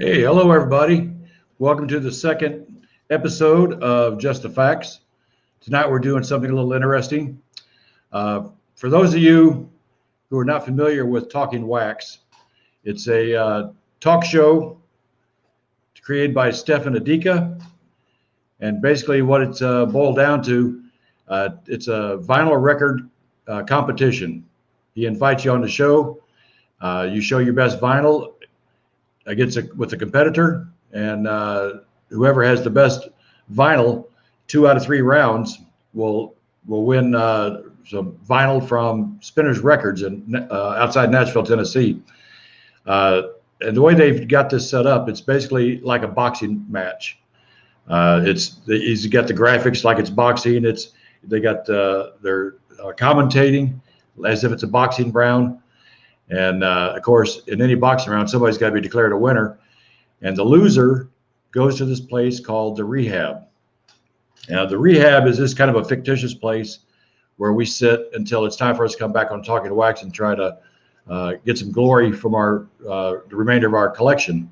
Hey, hello everybody. Welcome to the second episode of Just the Facts. Tonight we're doing something a little interesting. For those of you who are not familiar with Talking Wax, it's a talk show created by Stefan Adika. And basically what it's boiled down to, it's a vinyl record competition. He invites you on the show. You show your best vinyl against with a competitor, and whoever has the best vinyl 2 out of 3 rounds will win some vinyl from Spinner's Records in outside Nashville, Tennessee. And the way they've got this set up, it's basically like a boxing match. He's got the graphics like it's boxing. They got they're commentating as if it's a boxing round. And of course, in any boxing round, somebody's got to be declared a winner. And the loser goes to this place called the Re-Hab. Now, the Re-Hab is this kind of a fictitious place where we sit until it's time for us to come back on Talking Wax and try to get some glory from the remainder of our collection.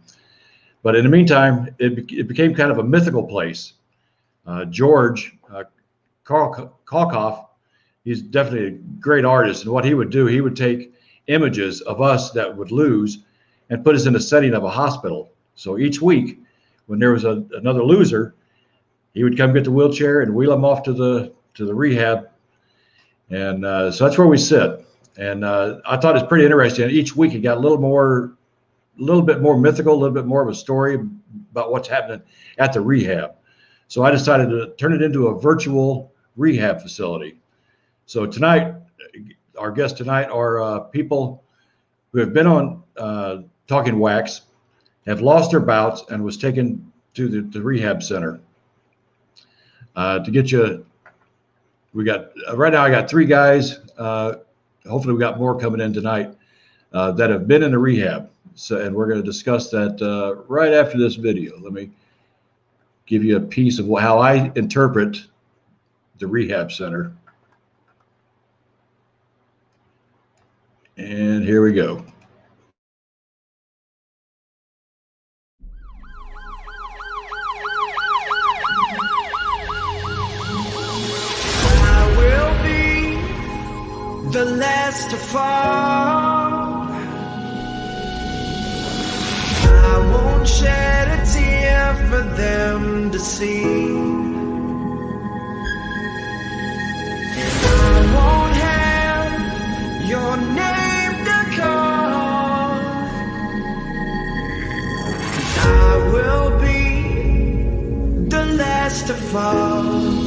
But in the meantime, it became kind of a mythical place. George Kalkoff, he's definitely a great artist. And what he would do, he would take images of us that would lose and put us in the setting of a hospital. So each week when there was another loser, he would come get the wheelchair and wheel him off to the Re-Hab. And so that's where we sit. And I thought it's pretty interesting. Each week it got a little bit more mythical, a little bit more of a story about what's happening at the Re-Hab. So I decided to turn it into a virtual rehab facility. So tonight, our guests tonight are people who have been on Talking Wax, have lost their bouts, and was taken to the rehab center. To get you, we got right now. I got 3 guys. Hopefully, we got more coming in tonight that have been in the rehab. So, and we're going to discuss that right after this video. Let me give you a piece of how I interpret the rehab center. And here we go. I will be the last to fall. I won't shed a tear for them to see. I won't have your name to call. I will be the last to fall.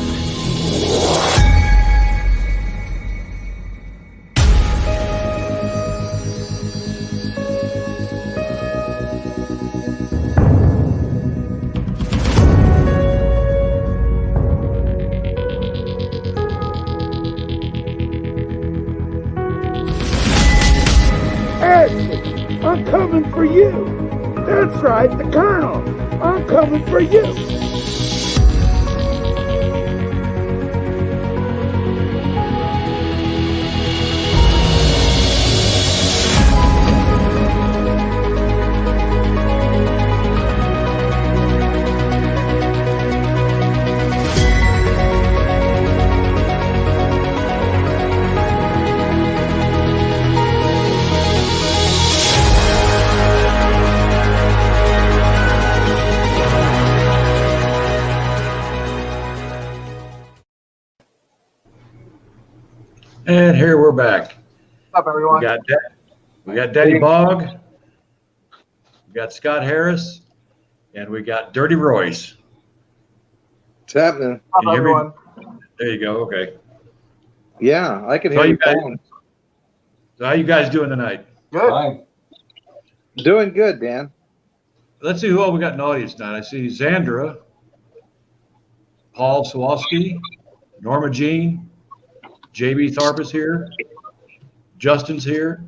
I'm coming for you. That's right, the Colonel. I'm coming for you. And here we're back. What's up, everyone? We got Daddy Bog, we got Scott Harris, and we got Dirty Royce. What's happening? What's up, everyone? There you go. Okay. Yeah, I can So hear you you. guys- Phone. So how you guys doing tonight? Good. Doing good, Dan. Let's see who all we got in the audience tonight. I see Zandra, Paul Sawalski, Norma Jean, JB Tharp is here, Justin's here,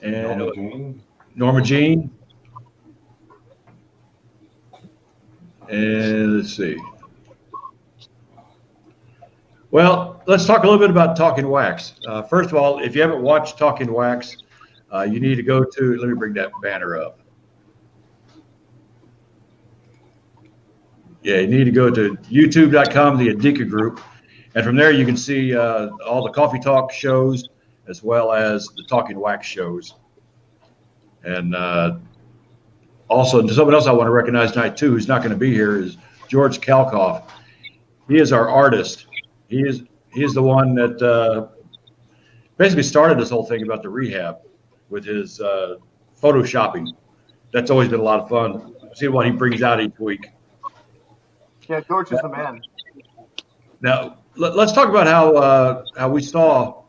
and Norma Jean. And let's see. Well, let's talk a little bit about Talking Wax. First of all, if you haven't watched Talking Wax, you need to go to, let me bring that banner up. Yeah, you need to go to youtube.com, the Adika group. And from there, you can see all the Coffee Talk shows as well as the Talking Wax shows. And also, someone else I want to recognize tonight, too, who's not going to be here, is George Kalkoff. He is our artist. He is the one that basically started this whole thing about the Re-Hab with his photoshopping. That's always been a lot of fun. See what he brings out each week. Yeah, George is the man. Now, let's talk about how we saw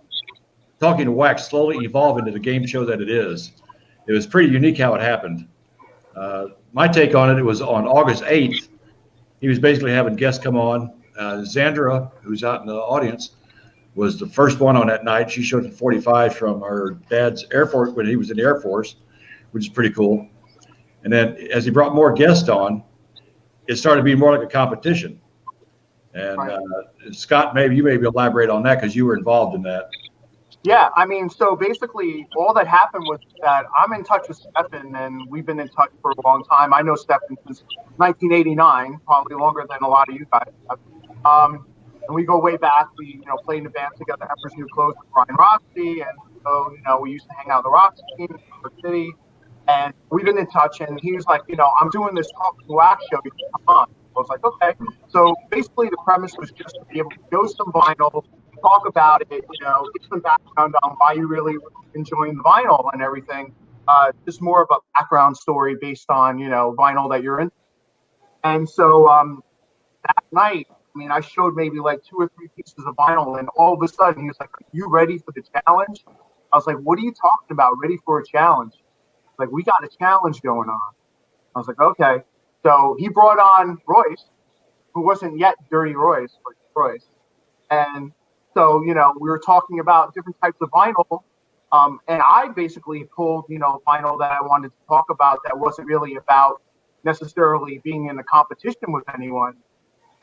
Talking to Wax slowly evolve into the game show that it is. It was pretty unique how it happened. My take on it was on August 8th. He was basically having guests come on. Zandra, who's out in the audience, was the first one on that night. She showed 45 from her dad's Air Force when he was in the Air Force, which is pretty cool. And then as he brought more guests on, it started to be more like a competition. And Scott, maybe you elaborate on that because you were involved in that. Yeah, I mean, so basically all that happened was that I'm in touch with Stefan, and we've been in touch for a long time. I know Stefan since 1989, probably longer than a lot of you guys have. And we go way back. We, played in a band together, Emperor's New Clothes with Brian Roxy, and so, we used to hang out in the Roxy team in New York City, and we've been in touch, and he was like, I'm doing this Talking to Wax show, you can come on. I was like, okay. So basically the premise was just to be able to show some vinyl, talk about it, get some background on why you really enjoying the vinyl and everything. Just more of a background story based on, vinyl that you're in. And so that night, I showed maybe like 2 or 3 pieces of vinyl, and all of a sudden he was like, are you ready for the challenge? I was like, what are you talking about? Ready for a challenge? Like, we got a challenge going on. I was like, okay. So he brought on Royce, who wasn't yet Dirty Royce, but Royce. And so, we were talking about different types of vinyl. And I basically pulled, vinyl that I wanted to talk about that wasn't really about necessarily being in a competition with anyone.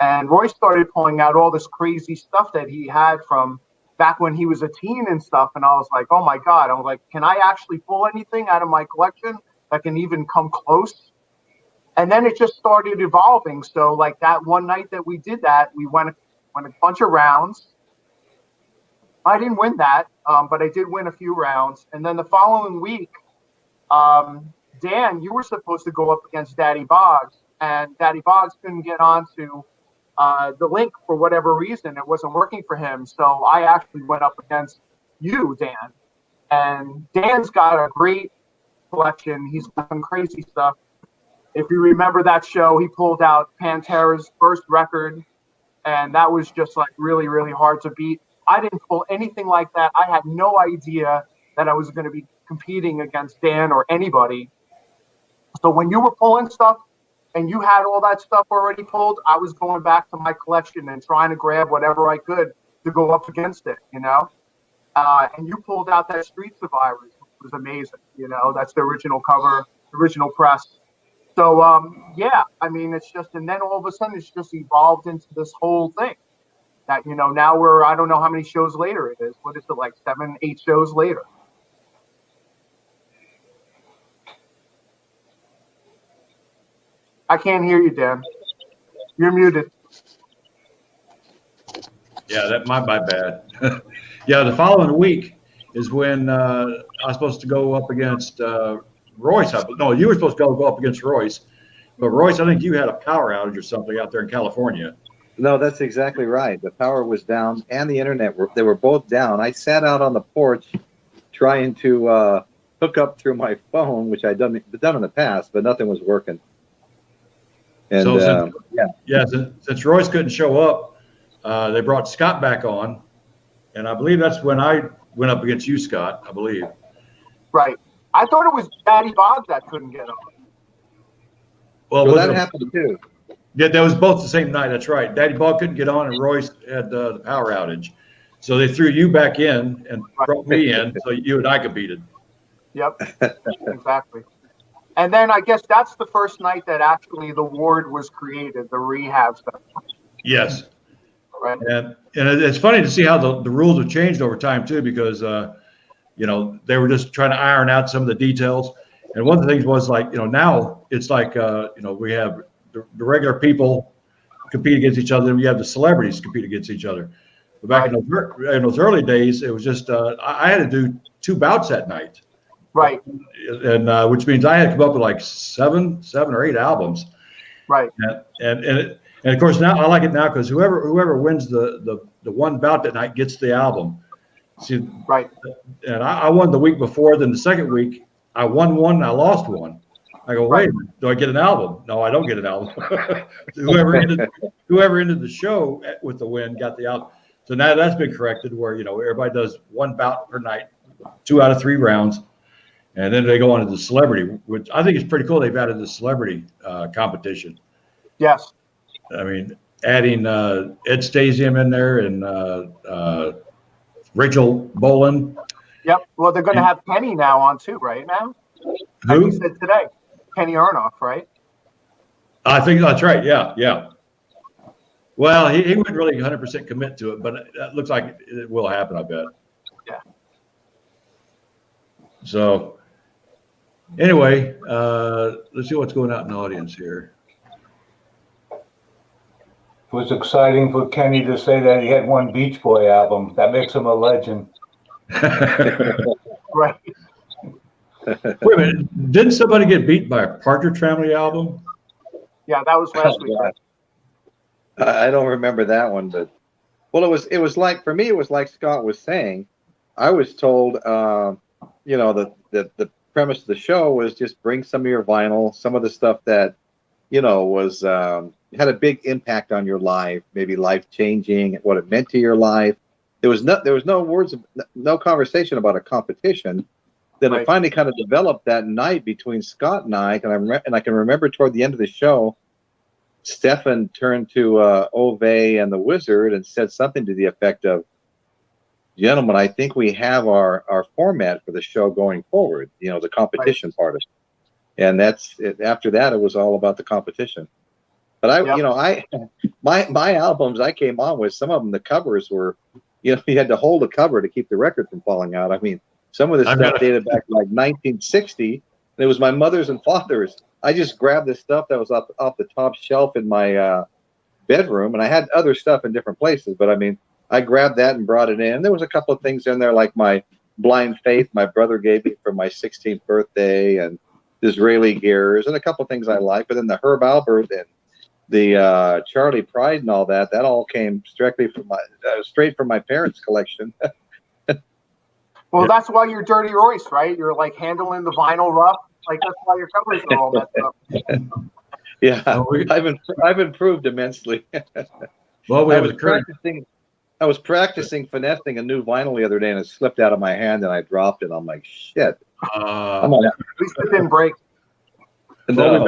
And Royce started pulling out all this crazy stuff that he had from back when he was a teen and stuff. And I was like, oh my God. I was like, can I actually pull anything out of my collection that can even come close? And then it just started evolving. So like that one night that we did that, we went a bunch of rounds. I didn't win that, but I did win a few rounds. And then the following week, Dan, you were supposed to go up against Daddy Boggs, and Daddy Boggs couldn't get onto the link for whatever reason. It wasn't working for him. So I actually went up against you, Dan. And Dan's got a great collection. He's got some crazy stuff. If you remember that show, he pulled out Pantera's first record, and that was just like really, really hard to beat. I didn't pull anything like that. I had no idea that I was going to be competing against Dan or anybody. So when you were pulling stuff and you had all that stuff already pulled, I was going back to my collection and trying to grab whatever I could to go up against it, And you pulled out that Street Survivors, which was amazing. That's the original cover, original press. So, it's just, and then all of a sudden it's just evolved into this whole thing that, now we're, I don't know how many shows later it is. What is it, like 7, 8 shows later? I can't hear you, Dan. You're muted. Yeah, that my bad. Yeah, the following week is when I was supposed to go up against Royce. No, you were supposed to go up against Royce. But Royce, I think you had a power outage or something out there in California. No, that's exactly right. The power was down and the internet they were both down. I sat out on the porch trying to hook up through my phone, which I'd done in the past, but nothing was working. And so since Royce couldn't show up, they brought Scott back on, and I believe that's when I went up against you, Scott. I believe. Right. I thought it was Daddy Boggs that couldn't get on. Well, that happened too. Yeah, that was both the same night. That's right. Daddy Boggs couldn't get on, and Royce had the power outage, so they threw you back in and brought me in, so you and I competed. Yep. Exactly. And then I guess that's the first night that actually the ward was created, the Re-Hab stuff. Yes. Right. And it's funny to see how the rules have changed over time too, because they were just trying to iron out some of the details. And one of the things was like, now it's like we have the regular people compete against each other, and you have the celebrities compete against each other. But back in those early days, it was just I had to do 2 bouts that night. Right. And which means I had to come up with like seven or 8 albums. Right. And of course now I like it now because whoever wins the one bout that night gets the album. See, right. And I won the week before. Then the second week I won one and I lost one. I go, wait, do I get an album? No, I don't get an album. whoever ended the show with the win got the album. So now that's been corrected where, everybody does 1 bout per night, 2 out of 3 rounds. And then they go on to the celebrity, which I think is pretty cool. They've added the celebrity competition. Yes. I mean, adding Ed Stasium in there and Rachel Bolan. Yep. Well, they're going to have Kenny now on too, right now? Who? Like you said today, Kenny Arnoff, right? I think that's right. Yeah. Well, he wouldn't really 100% commit to it, but it looks like it will happen, I bet. Yeah. So anyway, let's see what's going out in the audience here. It was exciting for Kenny to say that he had 1 Beach Boy album. That makes him a legend. Right. Wait a minute. Didn't somebody get beat by a Partridge Family album? Yeah, that was last week. Yeah. I don't remember that one, but it was like, for me, it was like Scott was saying. I was told, the premise of the show was just bring some of your vinyl, some of the stuff that, was had a big impact on your life, maybe life changing, what it meant to your life. There was no conversation about a competition. Then Right. it finally kind of developed that night between Scott and I, and I can remember toward the end of the show, Stefan turned to Ove and the Wizard and said something to the effect of, "Gentlemen, I think we have our format for the show going forward. The competition part of it." And that's it. After that, it was all about the competition. But my albums I came on with, some of them, the covers were, you had to hold the cover to keep the record from falling out. I mean, some of this stuff dated back to like 1960. And it was my mother's and father's. I just grabbed this stuff that was off the top shelf in my bedroom, and I had other stuff in different places. But I mean, I grabbed that and brought it in. There was a couple of things in there, like my Blind Faith my brother gave me for my 16th birthday, and Disraeli Gears, and a couple of things I like. But then the Herb Albert and the Charlie Pride and all that all came straight from my parents' collection. Well, that's why you're Dirty Royce, right? You're like handling the vinyl rough. Like that's why your covers are all messed up. Yeah, I've improved immensely. Well, I was practicing finessing a new vinyl the other day, and it slipped out of my hand, and I dropped it. I'm like, shit. At least it didn't break. No,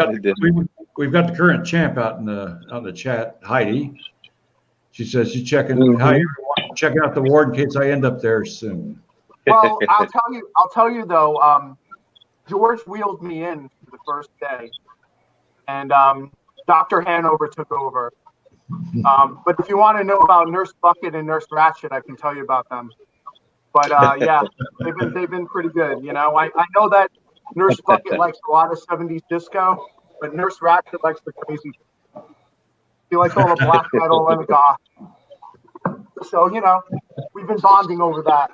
we've got the current champ out in the chat, Heidi. She says she's checking out the ward in case I end up there soon. Well, I'll tell you though, George wheeled me in for the first day, and Dr. Hanover took over. But if you want to know about Nurse Bucket and Nurse Ratchet, I can tell you about them. But yeah, they've been pretty good. I know that Nurse Bucket likes a lot of 70s disco, but Nurse Ratchet likes the crazy. She likes all the black metal and the goth. So we've been bonding over that.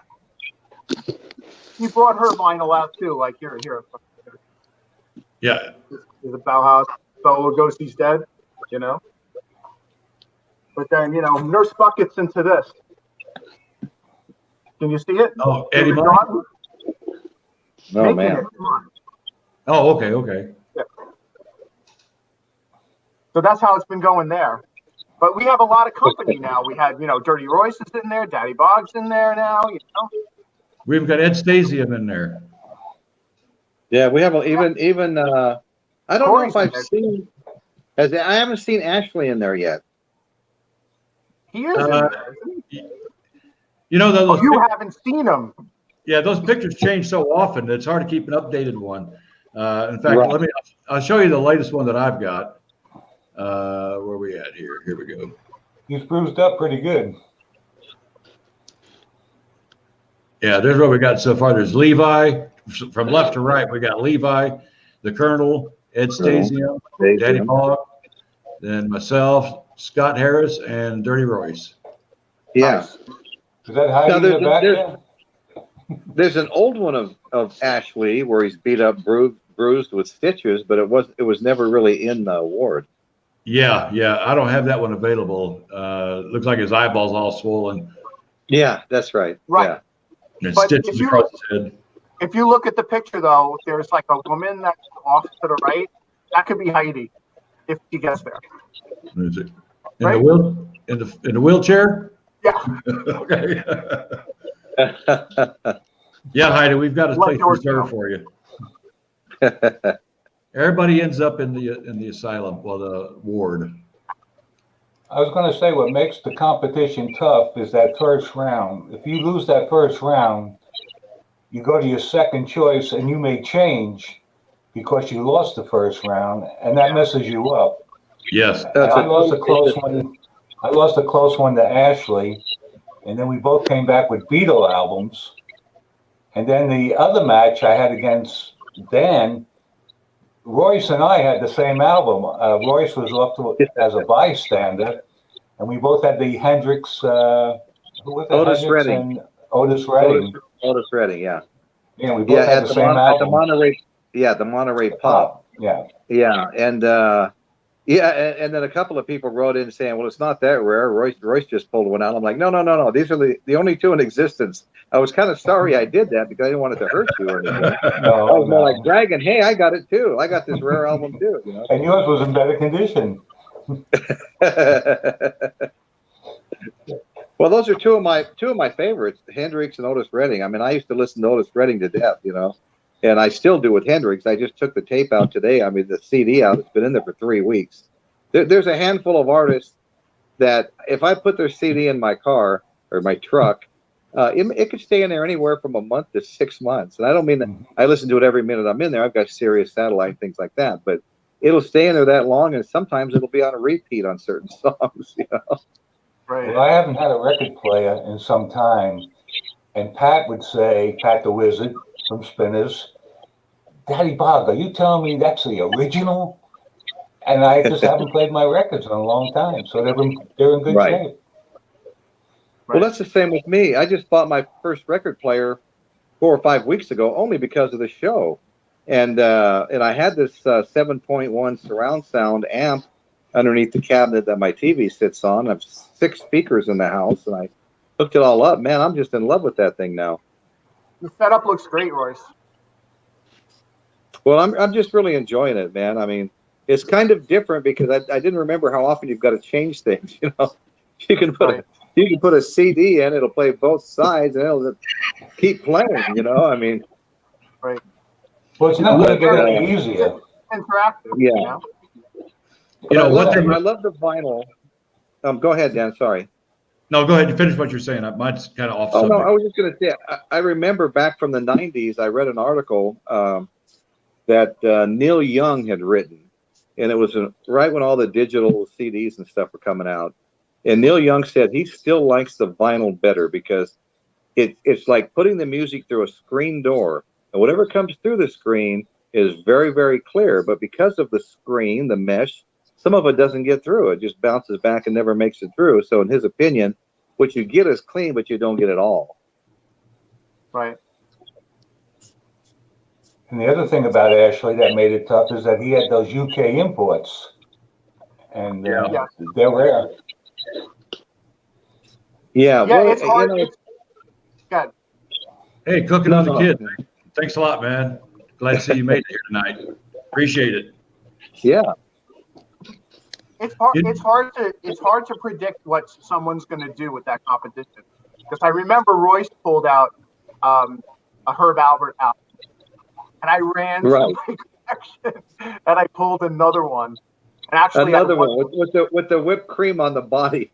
He brought her vinyl out too. Like here. Yeah. The Bauhaus, Bela Lugosi's dead. But then Nurse Bucket's into this. Can you see it? Oh, Eddie Martin? Oh man. Oh, okay. Yeah. So that's how it's been going there. But we have a lot of company now. We had, Dirty Royce is in there, Daddy Boggs in there now. We've got Ed Stasium in there. Yeah, we have even. I don't know if I've seen. I haven't seen Ashley in there yet. He is in there, isn't he? You haven't seen him. Yeah, those pictures change so often that it's hard to keep an updated one. In fact, I'll show you the latest one that I've got. Where are we at here? Here we go. He's bruised up pretty good. Yeah, there's what we got so far. There's Levi. From left to right, we got Levi, the Colonel, Ed Stasium, Daddy Bog, then myself, Scott Harris, and Dirty Royce. Yeah. Nice. Is that hiding in the back there? There's an old one of Ashley where he's beat up, bruised with stitches, but it was never really in the ward. Yeah, I don't have that one available. Looks like his eyeball's all swollen. Yeah, that's right. Right. And But stitches if you- across his head. If you look at the picture, though, there's like a woman that's off to the right. That could be Heidi, if she gets there. What is it? Right. In the wheelchair? Yeah. Okay. Yeah, Heidi, we've got a Let place yours reserved go. for you. Everybody ends up in the asylum, well, the ward. I was going to say what makes the competition tough is that first round. If you lose that first round, you go to your second choice and you may change because you lost the first round, and that messes you up. Yes. I lost a close one. I lost a close one to Ashley, and then we both came back with Beatle albums. And then the other match I had against Dan, Royce and I had the same album. Royce was off to, as a bystander, and we both had the Hendrix. Who was it? Otis Hendrix Redding. and Otis Redding. Otis Redding, yeah. Yeah, we both had the same album. At the Monterey, the Monterey Pop. Yeah. Yeah, and and then a couple of people wrote in saying, "Well, it's not that rare." Royce just pulled one out. I'm like, no. These are the only two in existence. I was kind of sorry I did that because I didn't want it to hurt you or anything. No, I was more like bragging, "Hey, I got it too. I got this rare album too." You know. And yours was in better condition. Well, those are two of my favorites, Hendrix and Otis Redding. I mean, I used to listen to Otis Redding to death, you know, and I still do with Hendrix. I just took the tape out today. I mean, the CD out. It's been in there for 3 weeks. There's a handful of artists that if I put their CD in my car or my truck, it could stay in there anywhere from a month to 6 months. And I don't mean that I listen to it every minute I'm in there. I've got Sirius satellite, things like that, but it'll stay in there that long, and sometimes it'll be on a repeat on certain songs, you know. Right. Well, I haven't had a record player in some time, and Pat would say, Pat the Wizard from Spinners, Daddy Bob, are you telling me that's the original? And I just haven't played my records in a long time, so they're in good shape. Well, that's the same with me. I just bought my first record player 4 or 5 weeks ago, only because of the show, and I had this 7.1 surround sound amp underneath the cabinet that my TV sits on. I have 6 speakers in the house, and I hooked it all up. Man, I'm just in love with that thing now. The setup looks great, Royce. Well, I'm just really enjoying it, man. I mean, it's kind of different because I didn't remember how often you've got to change things. You know, you can put a CD in, it'll play both sides, and it'll keep playing. You know, I mean, Right. Well, it's not going to get any easier. Interactive. Yeah. You know? You know, one thing. I love the vinyl. Go ahead, Dan. Sorry. No, go ahead and finish what you're saying. Mine's kind of off Oh, subject. no, I was just going to say, I remember back from the 90s, I read an article that Neil Young had written, and it was right when all the digital CDs and stuff were coming out. And Neil Young said he still likes the vinyl better because it's like putting the music through a screen door, and whatever comes through the screen is very, very clear. But because of the screen, the mesh, some of it doesn't get through. It just bounces back and never makes it through. So in his opinion, what you get is clean, but you don't get it all. Right. And the other thing about Ashley that made it tough is that he had those UK imports, and Yeah. they're rare. Yeah, Yeah, well, it's hard. God. Hey, cooking No, with the no. kid. Thanks a lot, man. Glad to see you made it here tonight. Appreciate it. yeah. It's hard to predict what someone's going to do with that competition, because I remember Royce pulled out a Herb Albert album, and I ran to Right. my collection, and I pulled another one, and actually Another one with the whipped cream on the body.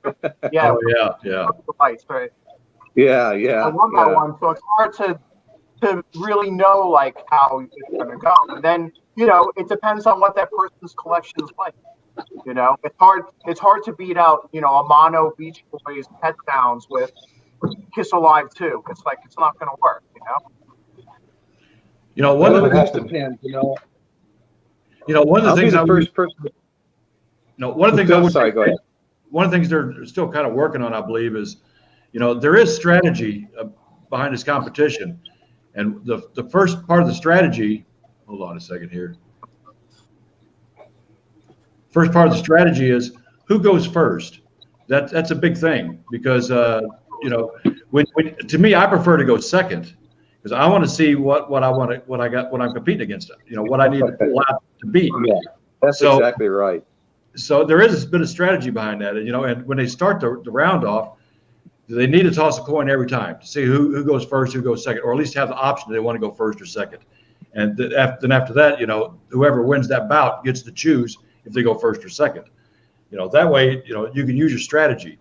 yeah, Oh, yeah. Ice, right. Yeah. I won that one, so it's hard to really know like how it's going to go. And then it depends on what that person's collection is like. It's hard to beat out a mono Beach Boys Pet Sounds with Kiss Alive 2. It's like it's not going to work. One of the It depends. one of the I'll be things the first person. one of the things I would Sorry, go ahead. one of the things they're still kind of working on, I believe, is, there is strategy behind this competition. And the first part of the strategy, hold on a second here. First part of the strategy is who goes first. That's a big thing because, when to me, I prefer to go second because I want to see what I'm competing against. What I need to pull out to beat. Yeah, that's exactly right. So there is a bit of strategy behind that, and when they start the round off, they need to toss a coin every time to see who goes first, who goes second, or at least have the option they want to go first or second. And then after that, whoever wins that bout gets to choose if they go first or second. That way, you can use your strategy.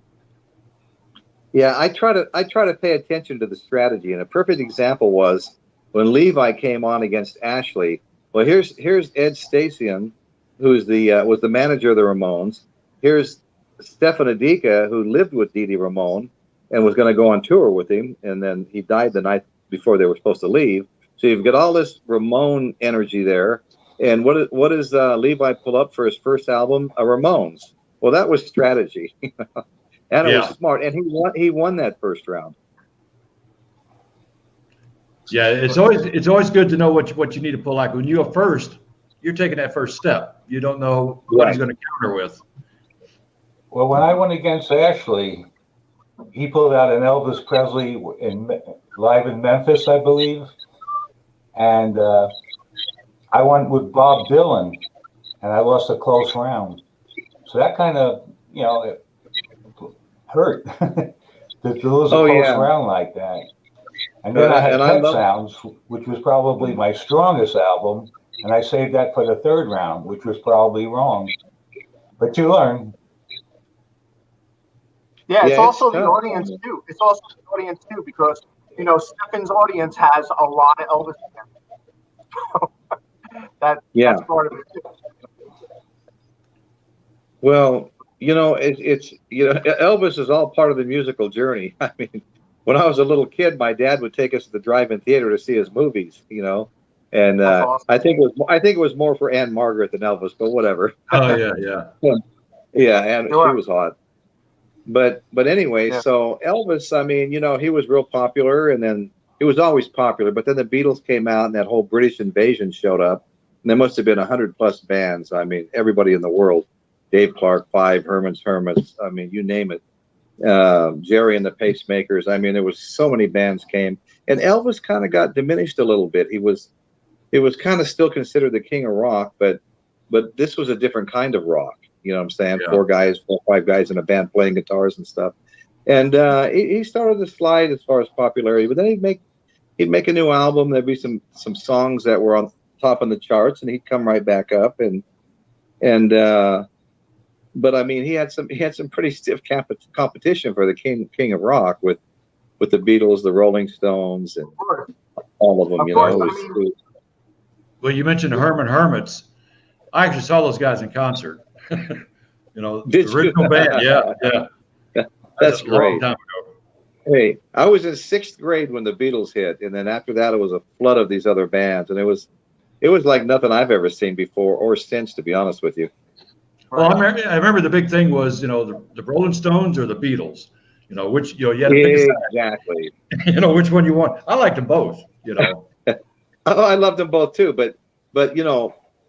Yeah, I try to pay attention to the strategy, and a perfect example was when Levi came on against Ashley. Well, here's Ed Stasian, who's was the manager of the Ramones. Here's Stefan Adika, who lived with Dee Dee Ramone and was going to go on tour with him, and then he died the night before they were supposed to leave. So you've got all this Ramone energy there. And what does Levi pull up for his first album? A Ramones. Well, that was strategy, and it was smart. And he won that first round. Yeah, it's always good to know what you need to pull out. When you go first, you're taking that first step. You don't know what he's going to counter with. Well, when I went against Ashley, he pulled out an Elvis Presley live in Memphis, I believe, and I went with Bob Dylan, and I lost a close round. So that kind of, it hurt to lose a close round like that. And then I had Pet Sounds, which was probably my strongest album, and I saved that for the third round, which was probably wrong. But you learn. Yeah, it's also the audience too. It's also the audience too, because Stefan's audience has a lot of Elvis fans. That's part of it too. Well, it's Elvis is all part of the musical journey. I mean, when I was a little kid, my dad would take us to the drive-in theater to see his movies. And awesome. I think it was more for Anne Margaret than Elvis, but whatever. Oh yeah. Yeah, and she was hot. But anyway, so Elvis, I mean, he was real popular, and then he was always popular. But then the Beatles came out, and that whole British invasion showed up, and there must have been 100+ bands. I mean, everybody in the world, Dave Clark 5, Herman's Hermits. I mean, you name it. Jerry and the Pacemakers. I mean, there was so many bands came, and Elvis kind of got diminished a little bit. It was kind of still considered the king of rock, but this was a different kind of rock. You know what I'm saying? Yeah. 4 or 5 guys in a band playing guitars and stuff. And he started to slide as far as popularity, but then he'd make a new album. There'd be some songs that were on top of the charts, and he'd come right back up. But I mean, he had some pretty stiff competition for the king of rock with the Beatles, the Rolling Stones, and all of them. Well, you mentioned the Herman Hermits. I actually saw those guys in concert. The original band. Yeah. That's great. Long time ago. Hey, I was in 6th grade when the Beatles hit, and then after that, it was a flood of these other bands, and it was like nothing I've ever seen before or since, to be honest with you. Well, I remember the big thing was, the Rolling Stones or the Beatles. Which you had to pick exactly. Which one you want. I liked them both. I loved them both too, but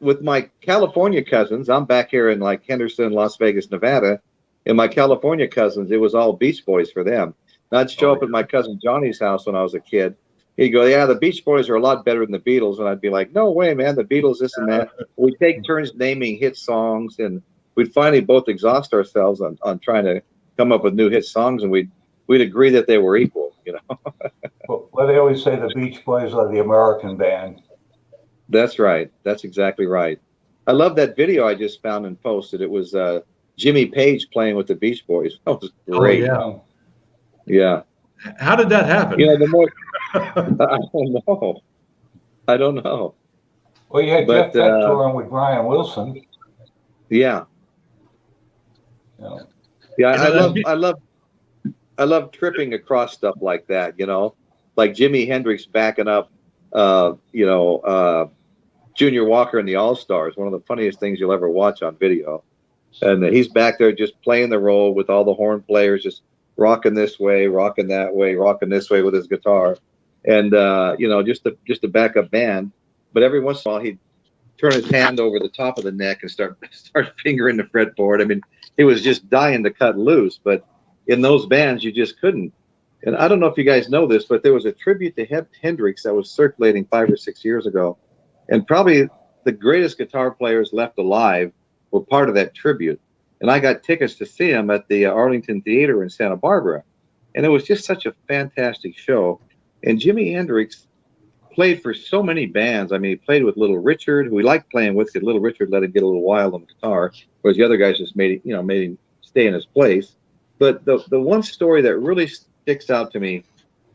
with my California cousins, I'm back here in like Henderson, Las Vegas, Nevada, and my California cousins, it was all Beach Boys for them. And I'd show up at my cousin Johnny's house when I was a kid. He'd go, "Yeah, the Beach Boys are a lot better than the Beatles," and I'd be like, "No way, man! The Beatles, this and that." We'd take turns naming hit songs, and we'd finally both exhaust ourselves on trying to come up with new hit songs, and we'd agree that they were equal. Well, they always say the Beach Boys are the American band. That's right. That's exactly right. I love that video I just found and posted. It was Jimmy Page playing with the Beach Boys. That was great. Oh, yeah. How did that happen? I don't know. Well, you had Jeff Beck touring with Brian Wilson. Yeah. I love tripping across stuff like that. Like Jimi Hendrix backing up. Junior Walker and the All-Stars, one of the funniest things you'll ever watch on video. And he's back there just playing the role with all the horn players, just rocking this way, rocking that way, rocking this way with his guitar, and just a backup band. But every once in a while, he'd turn his hand over the top of the neck and start fingering the fretboard. I mean, he was just dying to cut loose. But in those bands, you just couldn't. And I don't know if you guys know this, but there was a tribute to Hendrix that was circulating 5 or 6 years ago, and probably the greatest guitar players left alive were part of that tribute. And I got tickets to see him at the Arlington Theater in Santa Barbara. And it was just such a fantastic show. And Jimi Hendrix played for so many bands. I mean, he played with Little Richard, who he liked playing with, because Little Richard let him get a little wild on the guitar, whereas the other guys just made him stay in his place. But the one story that really sticks out to me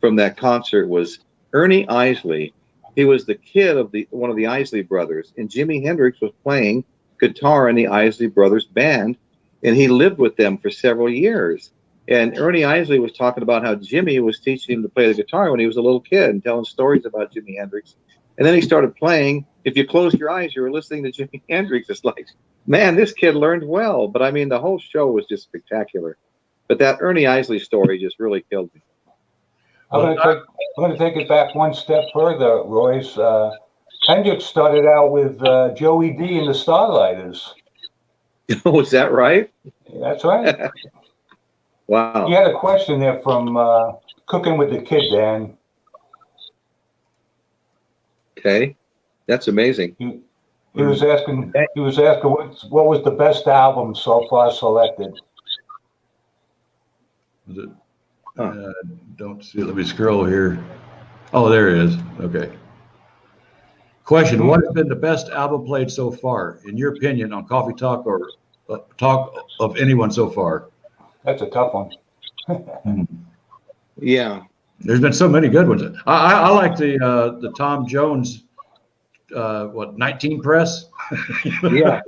from that concert was Ernie Isley. He was the kid of one of the Isley brothers, and Jimi Hendrix was playing guitar in the Isley Brothers band, and he lived with them for several years. And Ernie Isley was talking about how Jimmy was teaching him to play the guitar when he was a little kid and telling stories about Jimi Hendrix. And then he started playing. If you closed your eyes, you were listening to Jimi Hendrix. It's like, man, this kid learned well. But I mean, the whole show was just spectacular. But that Ernie Isley story just really killed me. I'm going to take it back one step further, Royce. Hendrix started out with Joey D and the Starlighters. Was that right? That's right. Wow. You had a question there from Cooking with the Kid, Dan. Okay, that's amazing. He was asking what was the best album so far selected. Was it? Don't see it. Let me scroll here. Oh, there it is. Okay. Question: what has been the best album played so far, in your opinion, on Coffee Talk or Talk of anyone so far? That's a tough one. Yeah. There's been so many good ones. I like the Tom Jones 19 press. Yeah.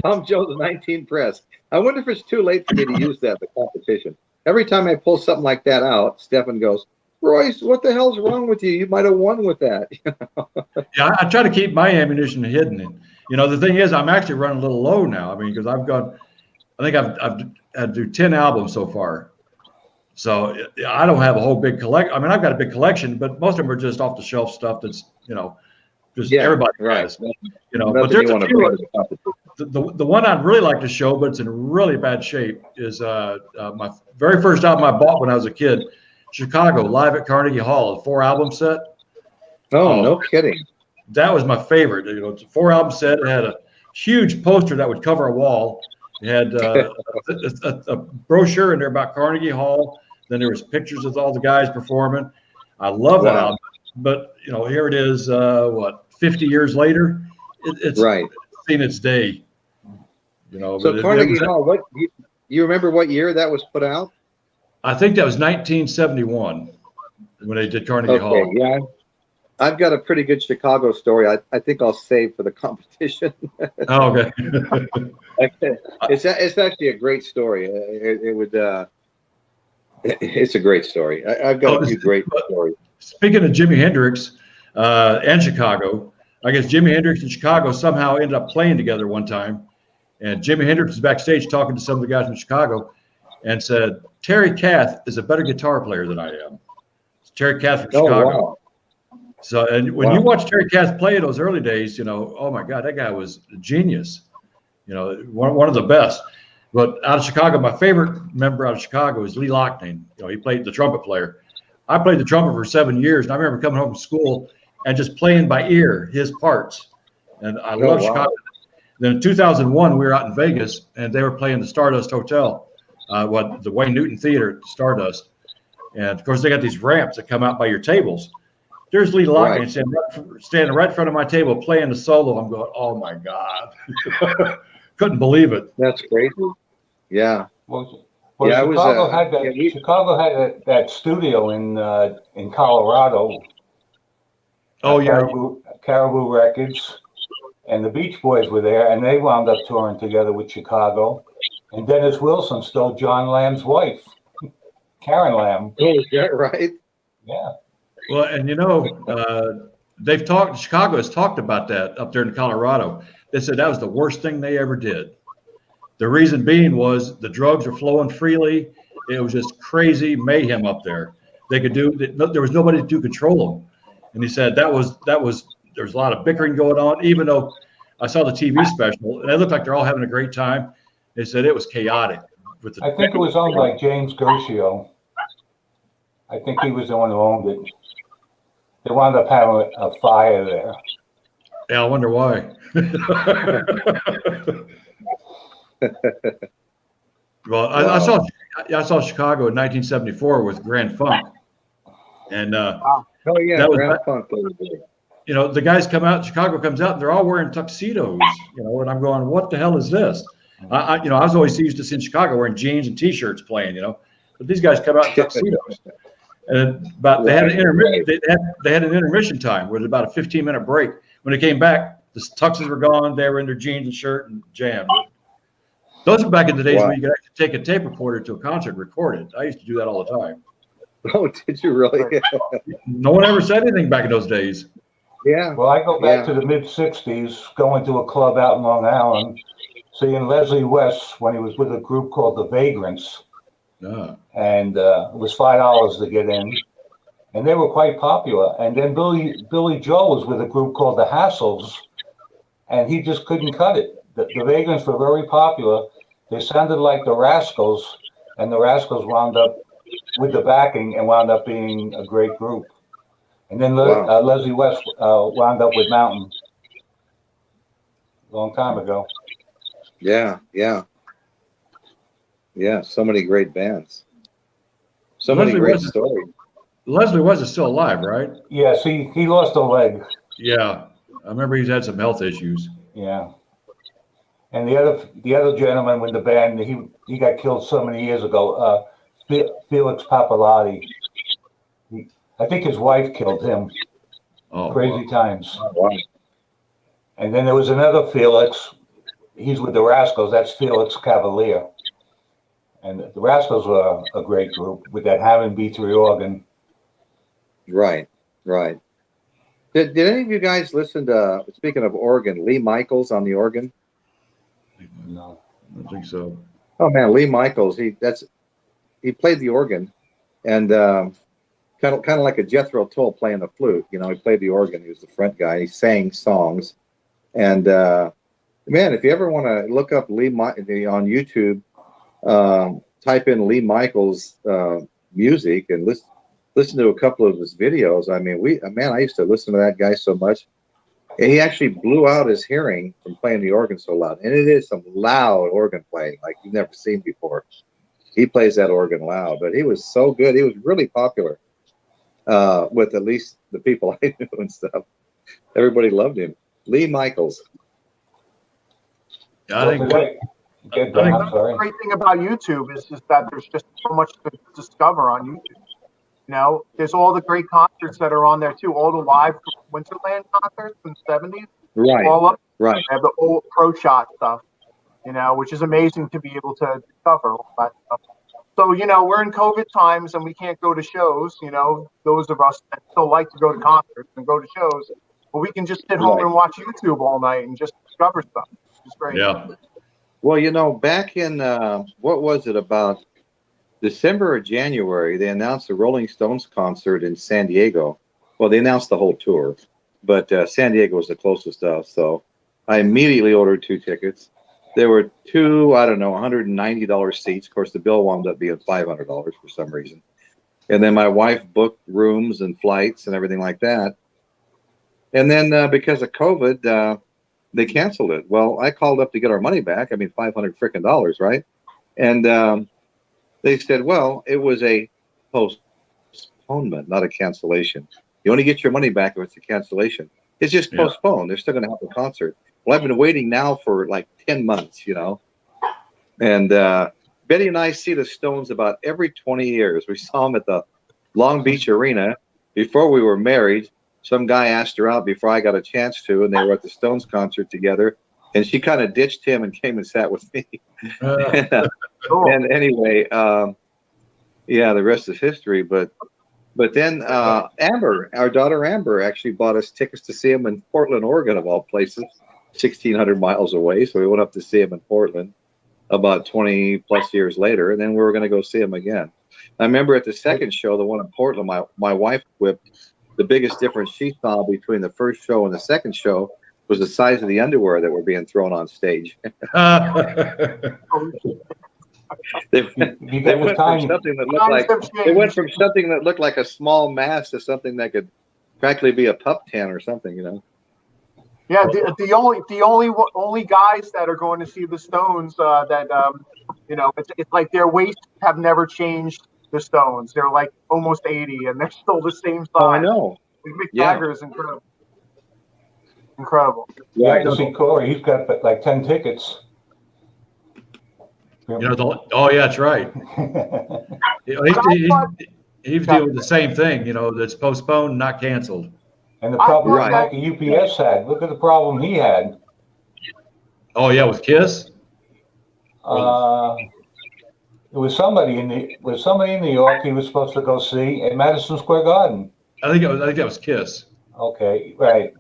Tom Jones 19 press. I wonder if it's too late for me to use that in the competition. Every time I pull something like that out, Stefan goes, "Royce, what the hell's wrong with you? You might have won with that." Yeah, I try to keep my ammunition hidden. And, the thing is, I'm actually running a little low now. I mean, because I think I've had to do 10 albums so far. So I don't have a whole big collection. I mean, I've got a big collection, but most of them are just off the shelf stuff that's, just everybody has. But there's a few. The one I'd really like to show, but it's in really bad shape, is my very first album I bought when I was a kid, Chicago, live at Carnegie Hall, a 4-album set. Oh, no kidding. That was my favorite. It's a 4-album set. It had a huge poster that would cover a wall. It had a brochure in there about Carnegie Hall. Then there was pictures of all the guys performing. I love that album. But, here it is, 50 years later? It's right. Seen its day. So Carnegie Hall, you remember what year that was put out? I think that was 1971 when they did Carnegie Hall. Yeah. I've got a pretty good Chicago story. I think I'll save for the competition. Oh, okay. It's actually a great story. It's a great story. I've got a few great stories. Speaking of Jimi Hendrix and Chicago, I guess Jimi Hendrix and Chicago somehow ended up playing together one time. And Jimi Hendrix was backstage talking to some of the guys from Chicago and said, Terry Kath is a better guitar player than I am. It's Terry Kath from Chicago. Wow. So, and when you watch Terry Kath play in those early days, oh my God, that guy was a genius. One of the best. But out of Chicago, my favorite member out of Chicago is Lee Loughnane. He played the trumpet player. I played the trumpet for 7 years, and I remember coming home from school and just playing by ear his parts. And I love Chicago. Then in 2001, we were out in Vegas, and they were playing the Stardust Hotel, the Wayne Newton Theater at Stardust. And, of course, they got these ramps that come out by your tables. There's Lee Loughnane standing right in front of my table playing the solo. I'm going, oh, my God. Couldn't believe it. That's crazy. Yeah. Well, Chicago had that studio in Colorado. Oh, yeah. Caribou Records. And the Beach Boys were there, and they wound up touring together with Chicago. And Dennis Wilson stole John Lamb's wife, Karen Lamb. Oh, is that right? Yeah. Well, and Chicago has talked about that up there in Colorado. They said that was the worst thing they ever did. The reason being was the drugs were flowing freely. It was just crazy mayhem up there. They could do, there was nobody to control them. And he said there was a lot of bickering going on, even though I saw the TV special and it looked like they're all having a great time. They said it was chaotic. I think it was owned by James Gershio. I think he was the one who owned it. They wound up having a fire there. Yeah, I wonder why. Well, I saw Chicago in 1974 with Grand Funk, and oh yeah, that was, Grand Funk. you know, the guys come out, Chicago comes out, and they're all wearing tuxedos, you know, and I'm going, what the hell is this? I was always used to seeing Chicago wearing jeans and T-shirts playing, you know, but these guys come out in tuxedos. And but they had an intermission. They had an intermission time where it was about a 15-minute break. When they came back, the tuxes were gone. They were in their jeans and shirt and jammed. Those were back in the days where you could actually take a tape recorder to a concert and record it. I used to do that all the time. Oh, did you really? No one ever said anything back in those days. Yeah. Well, I go back to the mid-'60s, going to a club out in Long Island, seeing Leslie West when he was with a group called the Vagrants. And it was $5 to get in, and they were quite popular. And then Billy Joel was with a group called the Hassles, and he just couldn't cut it. The Vagrants were very popular. They sounded like the Rascals, and the Rascals wound up with the backing and wound up being a great group. And then Leslie West wound up with Mountain a long time ago. Yeah. So many great bands. So many great stories. Leslie West is still alive, right? Yes, he lost a leg. Yeah, I remember he's had some health issues. Yeah. And the other gentleman in the band, he got killed so many years ago. Felix Papalotti. I think his wife killed him. Oh, crazy times. Oh, wow. And then there was another Felix. He's with the Rascals. That's Felix Cavalier. And the Rascals were a great group with that Hammond B3 organ. Right. Did any of you guys listen to, speaking of organ, Lee Michaels on the organ? No. I don't think so. Oh man, Lee Michaels, he played the organ, and kind of like a Jethro Tull playing the flute. You know, he played the organ. He was the front guy. He sang songs, and man, if you ever want to look up Lee on YouTube, type in Lee Michaels music and listen to a couple of his videos. I mean, I used to listen to that guy so much. And he actually blew out his hearing from playing the organ so loud. And it is some loud organ playing like you've never seen before. He plays that organ loud, but he was so good. He was really popular with at least the people I knew and stuff. Everybody loved him. Lee Michaels. I think the great thing about YouTube is that there's just so much to discover on YouTube. You know, there's all the great concerts that are on there too. All the live Winterland concerts in the 70s. Right. All up. Right. They have the old Pro Shot stuff, you know, which is amazing to be able to discover all that stuff. So, you know, we're in COVID times and we can't go to shows, you know, those of us that still like to go to concerts and go to shows, but we can just sit home and watch YouTube all night and just discover stuff. It's great. Yeah. Well, you know, back in, what was it, about December or January, they announced the Rolling Stones concert in San Diego. Well, they announced the whole tour, but San Diego was the closest to us. So I immediately ordered 2 tickets. There were 2, I don't know, $190 seats. Of course, the bill wound up being $500 for some reason. And then my wife booked rooms and flights and everything like that. And then because of COVID, they canceled it. Well, I called up to get our money back. I mean, $500 frickin' dollars, right? And they said, well, it was a postponement, not a cancellation. You only get your money back if it's a cancellation. It's just postponed. They're still going to have the concert. Well, I've been waiting now for like 10 months, you know. And Betty and I see the Stones about every 20 years. We saw them at the Long Beach Arena before we were married. Some guy asked her out before I got a chance to, and they were at the Stones concert together. And she kind of ditched him and came and sat with me. And anyway, yeah, the rest is history. But then Amber, our daughter Amber, actually bought us tickets to see him in Portland, Oregon, of all places, 1,600 miles away. So we went up to see him in Portland. about 20 plus years later, and then we were going to go see them again. I remember at the second show, the one in Portland, my wife whipped. The biggest difference she saw between the first show and the second show was the size of the underwear that were being thrown on stage. They went from something that looked like a small mass to something that could practically be a pup tent or something, you know. Yeah, the only guys that are going to see the Stones it's like their waists have never changed. The Stones, they're like almost 80, and they're still the same size. Oh, I know. Mick Jagger is incredible. Incredible. Yeah, to see Corey, he's got like 10 tickets. You know, oh yeah, that's right. He's dealing with the same thing, you know, that's postponed, not canceled. And the problem like UPS had. Look at the problem he had. Oh yeah, with Kiss. It was somebody in New York he was supposed to go see at Madison Square Garden. I think that was Kiss. Okay, right.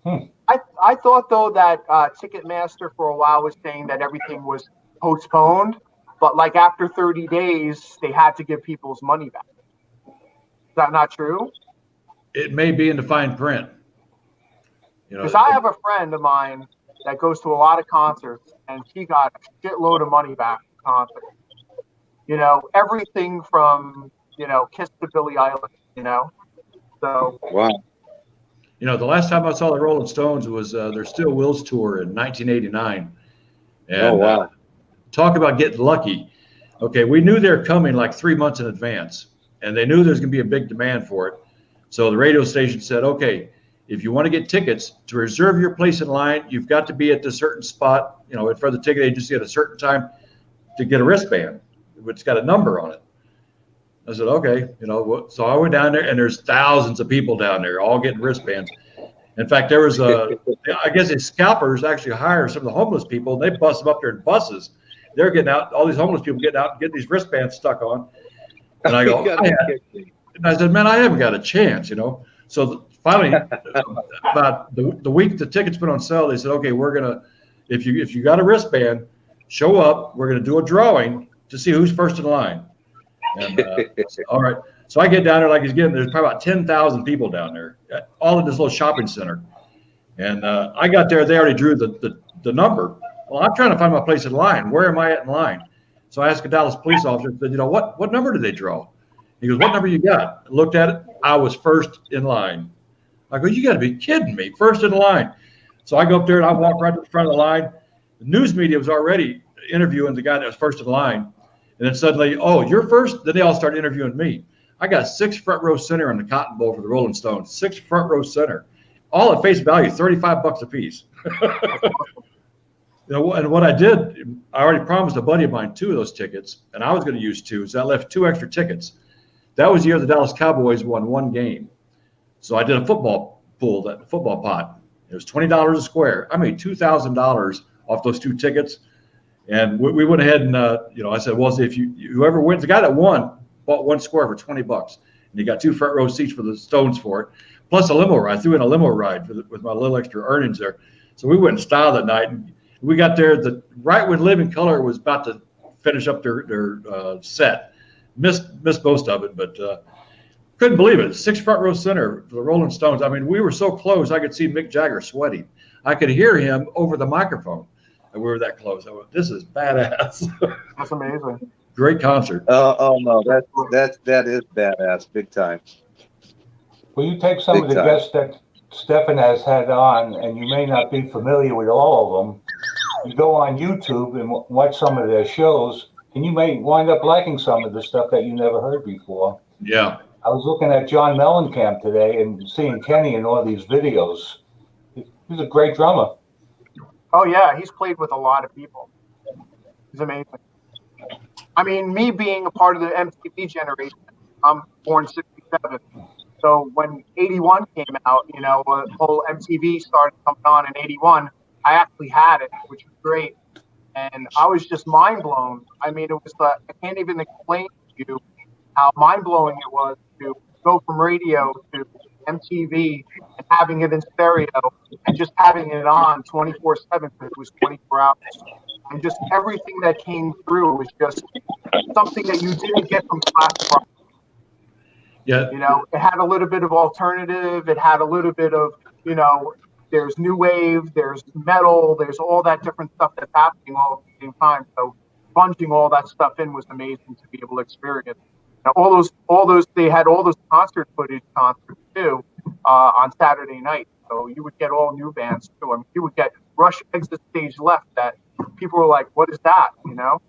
I thought though that Ticketmaster for a while was saying that everything was postponed, but like after 30 days they had to give people's money back. Is that not true? It may be in the fine print. You know, because I have a friend of mine that goes to a lot of concerts, and she got a shitload of money back. Concert. You know, everything from, you know, Kiss to Billie Eilish, you know. So wow. You know, the last time I saw the Rolling Stones was their Still Wills tour in 1989. And oh wow. Talk about getting lucky. Okay, we knew they were coming like 3 months in advance, and they knew there's going to be a big demand for it. So the radio station said, okay, if you want to get tickets to reserve your place in line, you've got to be at this certain spot, you know, for the ticket agency at a certain time to get a wristband, which got a number on it. I said, okay, you know, so I went down there, and there's thousands of people down there all getting wristbands. In fact, there was I guess the scalpers actually hire some of the homeless people, and they bust them up there in buses. They're getting out, all these homeless people getting out and getting these wristbands stuck on. And I go, and I said, man, I haven't got a chance, you know. So finally, about the week the tickets went on sale, they said, okay, we're gonna, if you got a wristband, show up. We're going to do a drawing to see who's first in line. And all right. So I get down there, like he's getting, there's probably about 10,000 people down there, all in this little shopping center. And I got there, they already drew the number. Well, I'm trying to find my place in line. Where am I at in line? So I asked a Dallas police officer, said, you know, what number did they draw? He goes, what number you got? I looked at it. I was first in line. I go, you got to be kidding me. First in line. So I go up there and I walk right to the front of the line. The news media was already interviewing the guy that was first in line, and then suddenly, oh, you're first. Then they all started interviewing me. I got 6 front row center on the Cotton Bowl for the Rolling Stones. 6 front row center, all at face value, $35 a piece. You know, and what I did, I already promised a buddy of mine 2 of those tickets, and I was going to use 2, so I left 2 extra tickets. That was the year the Dallas Cowboys won 1 game, so I did a football pot. It was $20 a square. I made $2,000 off those 2 tickets. And we went ahead and, you know, I said, well, if whoever wins, the guy that won bought 1 square for $20, and he got 2 front row seats for the Stones for it, plus a limo ride. I threw in a limo ride with my little extra earnings there. So we went in style that night, and we got there right when Living Colour was about to finish up their set. Missed most of it, but couldn't believe it. 6 front row center for the Rolling Stones. I mean, we were so close, I could see Mick Jagger sweating. I could hear him over the microphone. And we were that close. I went, this is badass. That's amazing. Great concert. Oh no, that is badass, big time. Well, you take some of the guests that Stefan has had on, and you may not be familiar with all of them. You go on YouTube and watch some of their shows, and you may wind up liking some of the stuff that you never heard before. Yeah. I was looking at John Mellencamp today and seeing Kenny in all these videos. He's a great drummer. Oh, yeah. He's played with a lot of people. He's amazing. I mean, me being a part of the MTV generation, I'm born 67. So when 81 came out, you know, the whole MTV started coming on in 81. I actually had it, which was great. And I was just mind blown. I mean, it was, I can't even explain to you how mind blowing it was to go from radio to MTV and having it in stereo and just having it on 24/7 because it was 24 hours. and just everything that came through was just something that you didn't get from classic rock. Yeah. You know, it had a little bit of alternative. It had a little bit of, you know, there's new wave, there's metal, there's all that different stuff that's happening all at the same time. So bunging all that stuff in was amazing to be able to experience. Now, all those, they had all those concert footage concerts too on Saturday night. So you would get all new bands too. I mean, you would get Rush Exit Stage Left that people were like, "What is that?" You know,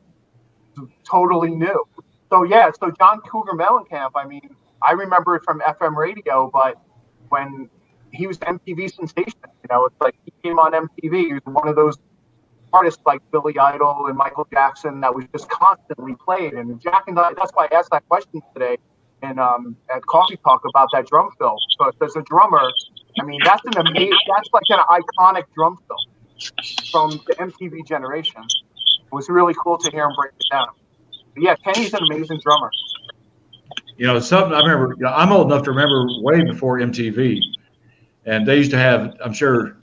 totally new. So yeah, so John Cougar Mellencamp. I mean, I remember it from FM radio, but when he was MTV sensation, you know, it's like he came on MTV. He was one of those artists like Billy Idol and Michael Jackson that was just constantly played. And Jack and I, that's why I asked that question today and at Coffee Talk about that drum fill. So as a drummer, I mean, that's an amazing, that's like an iconic drum fill from the MTV generation. It was really cool to hear him break it down. But yeah, Kenny's an amazing drummer. You know, something I remember, you know, I'm old enough to remember way before MTV. And they used to have, I'm sure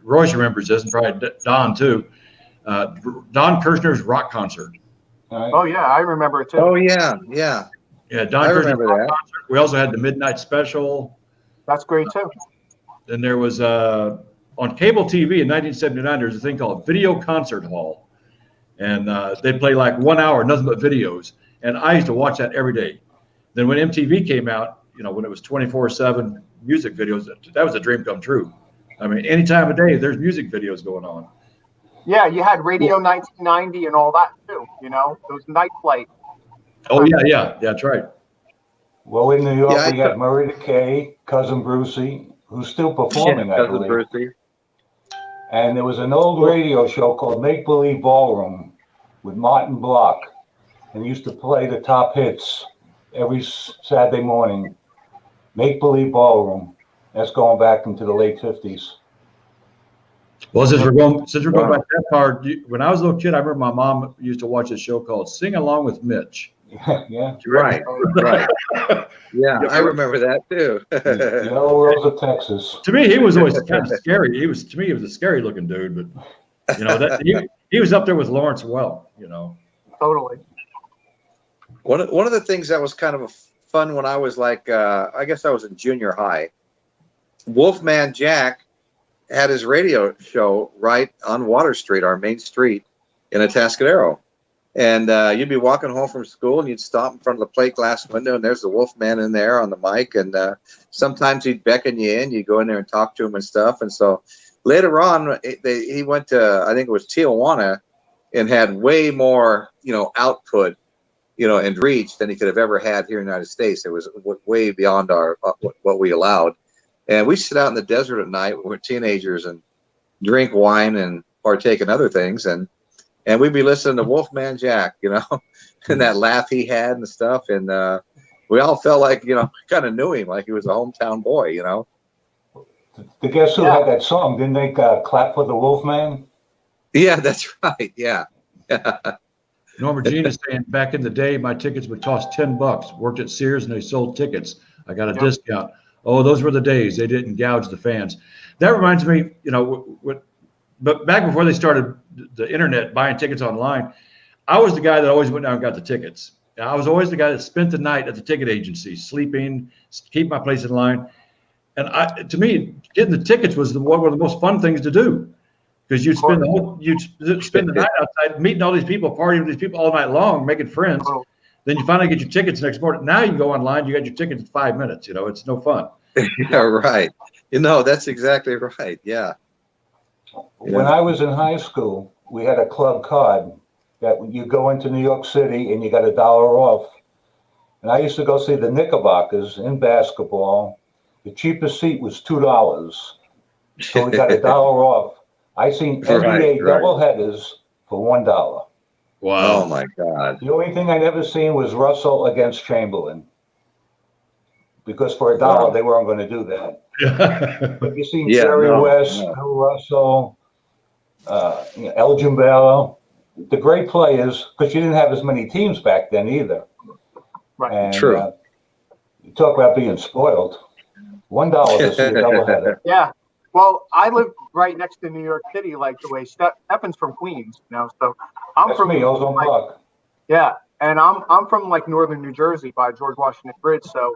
Royce remembers this, and probably Don too, Don Kirshner's rock concert. Oh, yeah, I remember it too. Oh, yeah, yeah. Yeah, Don I Kirshner's remember rock that. concert. We also had the Midnight Special. That's great too. Then there was, on cable TV in 1979, there was a thing called Video Concert Hall. And they'd play like 1 hour, nothing but videos. And I used to watch that every day. Then when MTV came out, you know, when it was 24/7 music videos, that was a dream come true. I mean, any time of day, there's music videos going on. Yeah, you had Radio 1990 and all that too, you know, those night flight. Oh, yeah, that's right. Well, in New York, Yeah, we got Murray Decay, Cousin Brucey, who's still performing, I Cousin believe. Brucey. And there was an old radio show called Make Believe Ballroom with Martin Block. And he used to play the top hits every Saturday morning. Make Believe Ballroom. That's going back into the late 50s. Well, since we're going back that far, when I was a little kid, I remember my mom used to watch a show called Sing Along with Mitch. Yeah. Right. Yeah, I remember that too. Yellow Rose of Texas. To me, he was always kind of scary. He was a scary looking dude, but you know that he was up there with Lawrence Welk. You know, Totally. One of the things that was kind of fun when I was like, I guess I was in junior high. Wolfman Jack had his radio show right on Water Street, our main street in Atascadero. And you'd be walking home from school and you'd stop in front of the plate glass window and there's the Wolfman in there on the mic. And sometimes he'd beckon you in, you go in there and talk to him and stuff. And so later on, he went to, I think it was Tijuana, and had way more, you know, output, you know, and reach than he could have ever had here in the United States. It was way beyond our what we allowed. And we sit out in the desert at night when we're teenagers and drink wine and partake in other things. And we'd be listening to Wolfman Jack, you know, and that laugh he had and stuff. And we all felt like, you know, kind of knew him, like he was a hometown boy, you know. The guess who had that song? Didn't they clap for the Wolfman? Yeah, that's right. Yeah. Norma Jean is saying back in the day, my tickets would cost $10. Worked at Sears and they sold tickets. I got a discount. Oh, those were the days. They didn't gouge the fans. That reminds me, you know, but back before they started the internet buying tickets online, I was the guy that always went down and got the tickets. I was always the guy that spent the night at the ticket agency, sleeping, keep my place in line. And to me, getting the tickets was one of the most fun things to do, because you'd spend the night outside meeting all these people, partying with these people all night long, making friends. Then you finally get your tickets next morning. Now you can go online, you got your tickets in 5 minutes. You know, it's no fun. Yeah, right. You know, that's exactly right. Yeah. When I was in high school, we had a club card that you go into New York City and you got $1 off. And I used to go see the Knickerbockers in basketball. The cheapest seat was $2. So we got $1 off. I seen NBA doubleheaders for $1. Wow. Oh my God. The only thing I never seen was Russell against Chamberlain. Because for $1, they weren't going to do that. But you seen Jerry West, Bill Russell, Elgin Baylor, the great players, because you didn't have as many teams back then either. Right. And, True. You talk about being spoiled. $1 to see a doubleheader. Yeah. Well, I live right next to New York City, like the way Stefan's from Queens, so I'm That's from me, Ozone Park. Yeah, and I'm from like northern New Jersey by George Washington Bridge. So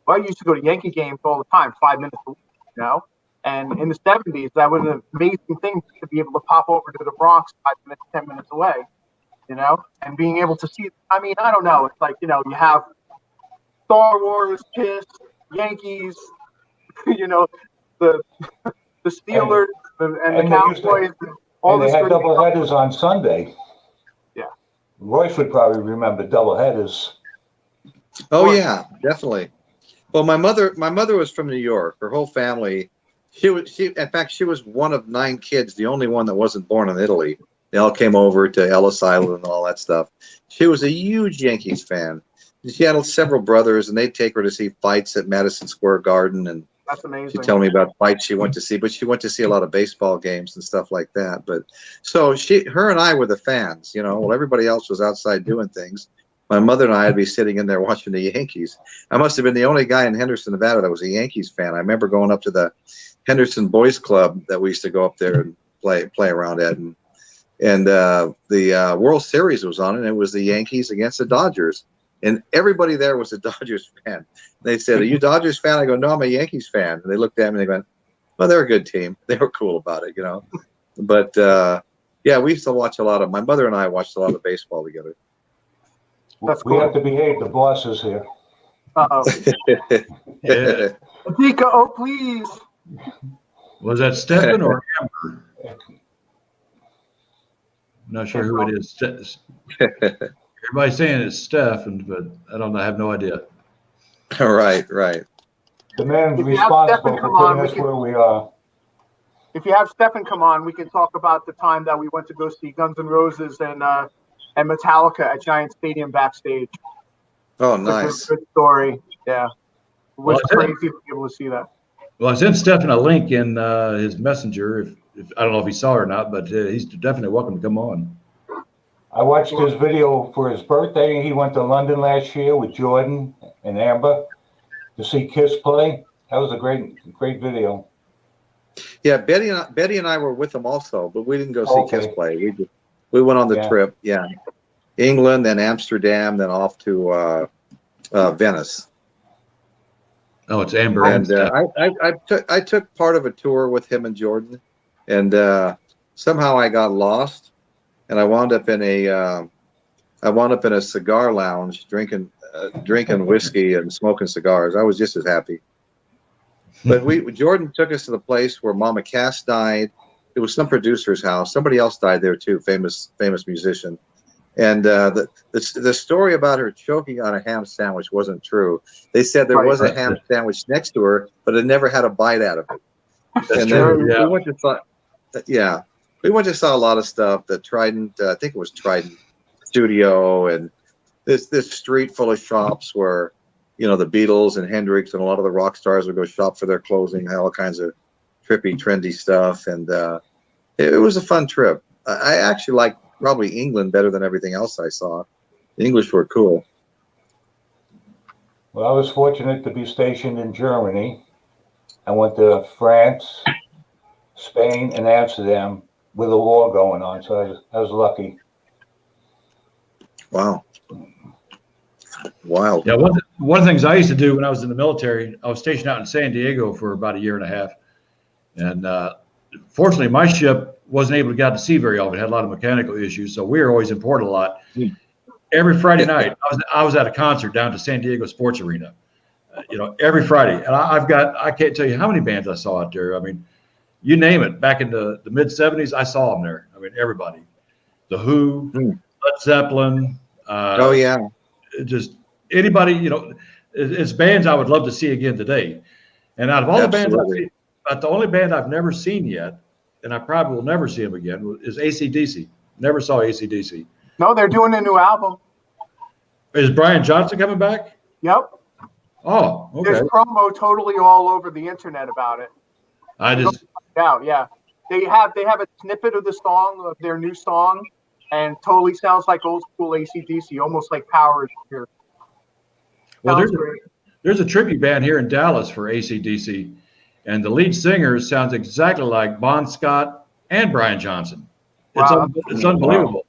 I used to go to Yankee games all the time, 5 minutes a week. And in the 70s, that was an amazing thing to be able to pop over to the Bronx 5 minutes, 10 minutes away. And being able to see. I mean, I don't know. It's like you have Star Wars, Kiss, Yankees, the the Steelers and the Cowboys. And they had double headers on Sunday. Yeah. Royce would probably remember double headers. Oh yeah, definitely. Well, my mother was from New York. Her whole family. In fact, she was one of 9 kids, the only one that wasn't born in Italy. They all came over to Ellis Island and all that stuff. She was a huge Yankees fan. She had several brothers, and they'd take her to see fights at Madison Square Garden, and that's amazing. she'd tell me about fights she went to see, but she went to see a lot of baseball games and stuff like that. But so her and I were the fans, while everybody else was outside doing things. My mother and I would be sitting in there watching the Yankees. I must have been the only guy in Henderson, Nevada that was a Yankees fan. I remember going up to the Henderson Boys Club that we used to go up there and play around at, and the World Series was on, and it was the Yankees against the Dodgers. And everybody there was a Dodgers fan. They said, "Are you a Dodgers fan?" I go, "No, I'm a Yankees fan." And they looked at me and they went, "Well, they're a good team." They were cool about it, But yeah, we used to watch a lot of. My mother and I watched a lot of baseball together. That's cool. We have to behave. The boss is here. Uh-oh. Yeah. Adika, oh please. Was that Stefan or Amber? Not sure who it is. Everybody's saying it's Stefan, but I don't know. I have no idea. Right. The man If you have responsible Stefan for come on, putting us where we are. If you have Stefan come on, we can talk about the time that we went to go see Guns N' Roses and Metallica at Giant Stadium backstage. Oh, nice. Good story. Yeah. It was Well, crazy to be able to see that. Well, I sent Stefan a link in his messenger. If I don't know if he saw it or not, but he's definitely welcome to come on. I watched his video for his birthday. He went to London last year with Jordan and Amber to see Kiss play. That was a great video. Yeah, Betty and I were with him also, but we didn't go see Kiss play. We went on the trip. Yeah, England, then Amsterdam, then off to Venice. Oh, it's Amber. And I took part of a tour with him and Jordan, and somehow I got lost, and I wound up in a cigar lounge drinking whiskey and smoking cigars. I was just as happy. But Jordan took us to the place where Mama Cass died. It was some producer's house. Somebody else died there too, famous musician. And the story about her choking on a ham sandwich wasn't true. They said there was a ham sandwich next to her, but it never had a bite out of it. And then we went to saw a lot of stuff. The Trident, I think it was Trident Studio, and this street full of shops where the Beatles and Hendrix and a lot of the rock stars would go shop for their clothing, all kinds of trippy, trendy stuff. And it was a fun trip. I actually liked probably England better than everything else I saw. The English were cool. Well, I was fortunate to be stationed in Germany. I went to France, Spain, and Amsterdam with a war going on, so I was lucky. Wow. Wild. Yeah, one of the things I used to do when I was in the military, I was stationed out in San Diego for about a year and a half. And fortunately, my ship wasn't able to get out to sea very often. It had a lot of mechanical issues, so we were always in port a lot. Every Friday night, I was at a concert down to San Diego Sports Arena. Every Friday, and I can't tell you how many bands I saw out there. I mean, you name it. Back in the mid '70s, I saw them there. I mean, everybody, The Who, Led Zeppelin. Oh yeah, just anybody. It's bands I would love to see again today. And out of all the bands I've seen, but the only band I've never seen yet, and I probably will never see them again, is AC/DC. Never saw AC/DC. No, they're doing a new album. Is Brian Johnson coming back? Yep. Oh, okay. There's promo totally all over the internet about it. Yeah. They have a snippet of the song, of their new song, and totally sounds like old school AC/DC, almost like Power is here. Well, there's a tribute band here in Dallas for AC/DC, and the lead singer sounds exactly like Bon Scott and Brian Johnson. Wow. It's unbelievable.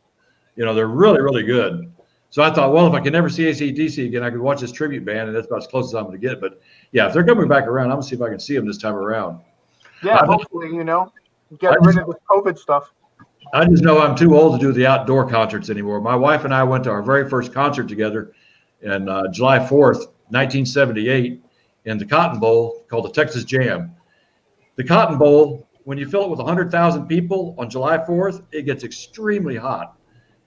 You know, they're really, really good. So I thought, well, if I can never see AC/DC again, I could watch this tribute band, and that's about as close as I'm going to get. But yeah, if they're coming back around, I'm going to see if I can see them this time around. Yeah, hopefully, you know, get rid of the COVID stuff. I just know I'm too old to do the outdoor concerts anymore. My wife and I went to our very first concert together in July 4th, 1978, in the Cotton Bowl called the Texas Jam. The Cotton Bowl, when you fill it with 100,000 people on July 4th, it gets extremely hot.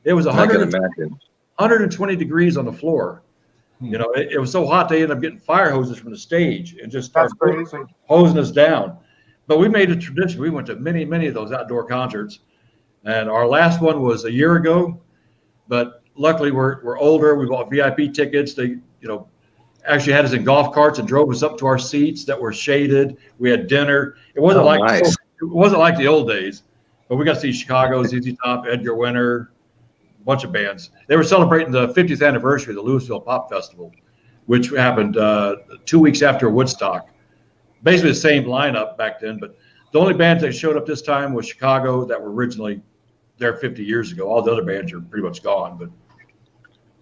It was 120 degrees on the floor. You know, it was so hot they ended up getting fire hoses from the stage and just started hosing us down. But we made a tradition. We went to many, many of those outdoor concerts. And our last one was a year ago. But luckily, we're older. We bought VIP tickets. They, you know, actually had us in golf carts and drove us up to our seats that were shaded. We had dinner. It wasn't it wasn't like the old days. But we got to see Chicago, ZZ Top, Edgar Winter, a bunch of bands. They were celebrating the 50th anniversary of the Louisville Pop Festival, which happened 2 weeks after Woodstock. Basically the same lineup back then, but the only bands that showed up this time was Chicago that were originally there 50 years ago. All the other bands are pretty much gone. But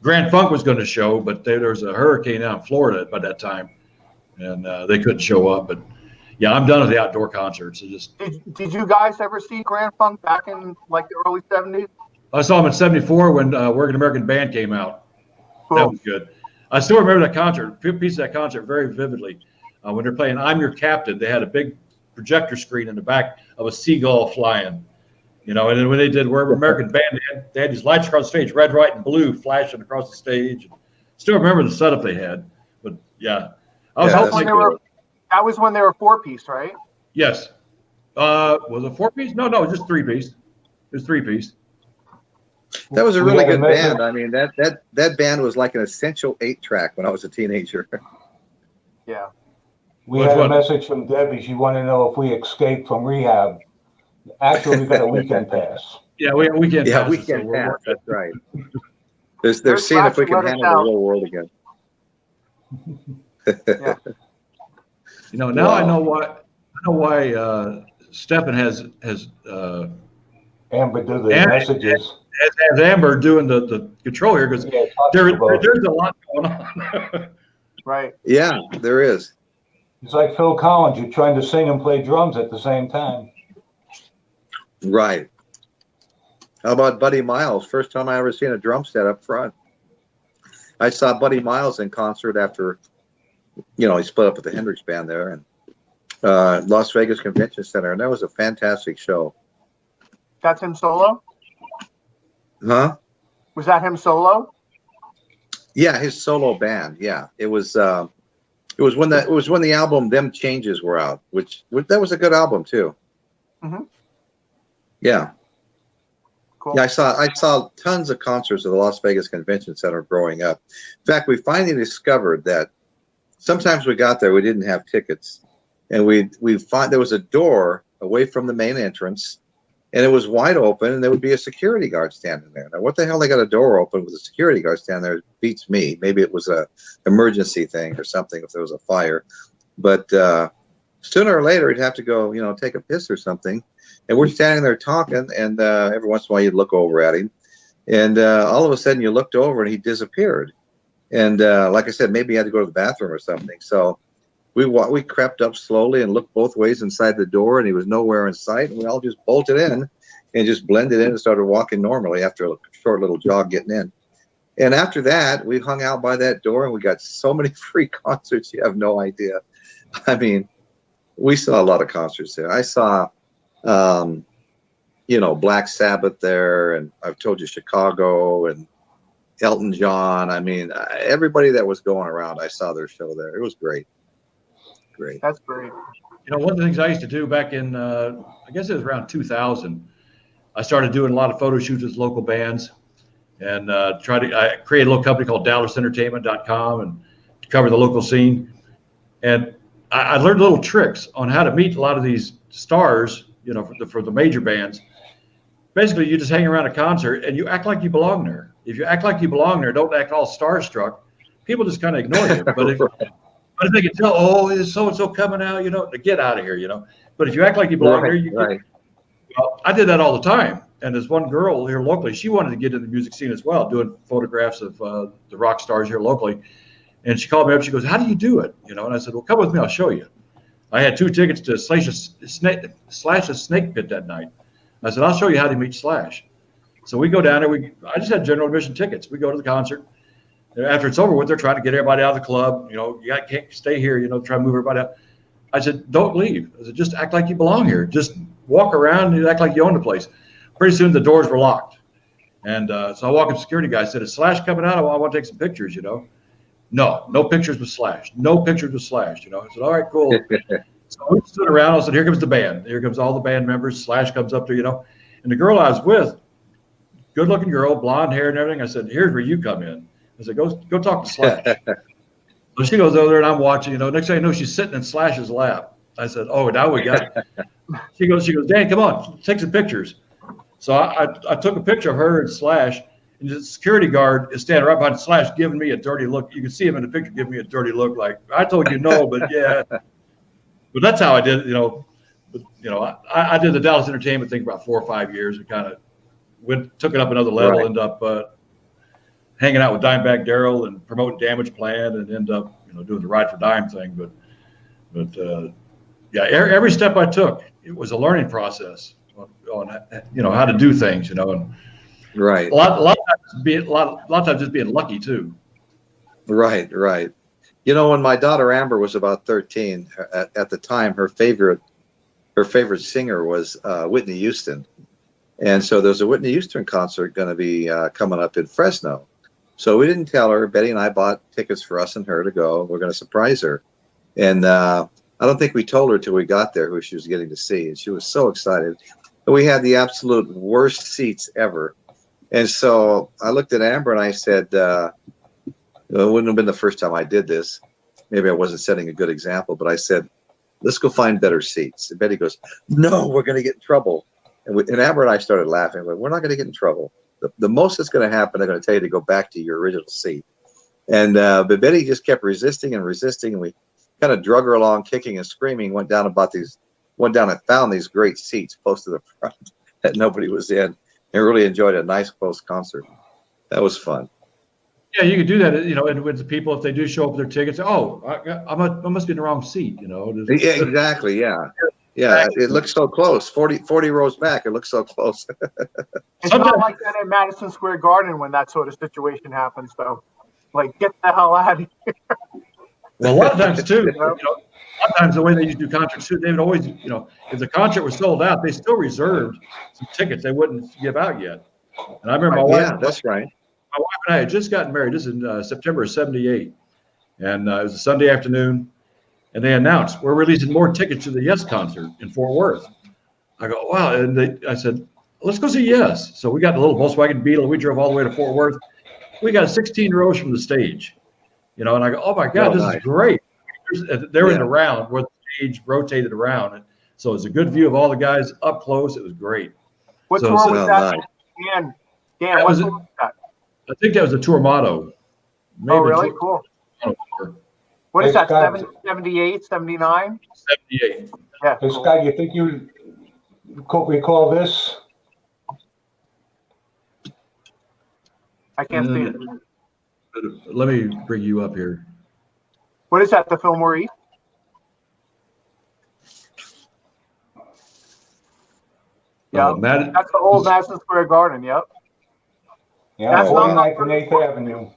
Grand Funk was going to show, but there was a hurricane out in Florida by that time, and they couldn't show up. But yeah, I'm done with the outdoor concerts. Did you guys ever see Grand Funk back in like the early 70s? I saw them in '74 when Working American Band came out. Cool. That was good. I still remember that concert, a piece of that concert very vividly. When they're playing I'm Your Captain, they had a big projector screen in the back of a seagull flying, you know, and then when they did Working American Band, they had these lights across the stage, red, white, and blue flashing across the stage. Still remember the setup they had, but yeah. That was when they were 4-piece, right? Yes. Was it 4-piece? No, just 3-piece. It was 3-piece. That was a really good band. I mean, that band was like an essential 8-track when I was a teenager. Yeah. We had a message from Debbie. She wanted to know if we escaped from Re-Hab. Actually, we got a weekend pass. Yeah, weekend pass. Weekend pass. That's right. They're seeing if we can handle the real world again. Yeah. You know, now I know why Stephen has Amber do the messages. Has Amber doing the control here because there's a lot going on. Right. Yeah, there is. It's like Phil Collins. You're trying to sing and play drums at the same time. Right. How about Buddy Miles? First time I ever seen a drum set up front. I saw Buddy Miles in concert after, you know, he split up with the Hendrix Band there and Las Vegas Convention Center, and that was a fantastic show. That's him solo? Huh? Was that him solo? Yeah, his solo band. Yeah, it was when the album Them Changes were out, which that was a good album too. Mm-hmm. Yeah. Cool. Yeah, I saw tons of concerts at the Las Vegas Convention Center growing up. In fact, we finally discovered that sometimes we got there, we didn't have tickets, and we find there was a door away from the main entrance, and it was wide open, and there would be a security guard standing there. Now, what the hell they got a door open with a security guard standing there beats me. Maybe it was a emergency thing or something if there was a fire. But sooner or later, he'd have to go, you know, take a piss or something. And we're standing there talking, and every once in a while you'd look over at him. And all of a sudden you looked over and he disappeared. And like I said, maybe he had to go to the bathroom or something. So we crept up slowly and looked both ways inside the door, and he was nowhere in sight. And we all just bolted in and just blended in and started walking normally after a short little jog getting in. And after that, we hung out by that door, and we got so many free concerts, you have no idea. I mean, we saw a lot of concerts there. I saw, you know, Black Sabbath there, and I've told you Chicago and Elton John. I mean, everybody that was going around, I saw their show there. It was great. Great. That's great. You know, one of the things I used to do back in, I guess it was around 2000, I started doing a lot of photo shoots with local bands, and I created a little company called DallasEntertainment.com and to cover the local scene. And I learned little tricks on how to meet a lot of these stars, you know, for the major bands. Basically, you just hang around a concert and you act like you belong there. If you act like you belong there, don't act all starstruck, people just kind of ignore you. But But if they can tell, oh, is so and so coming out, to get out of here, But if you act like you belong there, you get. Right. Well, I did that all the time. And there's one girl here locally. She wanted to get in the music scene as well, doing photographs of the rock stars here locally. And she called me up. She goes, "How do you do it?" And I said, "Well, come with me. I'll show you." I had 2 tickets to Slash a Snake Pit that night. I said, "I'll show you how to meet Slash." So we go down there. I just had general admission tickets. We go to the concert. After it's over with, they're trying to get everybody out of the club. You can't stay here. Try to move everybody out. I said, "Don't leave." I said, "Just act like you belong here. Just walk around and act like you own the place." Pretty soon the doors were locked. And so I walked up to the security guy. I said, "Is Slash coming out? I want to take some pictures, No pictures with Slash. No pictures with Slash, I said, "All right, cool." So we stood around. I said, "Here comes the band. Here comes all the band members." Slash comes up there, And the girl I was with, good-looking girl, blonde hair and everything. I said, "Here's where you come in." I said, Go talk to Slash." So she goes over there and I'm watching, Next thing I know, she's sitting in Slash's lap. I said, "Oh, now we got it." She goes, "Dan, come on, take some pictures." So I took a picture of her and Slash, and the security guard is standing right behind Slash giving me a dirty look. You can see him in the picture giving me a dirty look like, "I told you no," but yeah. But that's how I did it, But, I did the Dallas entertainment thing for about 4 or 5 years. We kind of took it up another level, Right. ended up hanging out with Dimebag Darrell and promoting Damage Plan, and end up, doing the Ride for Dime thing. But yeah, every step I took, it was a learning process on how to do things, and Right. a lot of times just being lucky too. Right. When my daughter Amber was about 13, at the time, her favorite singer was Whitney Houston, and so there's a Whitney Houston concert going to be coming up in Fresno. So we didn't tell her. Betty and I bought tickets for us and her to go. We're going to surprise her, and I don't think we told her till we got there who she was getting to see, and she was so excited. And we had the absolute worst seats ever. And so I looked at Amber and I said, it wouldn't have been the first time I did this. Maybe I wasn't setting a good example, but I said, "Let's go find better seats." And Betty goes, "No, we're going to get in trouble." And Amber and I started laughing. We're not going to get in trouble. The most that's going to happen, they're going to tell you to go back to your original seat. And but Betty just kept resisting, and we kind of drug her along, kicking and screaming, went down and found these great seats close to the front that nobody was in, and really enjoyed a nice close concert. That was fun. Yeah, you could do that, and with the people, if they do show up with their tickets, "Oh, I must be in the wrong seat," Yeah, exactly. Yeah. It looks so close. 40 rows back. It looks so close. It's not like that at Madison Square Garden when that sort of situation happens, though. Like, get the hell out of here. Well, a lot of times too, a lot of times the way they used to do concerts too, they would always, if the concert was sold out, they still reserved some tickets they wouldn't give out yet. And I remember my wife. Yeah, that's right. My wife and I had just gotten married. This is in September of '78, and it was a Sunday afternoon, and they announced, "We're releasing more tickets to the Yes concert in Fort Worth." I go, "Wow!" And I said, "Let's go see Yes." So we got the little Volkswagen Beetle. We drove all the way to Fort Worth. We got 16 rows from the stage, and I go, "Oh my God, this is great!" They're in the round where the stage rotated around, and so it's a good view of all the guys up close. It was great. What's So- wrong with Well, that? nice. Dan, what's wrong with that? I think that was a tour motto. Oh, really? Cool. What is that, Hey, Scott. 78, 79? 78. Yeah. Hey, cool. Scott, you think you could recall this? I can't see it. Let me bring you up here. What is that, the Fillmore East? Yeah, Matt, that's the old Madison Square Garden, yep. Yeah, That's not- 49th and 8th Avenue.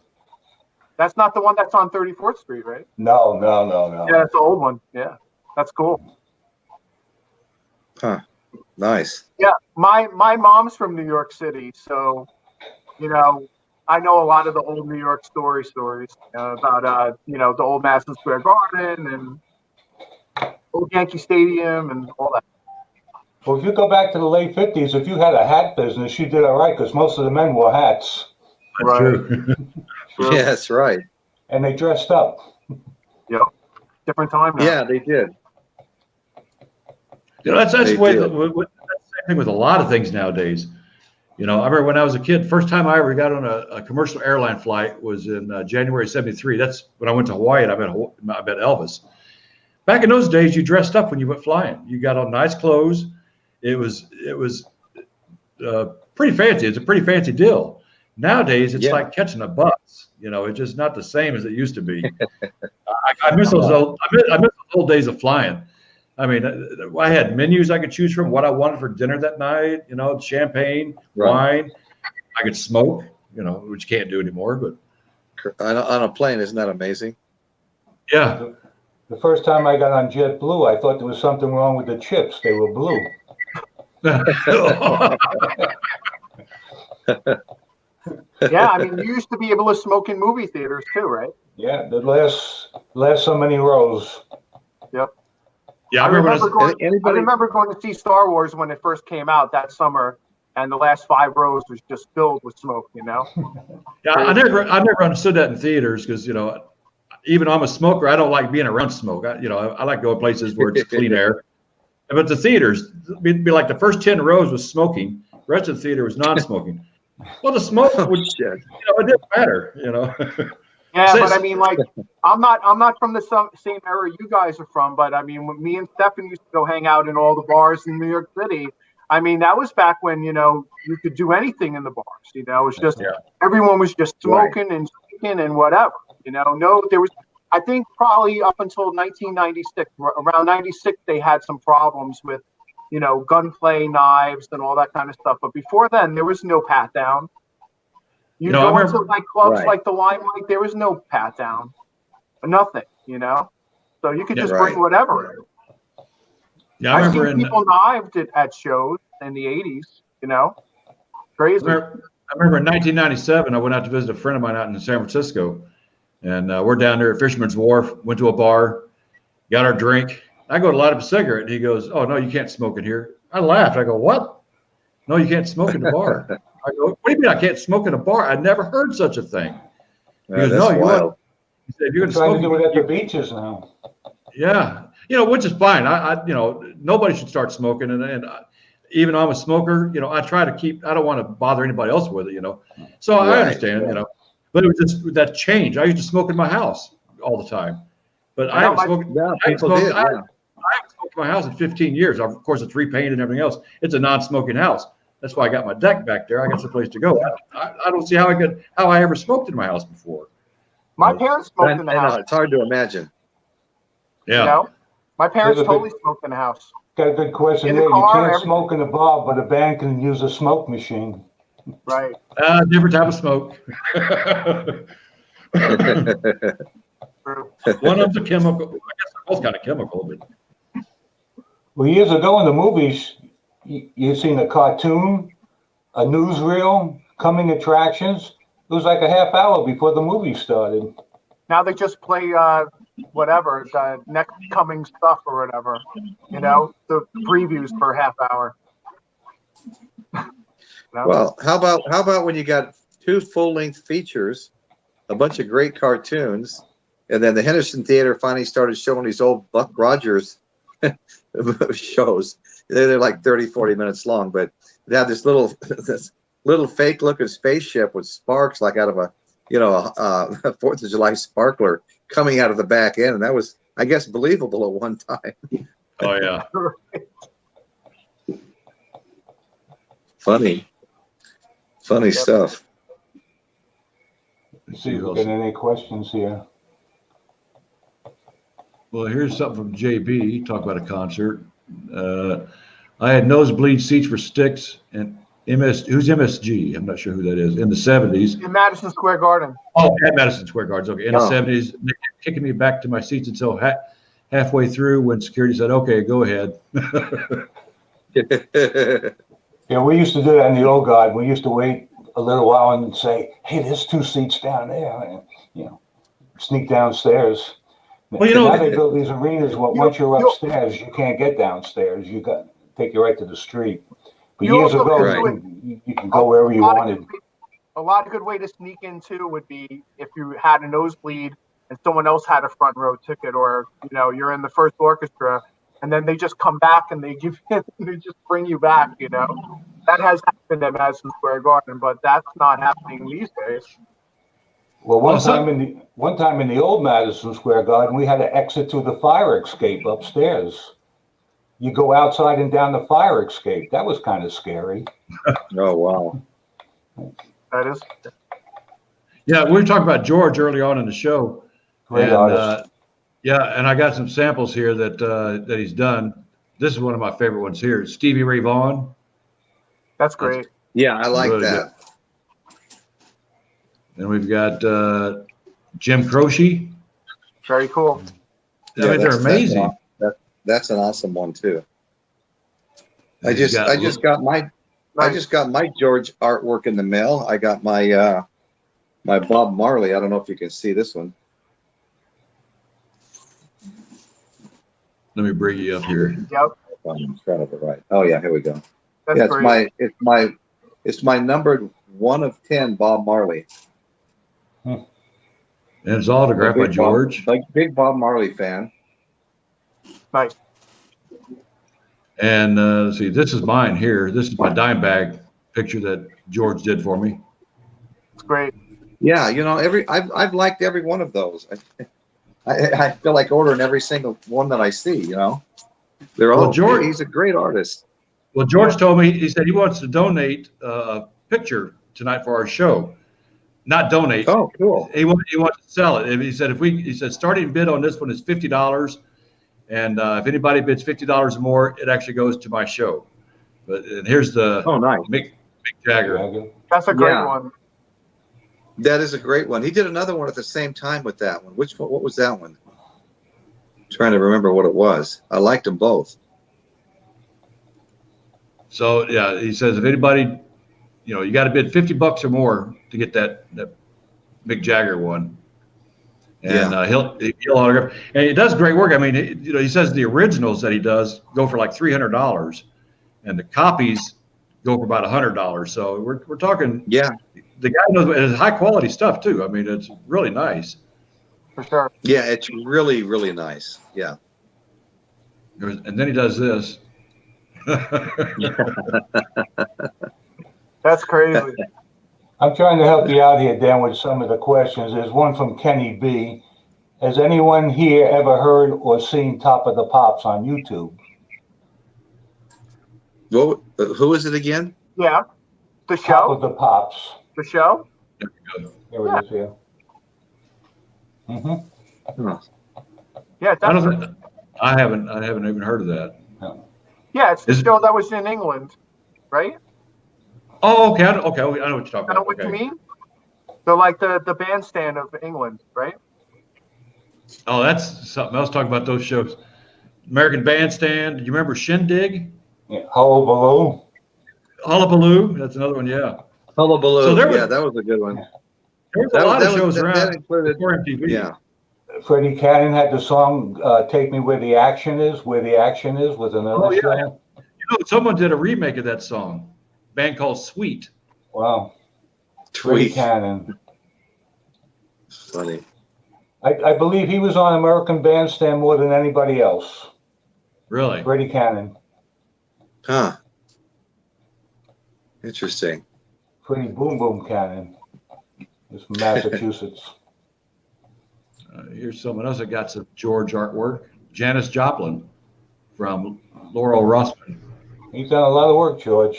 That's not the one that's on 34th Street, right? No. Yeah, that's the old one, yeah. That's cool. Nice. Yeah, my mom's from New York City, so, I know a lot of the old New York stories about, the old Madison Square Garden and old Yankee Stadium and all that. Well, if you go back to the late 50s, if you had a hat business, you did all right because most of the men wore hats that's Right. true. Sure. Yeah, that's right. and they dressed up. Yep. Different time now. Yeah, they did. That's They the way. do. That's the same thing with a lot of things nowadays. You know, I remember when I was a kid, first time I ever got on a commercial airline flight was in January '73. That's when I went to Hawaii and I met Elvis. Back in those days, you dressed up when you went flying. You got on nice clothes. It was pretty fancy. It's a pretty fancy deal. Nowadays, it's like catching a bus. You know, it's just not the same as it used to be. I miss those old. I miss those old days of flying. I mean, I had menus I could choose from, what I wanted for dinner that night. You know, champagne, wine. I could smoke. You know, which you can't do anymore. But on a plane, isn't that amazing? Yeah. The first time I got on JetBlue, I thought there was something wrong with the chips. They were blue. Yeah, I mean, you used to be able to smoke in movie theaters too, right? Yeah, the last so many rows. Yep. Yeah, I remember going to see Star Wars when it first came out that summer, and the last 5 rows was just filled with smoke. You know. Yeah, I never understood that in theaters because, you know, even though I'm a smoker, I don't like being around smoke. I like going places where it's clean air. But the theaters, it'd be like the first 10 rows was smoking, the rest of the theater was non-smoking. Well, the smoke would, you know, it didn't matter, you know. Yeah, but I mean, like, I'm not from the same era you guys are from, but I mean, when me and Stefan used to go hang out in all the bars in New York City, I mean, that was back when, you know, you could do anything in the bars. You know, it was just everyone was just smoking and drinking and whatever. You know, no, there was. I think probably up until 1996, around 96, they had some problems with, you know, gunplay, knives, and all that kind of stuff. But before then, there was no pat down. You go into like clubs like the Limelight, there was no pat down, nothing. You know, so you could just bring whatever. Yeah, I remember people knived it at shows in the 80s. You know, crazy. I remember in 1997, I went out to visit a friend of mine out in San Francisco. And we're down there at Fisherman's Wharf, went to a bar, got our drink. I go to light up a cigarette, and he goes, "Oh, no, you can't smoke in here." I laughed. I go, "What? No, you can't smoke in the bar." I go, "What do you mean I can't smoke in a bar? I never heard such a thing." He goes, "No, you won't." He said, "You're going to Trying smoke to do it at the beaches now. Yeah, you know, which is fine. You know, nobody should start smoking, and even though I'm a smoker, you know, I try to keep. I don't want to bother anybody else with it, you know. So I understand, you know. But it was just that change. I used to smoke in my house all the time, but I haven't smoked. I haven't smoked in my house in 15 years. Of course, it's repainted and everything else. It's a non-smoking house. That's why I got my deck back there. I got some place to go. I don't see how I ever smoked in my house before. My parents smoked in the house. It's hard to imagine. Yeah. You know? My parents totally smoked in the house. Got a good question there. You can't smoke in a bar, but a band can use a smoke machine. Right. Different type of smoke. One of the chemical. I guess they're both kind of chemical, but. Well, years ago in the movies, you seen a cartoon, a newsreel, coming attractions. It was like a half hour before the movie started. Now they just play whatever, the next coming stuff or whatever. You know, the previews for a half hour. No? Well, how about when you got 2 full-length features, a bunch of great cartoons, and then the Henderson Theater finally started showing these old Buck Rogers shows. They're like 30, 40 minutes long, but they had this little fake-looking spaceship with sparks like out of a 4th of July sparkler coming out of the back end, and that was, I guess, believable at one time. Oh yeah. Funny stuff. Let's see if we got any questions here. Well, here's something from JB. Talk about a concert. I had nosebleed seats for Styx and who's MSG? I'm not sure who that is. In the 70s. In Madison Square Garden. Oh, at Madison Square Garden. Okay. In the 70s, they kept kicking me back to my seats until halfway through when security said, "Okay, go ahead." Yeah, we used to do that in the old guard. We used to wait a little while and say, "Hey, there's 2 seats down there," and, you know, sneak downstairs. Well, you know, now they build these arenas. Once you're upstairs, you can't get downstairs. You got take you right to the street. But years ago, you can go wherever you wanted. A lot of good way to sneak in too would be if you had a nosebleed and someone else had a front row ticket, or you know you're in the first orchestra, and then they just come back and they just bring you back. You know, That has happened at Madison Square Garden, but that's not happening these days. Well, Well, one time in the old Madison Square Garden, we had to exit through the fire escape upstairs. You go outside and down the fire escape. That was kind of scary. Oh, wow. That is. Yeah, we were talking about George early on in the show. Great and, artist. yeah, and I got some samples here that he's done. This is one of my favorite ones here. Stevie Ray Vaughan. That's great. Yeah, I like Really that. Then we've got Jim Croce. Very cool. I mean, they're amazing. That's an awesome one too. I He's just got my George artwork in the mail. I got my my Bob Marley. I don't know if you can see this one. Let me bring you up here. Yep. I'm trying to the right. Oh yeah, here we go. That's Yeah, great. it's my numbered 1 of 10 Bob Marley. And it's autographed by George. Big Bob Marley fan. Nice. And let's see, this is mine here. This is my dime bag picture that George did for me. It's great. Yeah, you know, I've liked every one of those. I feel like ordering every single one that I see. You know, they're all. Well, George- he's a great artist. Well, George told me, he said he wants to donate a picture tonight for our show. Not donate. Oh, cool. He wants to sell it. He said he said starting bid on this one is $50, and if anybody bids $50 or more, it actually goes to my show. But and here's the nice. Mick Jagger. That's a great Yeah. one. That is a great one. He did another one at the same time with that one. Which one? What was that one? I'm trying to remember what it was. I liked them both. So yeah, he says if anybody, you got to bid $50 or more to get that Mick Jagger one, and he'll autograph. And he does great work. I mean, he says the originals that he does go for like $300, and the copies go for about $100. So we're talking. Yeah. The guy knows it's high quality stuff too. I mean, it's really nice. For sure. Yeah, it's really, really nice. Yeah. And then he does this. That's crazy. I'm trying to help you out here, Dan, with some of the questions. There's one from Kenny B. Has anyone here ever heard or seen Top of the Pops on YouTube? Well, who is it again? Yeah. The Top of show? the Pops. The show? Here it is here. Mm-hmm. Yeah, definitely. I haven't even heard of that. Yeah, it's the show that was in England, right? Oh, okay. I know what you're talking I about. know what you mean. So like the bandstand of England, right? Oh, that's something else. Talking about those shows. American Bandstand. Do you remember Shindig? Yeah. Hullabaloo. Hullabaloo. That's another one. Yeah. Hullabaloo. So there was- that was a good one. There's a lot of shows that around included. before MTV. Yeah. Freddie Cannon had the song Take Me Where the Action Is, Where the Action Is, with another Oh, yeah. show. Someone did a remake of that song. A band called Sweet. Wow. Freddie Tweet. Cannon. Funny. I believe he was on American Bandstand more than anybody else. Really? Freddie Cannon. Huh. Interesting. Freddie Boom Boom Cannon. He's from Massachusetts. Here's someone else that got some George artwork. Janis Joplin from Laurel Rossman. He's done a lot of work, George.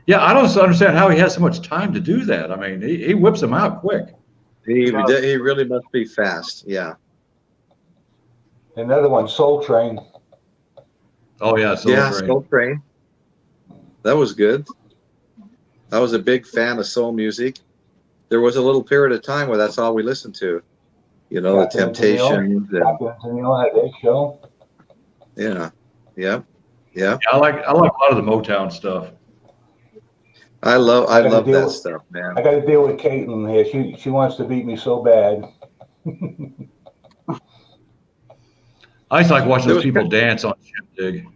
Yeah, I don't understand how he has so much time to do that. I mean, he whips them out quick. He really must be fast. Yeah. Another one, Soul Train. Oh, yeah. Soul Train. That was good. I was a big fan of soul music. There was a little period of time where that's all we listened to. The Temptations. Captain Tennille had their show. Yeah. Yeah. I like a lot of the Motown stuff. I love that deal with- stuff, man. I got to deal with Caitlin here. She wants to beat me so bad. I used to like watching There those was- people dance on Shindig.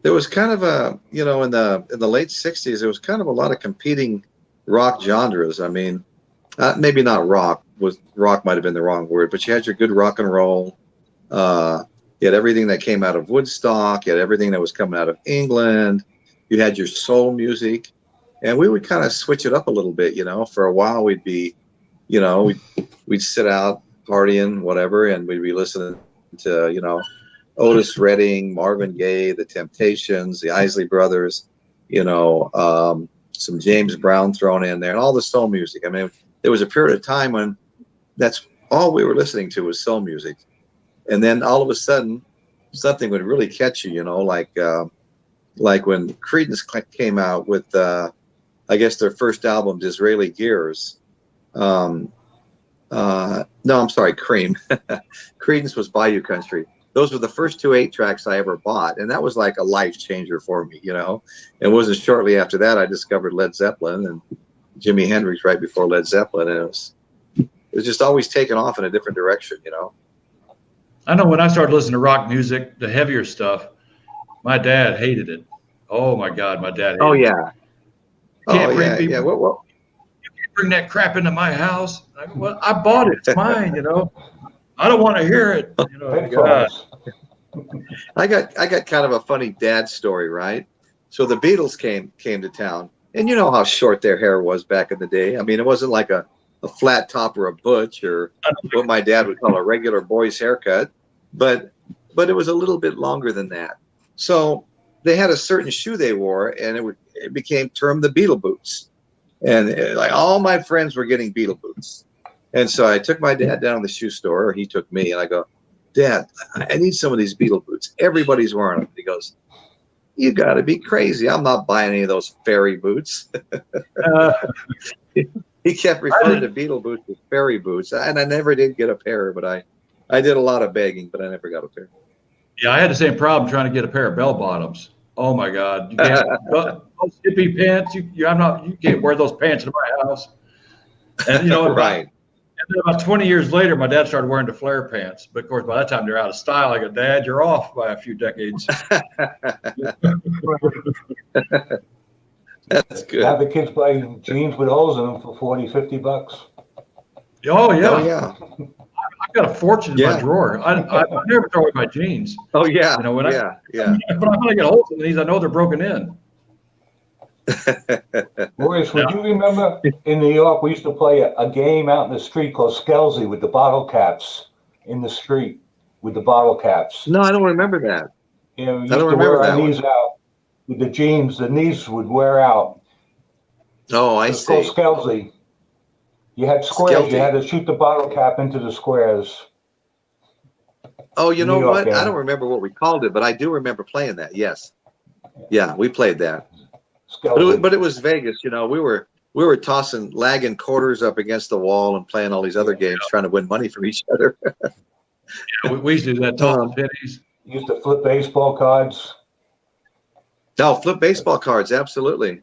There was kind of a, in the late '60s, there was kind of a lot of competing rock genres. I mean, maybe not rock. Rock might have been the wrong word, but you had your good rock and roll. You had everything that came out of Woodstock. You had everything that was coming out of England. You had your soul music. And we would kind of switch it up a little bit, you know. For a while, we'd be, you know, we'd sit out partying, whatever, and we'd be listening to, you know, Otis Redding, Marvin Gaye, The Temptations, the Isley Brothers, you know, some James Brown thrown in there, and all the soul music. I mean, there was a period of time when that's all we were listening to was soul music. And then all of a sudden, something would really catch you, you know, like when Creedence came out with, I guess their first album, Disraeli Gears. No, I'm sorry, Cream. Creedence was Bayou Country. Those were the first 2 8-tracks I ever bought, and that was like a life changer for me, you know. It wasn't shortly after that I discovered Led Zeppelin and Jimi Hendrix right before Led Zeppelin, and it was just always taken off in a different direction, you know. I know when I started listening to rock music, the heavier stuff, my dad hated it. Oh my God, my dad hated it. Oh yeah. Can't bring yeah, people, yeah. Well, you can't bring that crap into my house. Well, I bought it. It's mine, you know. I don't want to hear it. You know, God. I got kind of a funny dad story, right? So the Beatles came to town, and you know how short their hair was back in the day. I mean, it wasn't like a flat top or a butch or what my dad would call a regular boy's haircut, but it was a little bit longer than that. So they had a certain shoe they wore, and it became termed the Beatle boots, and like all my friends were getting Beatle boots. And so I took my dad down to the shoe store, or he took me, and I go, Dad, I need some of these Beatle boots. Everybody's wearing them. He goes, you got to be crazy. I'm not buying any of those fairy boots. He kept referring to Beatle boots as fairy boots, and I never did get a pair, but I did a lot of begging, but I never got a pair. Yeah, I had the same problem trying to get a pair of bell bottoms. Oh my God, you can't those hippie pants. You can't wear those pants in my house. And you know, right. And then about 20 years later, my dad started wearing the flare pants. But of course, by that time they're out of style. I go, Dad, you're off by a few decades. That's good. Have the kids buy jeans with holes in them for $40-$50. Oh yeah. Oh yeah. I've got a fortune in my drawer. I never throw away my jeans. Oh yeah. You know, when yeah. but I'm gonna get holes in these. I know they're broken in. Maurice, would you remember in New York we used to play a game out in the street called Skelsey with the bottle caps in the street with the bottle caps? No, I don't remember that. You know, we used to wear our knees out with the jeans. The knees would wear out. Oh, I It's see. called Skelsey. You had squares. Skelty. You had to shoot the bottle cap into the squares. Oh, you know New York what? game. I don't remember what we called it, but I do remember playing that. Yes. Yeah, we played that. But it was Vegas, you know. We were lagging quarters up against the wall and playing all these other games, trying to win money from each other. Yeah, we used to do that. Toss pennies. Used to flip baseball cards. No, flip baseball cards, absolutely.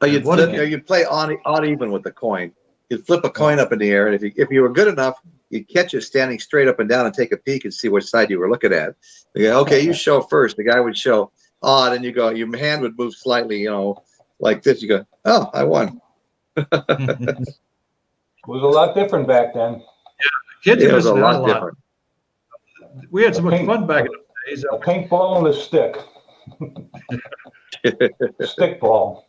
Oh, you'd play odd even with the coin. You'd flip a coin up in the air, and if you were good enough, you'd catch it standing straight up and down and take a peek and see which side you were looking at. You go, okay, you show first. The guy would show odd, and you go, your hand would move slightly, you know, like this. You go, oh, I won. It was a lot different back then. Kids It was a lot different. We had so much fun back in the days. A pink ball and a stick. Stick ball.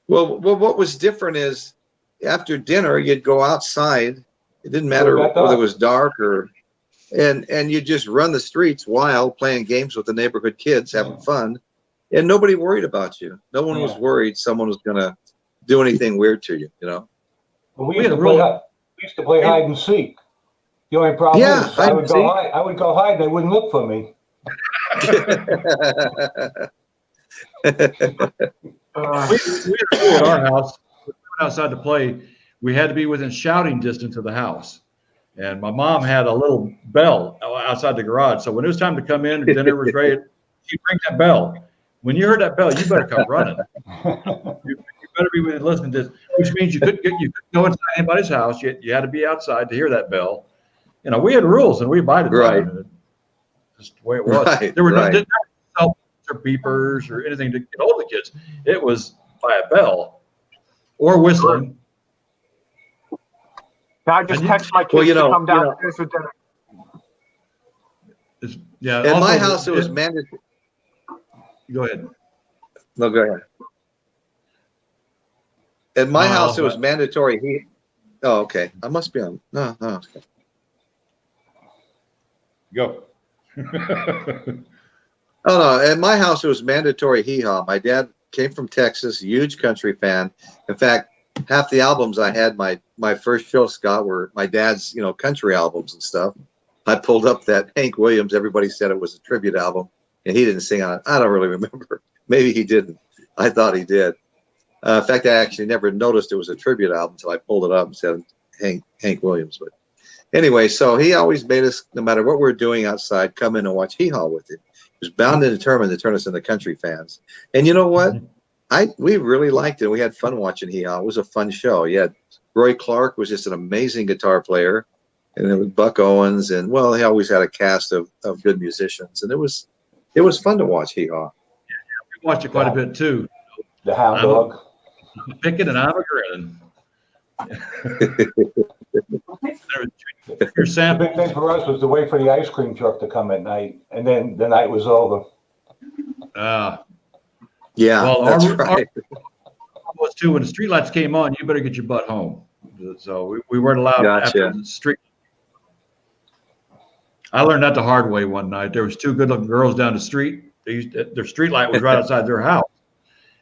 Well, what was different is after dinner, you'd go outside. It didn't matter whether it was dark and you just run the streets wild, playing games with the neighborhood kids, having fun, and nobody worried about you. No one was worried someone was going to do anything weird to you, you know? Well, we used to play hide and seek. The only problem is I would go hide and they wouldn't look for me. We had a rule at our house. When we went outside to play, we had to be within shouting distance of the house. And my mom had a little bell outside the garage. So when it was time to come in and dinner was ready, she'd ring that bell. When you heard that bell, you better come running. You better be within listening distance, which means you couldn't go inside anybody's house. You had to be outside to hear that bell. You know, we had rules and we abided by them. Just the way it was. There were no cell or beepers or anything to get hold of the kids. It was by a bell or whistling. I just text my kids to come downstairs for dinner. Yeah. At also, my house, it was mandatory. Go ahead. No, go ahead. At my No, house, it was but- mandatory heat. Oh, okay. I must be on. No. Okay. Go. Oh no! At my house, it was mandatory hee-haw. My dad came from Texas, huge country fan. In fact, half the albums I had my first show, Scott, were my dad's, country albums and stuff. I pulled up that Hank Williams. Everybody said it was a tribute album, and he didn't sing on it. I don't really remember. Maybe he didn't. I thought he did. In fact, I actually never noticed it was a tribute album until I pulled it up and said Hank Williams. But anyway, so he always made us, no matter what we were doing outside, come in and watch hee haw with him. He was bound and determined to turn us into country fans. And you know what? We really liked it. We had fun watching hee haw. It was a fun show. Yeah, Roy Clark was just an amazing guitar player, and then with Buck Owens, and well, he always had a cast of good musicians, and it was fun to watch hee haw. We watched it quite a bit too. The Hound Dog. Picking and I'm a grinning. Your The sample. big thing for us was to wait for the ice cream truck to come at night, and then the night was over. Yeah, Well, that's our- right. Was too, when the streetlights came on, you better get your butt home. So we weren't allowed Gotcha. after the street. I learned that the hard way one night. There was two good-looking girls down the street. Their streetlight was right outside their house,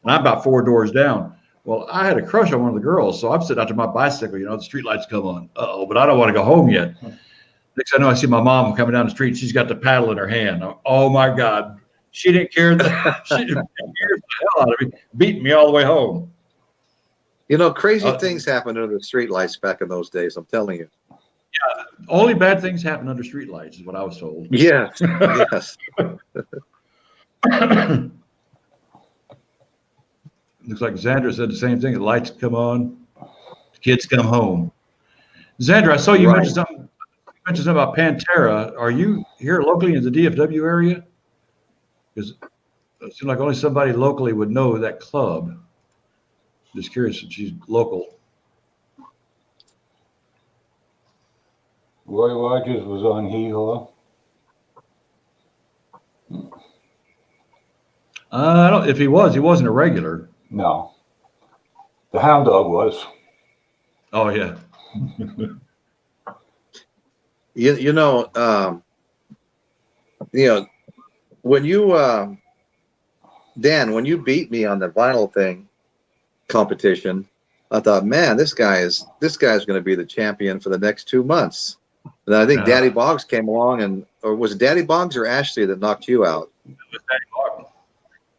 and I'm about 4 doors down. Well, I had a crush on one of the girls, so I'm sitting out to my bicycle. The streetlights come on. But I don't want to go home yet. Next thing I know, I see my mom coming down the street. She's got the paddle in her hand. Oh my God, she didn't care. She didn't care the hell out of me, beating me all the way home. Crazy things happened under the streetlights back in those days. I'm telling you. Only bad things happen under streetlights, is what I was told. Yes. Yes. Looks like Xandra said the same thing. The lights come on, the kids come home. Xandra, I saw you Right. mentioned something. About Pantera. Are you here locally in the DFW area? Because it seems like only somebody locally would know that club. Just curious if she's local. Roy Rogers was on Hee Haw. I don't. If he wasn't a regular. No. The Hound Dog was. Oh yeah. When you Dan, when you beat me on the vinyl thing competition, I thought, man, this guy's going to be the champion for the next 2 months. And I think Daddy Boggs came along, or was it Daddy Boggs or Ashley that knocked you out?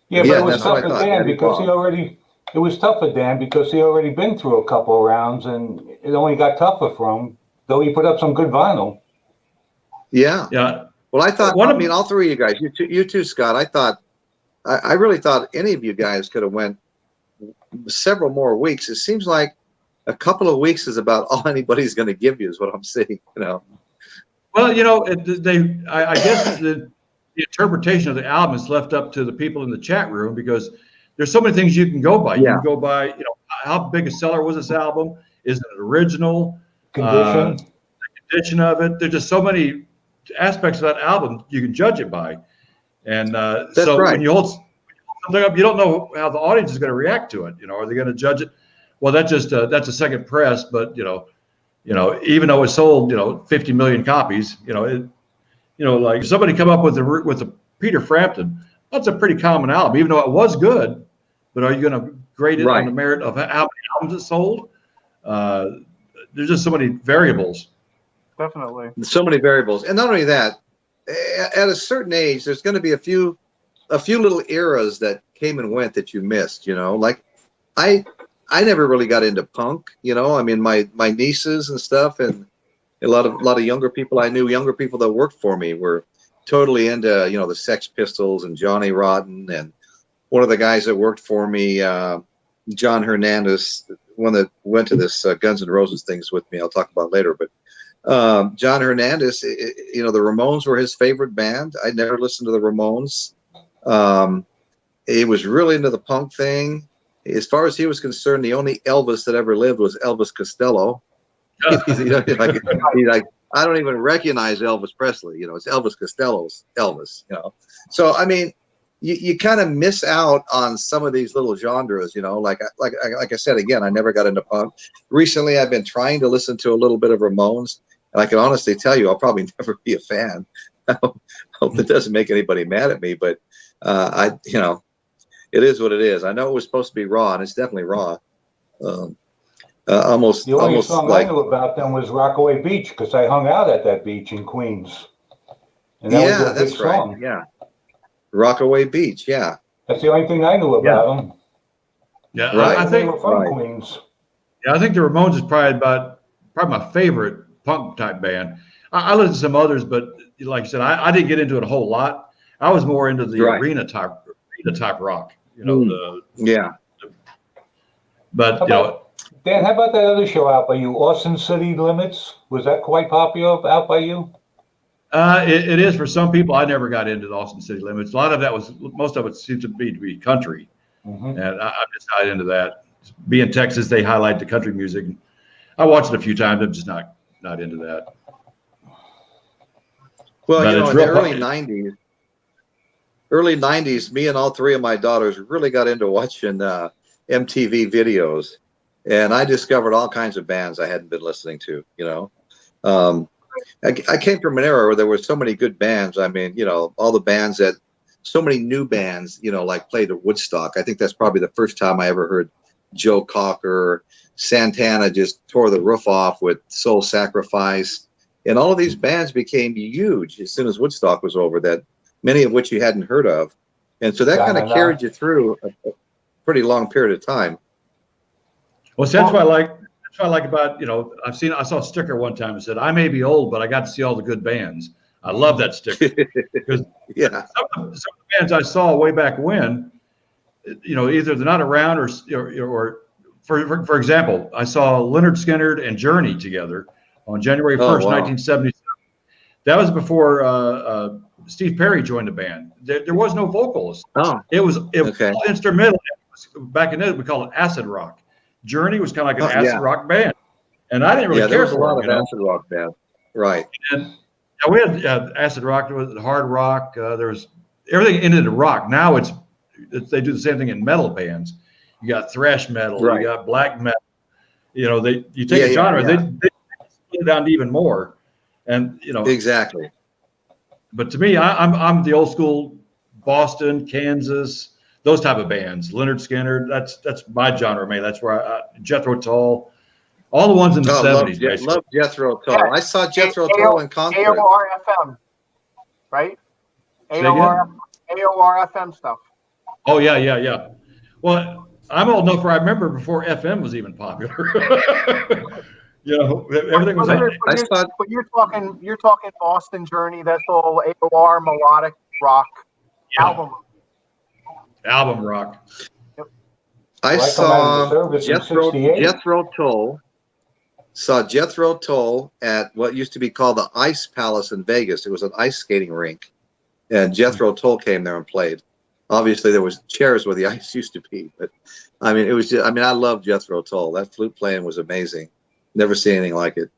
Yeah, but Yeah, it was that's what tough I for thought, Dan Daddy because Boggs. it was tough for Dan because he already been through a couple of rounds, and it only got tougher for him, though he put up some good vinyl. Yeah. Yeah. Well, I thought, One of- all three of you guys, you too, Scott, I really thought any of you guys could have went several more weeks. It seems like a couple of weeks is about all anybody's going to give you is what I'm saying, Well, I guess the interpretation of the album is left up to the people in the chat room because there's so many things you can go by. You Yeah. can go by, how big a seller was this album? Is it original? Condition. The condition of it. There's just so many aspects of that album you can judge it by. And so right. when you hold something up, you don't know how the audience is going to react to it. Are they going to judge it? Well, that's a second press, but even though it sold 50 million copies, like somebody come up with a Peter Frampton, that's a pretty common album, even though it was good. But are you going to grade it on the merit of how many albums it sold? There's just so many variables. Definitely. So many variables. And not only that, at a certain age, there's going to be a few little eras that came and went that you missed, like I never really got into punk, I mean, my nieces and stuff, and a lot of younger people I knew, younger people that worked for me were totally into, the Sex Pistols and Johnny Rotten. And one of the guys that worked for me, John Hernandez, one that went to this Guns N' Roses things with me, I'll talk about later, but John Hernandez, the Ramones were his favorite band. I never listened to the Ramones. He was really into the punk thing. As far as he was concerned, the only Elvis that ever lived was Elvis Costello. I don't even recognize Elvis Presley. You know, it's Elvis Costello's Elvis. You know, so I mean, you kind of miss out on some of these little genres. You know, like I said again, I never got into punk. Recently, I've been trying to listen to a little bit of Ramones, and I can honestly tell you, I'll probably never be a fan. I hope it doesn't make anybody mad at me, but you know, it is what it is. I know it was supposed to be raw, and it's definitely raw. Almost The only song like, I knew about them was Rockaway Beach because I hung out at that beach in Queens. And that was their big song. Yeah. Rockaway Beach. Yeah. That's the only thing I knew about them. Yeah, Right. I They think were from Queens. yeah, I think the Ramones is probably my favorite punk type band. I listen to some others, but like I said, I didn't get into it a whole lot. I was more into the arena type rock. You know, but you know. Dan, how about that other show out by you, Austin City Limits? Was that quite popular out by you? It is for some people. I never got into the Austin City Limits. A lot of that most of it seems to be country, and I'm just not into that. Being Texas, they highlight the country music. I watched it a few times. I'm just not into that. Well, But you know, it's in the real early 90s, me and all three of my daughters really got into watching MTV videos, and I discovered all kinds of bands I hadn't been listening to. You know, I came from an era where there were so many good bands. I mean, you know, all the bands that, so many new bands, you know, like played at Woodstock. I think that's probably the first time I ever heard Joe Cocker. Santana just tore the roof off with Soul Sacrifice. And all of these bands became huge as soon as Woodstock was over, that many of which you hadn't heard of. And so that kind of carried you through a pretty long period of time. Well, see, that's what I like about, you know, I saw a sticker one time that said, I may be old, but I got to see all the good bands. I love that sticker because some of the bands I saw way back when, you know, either they're not around or for example, I saw Leonard Skinner and Journey together on January 1st, 1977. That was before Steve Perry joined the band. There was no vocalist. It was all instrumental. Back in then, we called it acid rock. Journey was kind of like an acid rock band, and I didn't really care for a lot of acid rock bands, right? And we had acid rock, there was hard rock. There was everything ended in rock. Now they do the same thing in metal bands. You got thrash metal, you got black metal. You know, you take a genre, they split it down to even more, and you know exactly. But to me, I'm the old school Boston, Kansas, those type of bands. Leonard Skinner, that's my genre, man. That's where Jethro Tull, all the ones in the 70s. Love Jethro Tull. Yeah. I saw Jethro Tull in concert. AOR-FM, right? AOR-FM stuff. Oh yeah. Well, I'm old enough where I remember before FM was even popular. You know, everything was. But you're talking Boston Journey. That's all AOR melodic rock album. Album rock. Yep. I saw Jethro Tull. Saw Jethro Tull at what used to be called the Ice Palace in Vegas. It was an ice skating rink, and Jethro Tull came there and played. Obviously, there was chairs where the ice used to be, but I mean, it was just. I mean, I love Jethro Tull. That flute playing was amazing. Never seen anything like it.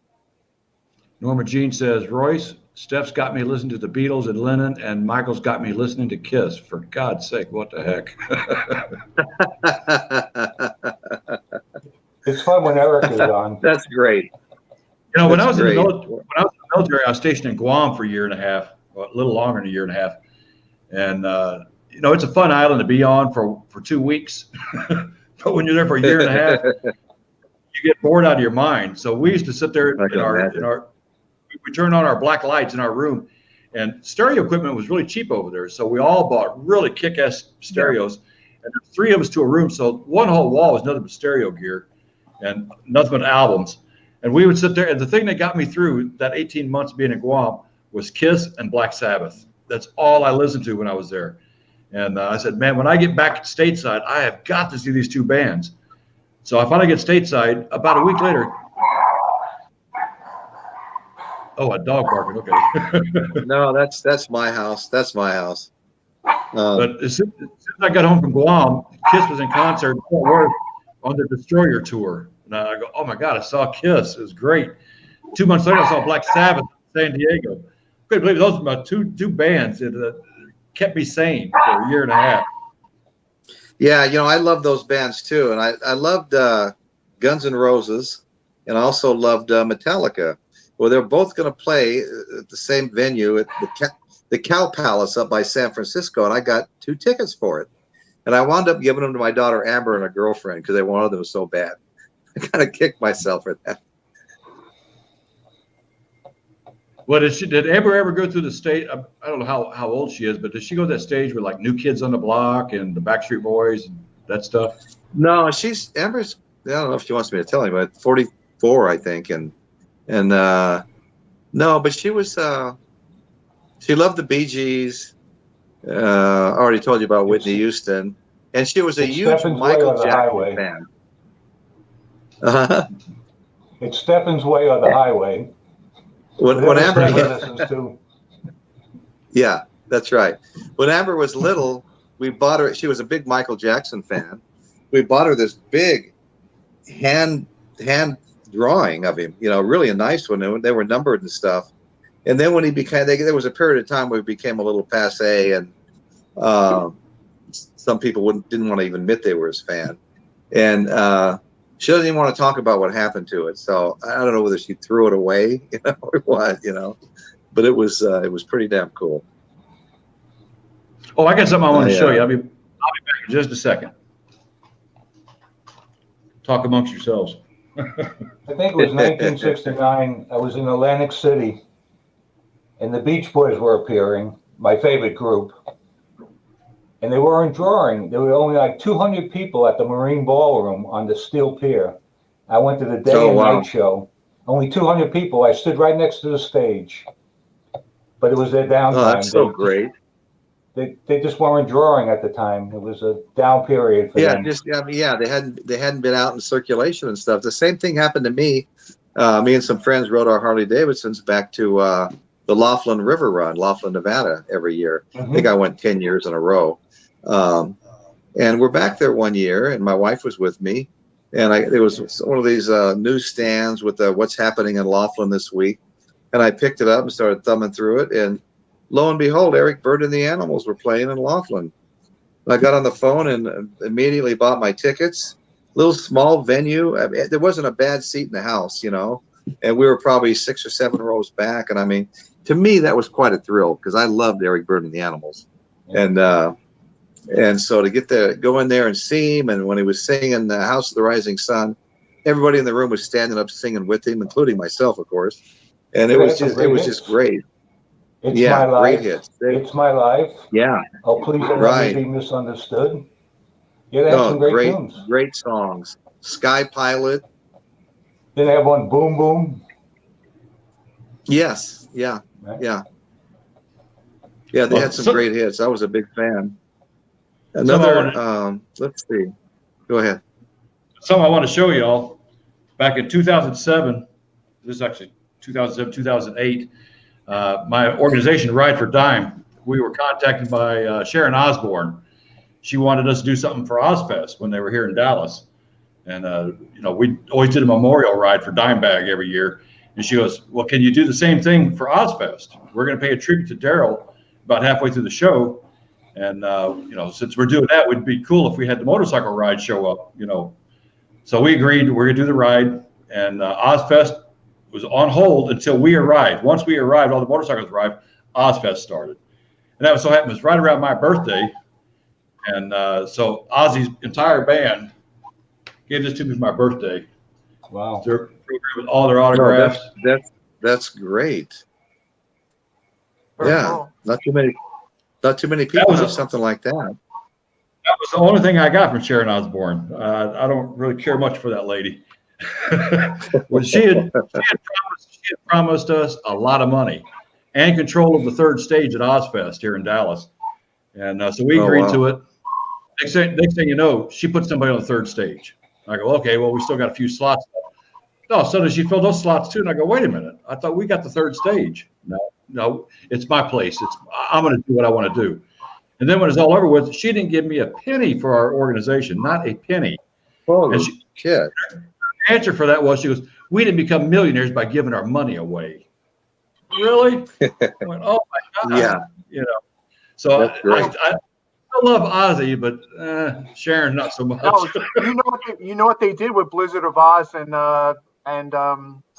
Norma Jean says, Royce, Steph's got me listening to the Beatles and Lennon, and Michael's got me listening to Kiss. For God's sake, what the heck? It's fun when Eric is on. That's great. You know, when I was in the military, I was stationed in Guam for a year and a half, well, a little longer than a year and a half. And, you know, it's a fun island to be on for 2 weeks. But when you're there for a year and a half, you get bored out of your mind. So we used to sit there we turned on our black lights in our room, and stereo equipment was really cheap over there. So we all bought really kick-ass stereos, and there's 3 of us to a room. So one whole wall was nothing but stereo gear and nothing but albums. And we would sit there, and the thing that got me through that 18 months being in Guam was Kiss and Black Sabbath. That's all I listened to when I was there. And I said, man, when I get back stateside, I have got to see these 2 bands. So I finally get stateside. About a week later, a dog barking. Okay. No, that's my house. That's my house. But as soon as I got home from Guam, Kiss was in concert in Fort Worth on the Destroyer tour. And I go, oh my God, I saw Kiss. It was great. 2 months later, I saw Black Sabbath in San Diego. Couldn't believe those were my two bands that kept me sane for a year and a half. Yeah, I love those bands too, and I loved Guns N' Roses, and I also loved Metallica. Well, they're both going to play at the same venue at the Cow Palace up by San Francisco, and I got 2 tickets for it. And I wound up giving them to my daughter Amber and her girlfriend because they wanted them so bad. I kind of kicked myself for that. Well, did Amber ever go through the stage? I don't know how old she is, but did she go to that stage with like New Kids on the Block and the Backstreet Boys and that stuff? No, Amber's. I don't know if she wants me to tell you, but 44, I think, and no, but she was. She loved the Bee Gees. I already told you about Whitney Houston, and she was a huge Stephen's Michael Jackson fan. It's Stephen's Way or the Highway. When Amber listens to. Yeah, that's right. When Amber was little, we bought her. She was a big Michael Jackson fan. We bought her this big hand drawing of him. Really a nice one. They were numbered and stuff. And then when there was a period of time where he became a little passé, and some people didn't want to even admit they were his fan. And she doesn't even want to talk about what happened to it. So I don't know whether she threw it away, or what, But it was pretty damn cool. Oh, I got something I want to show you. I'll be back in just a second. Talk amongst yourselves. I think it was 1969. I was in Atlantic City, and the Beach Boys were appearing, my favorite group. And they weren't drawing. There were only like 200 people at the Marine Ballroom on the Steel Pier. I went to the day and night show. Only 200 people. I stood right next to the stage. But it was their downtime. Oh, that's so great. They just weren't drawing at the time. It was a down period for them. They hadn't been out in circulation and stuff. The same thing happened to me. Me and some friends rode our Harley Davidsons back to the Laughlin River Run, Laughlin, Nevada, every year. I think I went 10 years in a row. And we're back there one year, and my wife was with me. And there was one of these newsstands with what's happening in Laughlin this week. And I picked it up and started thumbing through it. And lo and behold, Eric Bird and the Animals were playing in Laughlin. I got on the phone and immediately bought my tickets. Little small venue. I mean, there wasn't a bad seat in the house, and we were probably 6 or 7 rows back. And I mean, to me, that was quite a thrill because I loved Eric Bird and the Animals. And so to get there, go in there and see him, and when he was singing the House of the Rising Sun, everybody in the room was standing up singing with him, including myself, of course. And it was just great. It's my life. Great hits. It's my life. Yeah. Oh, please don't let me be misunderstood. Yeah, they had some great tunes. Great songs. Sky Pilot. Then they have one, Boom Boom. Yes. Yeah. Right. Yeah. Yeah, they had some great hits. I was a big fan. Another, let's see. Go ahead. Something I want to show y'all. Back in 2007, this is actually 2007, 2008, my organization, Ride for Dime, we were contacted by Sharon Osbourne. She wanted us to do something for Ozfest when they were here in Dallas. And, we always did a memorial ride for Dimebag every year. And she goes, well, can you do the same thing for Ozfest? We're going to pay a tribute to Daryl about halfway through the show. And, since we're doing that, it would be cool if we had the motorcycle ride show up, So we agreed we're going to do the ride. And Ozfest was on hold until we arrived. Once we arrived, all the motorcycles arrived, Ozfest started. And that was so happened, it was right around my birthday. And so Ozzy's entire band gave this to me for my birthday. Wow. With all their autographs. No, that's great. Cool. Not too many people have something like that. That was the only thing I got from Sharon Osbourne. I don't really care much for that lady. Well, she had promised us a lot of money and control of the third stage at Ozfest here in Dallas. And so we agreed to it. Next thing you know, she put somebody on the third stage. I go, okay, well, we still got a few slots. No, suddenly she filled those slots too. And I go, wait a minute. I thought we got the third stage. No, it's my place. I'm going to do what I want to do. And then when it's all over with, she didn't give me a penny for our organization, not a penny. Holy shit. Her answer for that was, she goes, we didn't become millionaires by giving our money away. Really? I went, oh my God. Yeah. You know, so That's great. I love Ozzy, but Sharon, not so much. No, you know what they did with Blizzard of Oz and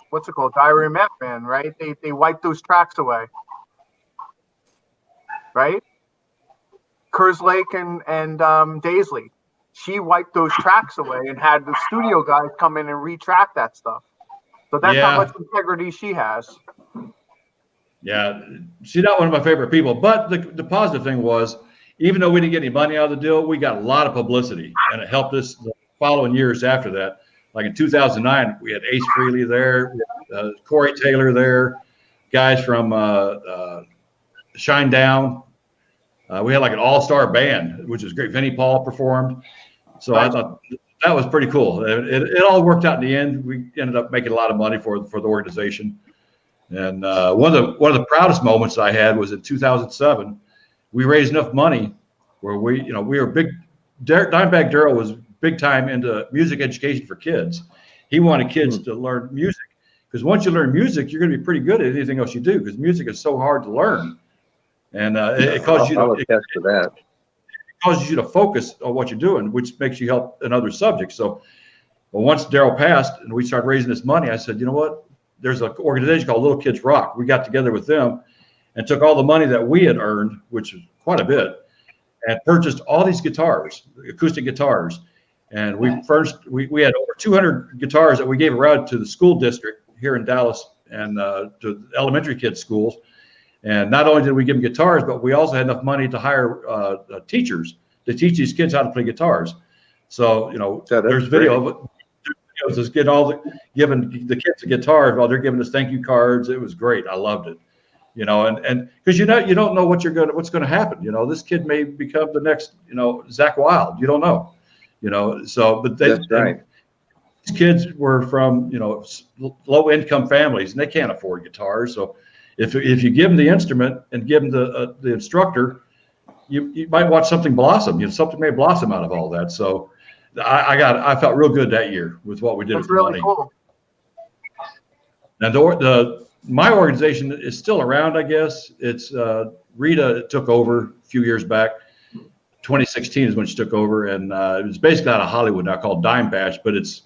what's it called, Diary of Madman, right? They wiped those tracks away, right? Kerslake and Daisley, she wiped those tracks away and had the studio guys come in and retrack that stuff. So that's how much integrity she has. Yeah, she's not one of my favorite people. But the positive thing was, even though we didn't get any money out of the deal, we got a lot of publicity, and it helped us the following years after that. Like in 2009, we had Ace Frehley there, Corey Taylor there, guys from Shine Down. We had like an all-star band, which was great. Vinnie Paul performed. So I thought that was pretty cool. It all worked out in the end. We ended up making a lot of money for the organization. And one of the proudest moments I had was in 2007. We raised enough money where we were big. Dimebag Darrell was big time into music education for kids. He wanted kids to learn music, because once you learn music, you're going to be pretty good at anything else you do, because music is so hard to learn. And it causes you to focus on what you're doing, which makes you help in other subjects. So, once Darrell passed and we started raising this money, I said, you know what? There's an organization called Little Kids Rock. We got together with them and took all the money that we had earned, which was quite a bit, and purchased all these guitars, acoustic guitars. And we had over 200 guitars that we gave around to the school district here in Dallas and to elementary kids' schools. And not only did we give them guitars, but we also had enough money to hire teachers to teach these kids how to play guitars. So, there's video of it. There's videos giving the kids the guitars while they're giving us thank you cards. It was great. I loved it. And because you don't know what's going to happen. This kid may become the next, Zakk Wylde. You don't know. So, but that's right. These kids were from, low income families, and they can't afford guitars. So if you give them the instrument and give them the instructor, you might watch something blossom. Something may blossom out of all that. So I felt real good that year with what we did with the money. Cool. Now my organization is still around, I guess. It's Rita took over a few years back. 2016 is when she took over, and it was basically out of Hollywood now, called Dime Patch, but it's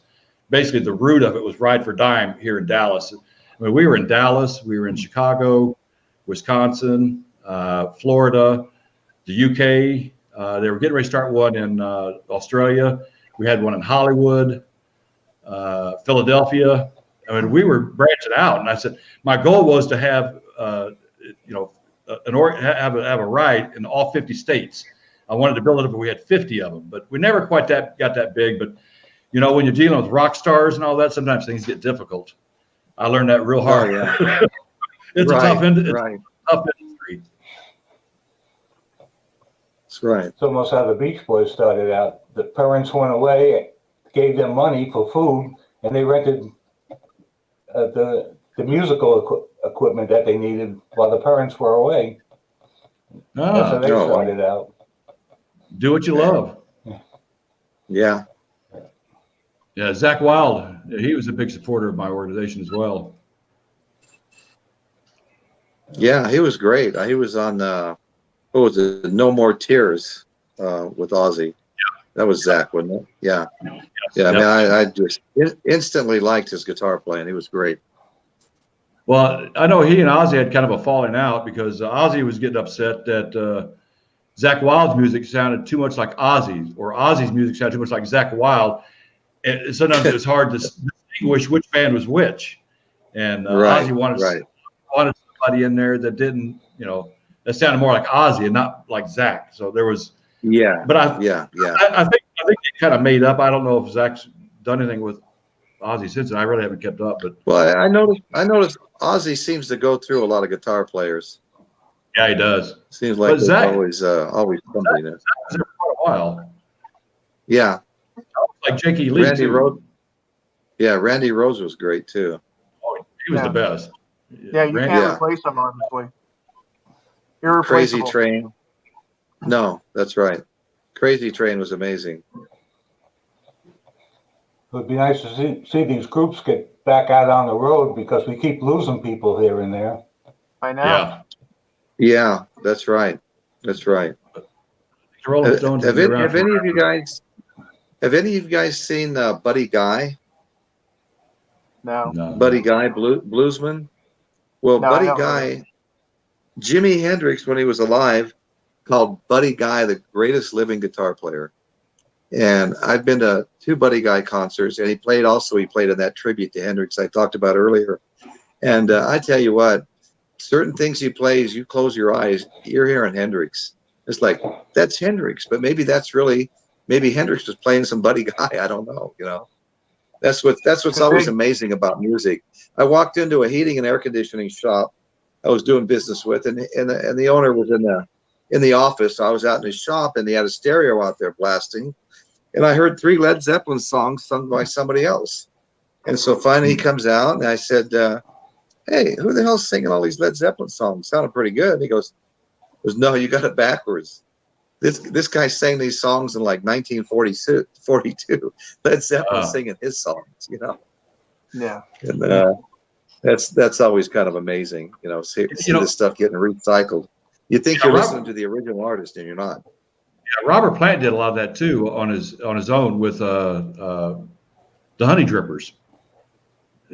basically the root of it was Ride for Dime here in Dallas. I mean, we were in Dallas, we were in Chicago, Wisconsin, Florida, the UK. They were getting ready to start one in Australia. We had one in Hollywood, Philadelphia. I mean, we were branching out, and I said my goal was to have have a ride in all 50 states. I wanted to build it up, but we had 50 of them, but we never quite got that big. But when you're dealing with rock stars and all that, sometimes things get difficult. I learned that real hard. Oh, yeah. It's a tough industry. That's right. It's almost how the Beach Boys started out. The parents went away, gave them money for food, and they rented the musical equipment that they needed while the parents were away. That's how they started out. Do what you love. Yeah. Yeah, Zakk Wylde, he was a big supporter of my organization as well. Yeah, he was great. He was on what was it? No More Tears with Ozzy. Yeah. That was Zakk, wasn't it? Yeah. Yeah. I mean, I just instantly liked his guitar playing. He was great. Well, I know he and Ozzy had kind of a falling out because Ozzy was getting upset that Zakk Wylde's music sounded too much like Ozzy's, or Ozzy's music sounded too much like Zakk Wylde. And sometimes it was hard to distinguish which band was which. And Ozzy wanted somebody in there that didn't, that sounded more like Ozzy and not like Zakk. So there was, But I think they kind of made up. I don't know if Zack's done anything with Ozzy since, and I really haven't kept up. But I noticed Ozzy seems to go through a lot of guitar players. Yeah, he does. Seems like there's always somebody there. Zack was there for a while. Yeah. Like Jakey Lee. Randy Rhoads. Yeah, Randy Rhoads was great too. Oh, he was the best. Yeah, you can't replace him, honestly. Crazy Train. No, that's right. Crazy Train was amazing. would be nice to see these groups get back out on the road because we keep losing people here and there. I know. Yeah. Yeah, that's right. That's right. The Rolling Stones Have, will be around have any of forever. you guys seen Buddy Guy? No. No. Buddy Guy, bluesman? Well, No, I Buddy don't Guy, Jimi Hendrix, when he was alive, called Buddy Guy the greatest living guitar player. And I've been to 2 Buddy Guy concerts, and he played in that tribute to Hendrix I talked about earlier. And I tell you what, certain things he plays, you close your eyes, you're hearing Hendrix. It's like, that's Hendrix, but maybe maybe Hendrix was playing some Buddy Guy. I don't know, you know. That's what's always amazing about music. I walked into a heating and air conditioning shop I was doing business with, and the owner was in the office. I was out in his shop, and he had a stereo out there blasting, and I heard 3 Led Zeppelin songs sung by somebody else. And so finally he comes out, and I said, hey, who the hell's singing all these Led Zeppelin songs? Sounded pretty good. And he goes, no, you got it backwards. This guy sang these songs in like 1942. Led Zeppelin singing his songs, you know. Yeah. And that's always kind of amazing, you know. See this stuff getting recycled. You think you're listening to the original artist, and you're not. Yeah, Robert Plant did a lot of that too on his own with the Honey Drippers.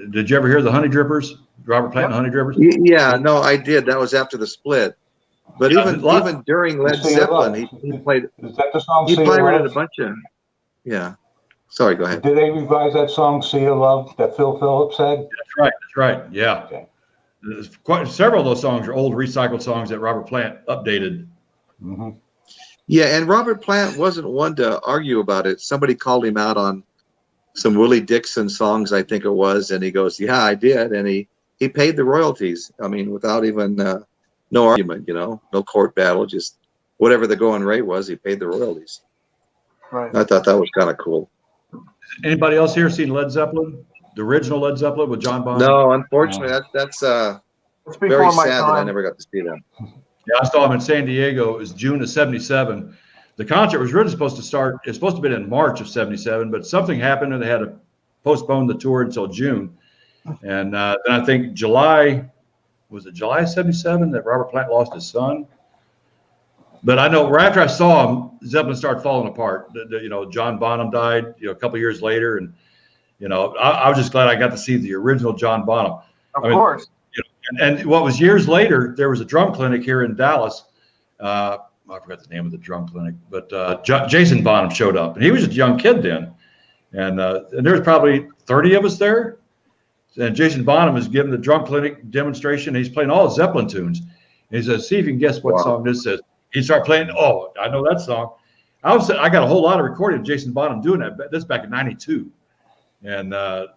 Did you ever hear the Honey Drippers? Robert Plant and Honey Drippers? Yeah, no, I did. That was after the split. But even during Led Zeppelin, he played. Is that the song? He pirated a bunch of. Yeah. Sorry, go ahead. Did they revise that song "Sea of Love" that Phil Phillips had? That's right. That's right. Yeah. Okay. There's quite several of those songs are old recycled songs that Robert Plant updated. Mm-hmm. Yeah, and Robert Plant wasn't one to argue about it. Somebody called him out on some Willie Dixon songs, I think it was, and he goes, "Yeah, I did," and he paid the royalties. I mean, without even no argument, you know, no court battle, just whatever the going rate was, he paid the royalties. Right. I thought that was kind of cool. Anybody else here seen Led Zeppelin? The original Led Zeppelin with John Bonham? No, unfortunately, that's very sad that I never got to see them. Yeah, I saw him in San Diego. It was June of '77. The concert was really supposed to start. It's supposed to be in March of '77, but something happened and they had to postpone the tour until June. And then I think July '77 that Robert Plant lost his son. But I know right after I saw him, Zeppelin started falling apart. You know, John Bonham died, you know, a couple of years later, and you know, I was just glad I got to see the original John Bonham. Of course. You know, and what was years later, there was a drum clinic here in Dallas. I forgot the name of the drum clinic, but Jason Bonham showed up, and he was a young kid then, and there was probably 30 of us there. And Jason Bonham is giving the drum clinic demonstration. He's playing all Zeppelin tunes. And he says, "See if you can guess what song this is." He started playing. Oh, I know that song. I got a whole lot of recording of Jason Bonham doing that. This back in '92, and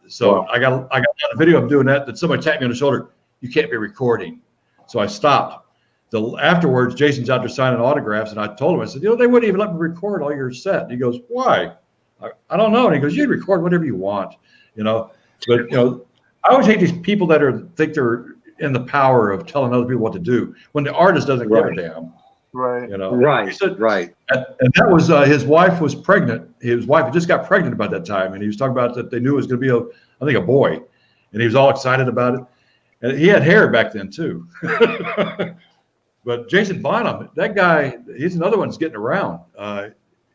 so I got a video of him doing that. That somebody tapped me on the shoulder. You can't be recording. So I stopped. Afterwards, Jason's out there signing autographs, and I told him, I said, you know, they wouldn't even let me record all your set. And he goes, why? I don't know. And he goes, you record whatever you want, you know. But you know, I always hate these people that think they're in the power of telling other people what to do when the artist doesn't give a damn. Right. You know. Right. Right. And that was his wife was pregnant. His wife had just got pregnant about that time, and he was talking about that they knew it was going to be a boy, and he was all excited about it. And he had hair back then too. But Jason Bonham, that guy, he's another one that's getting around.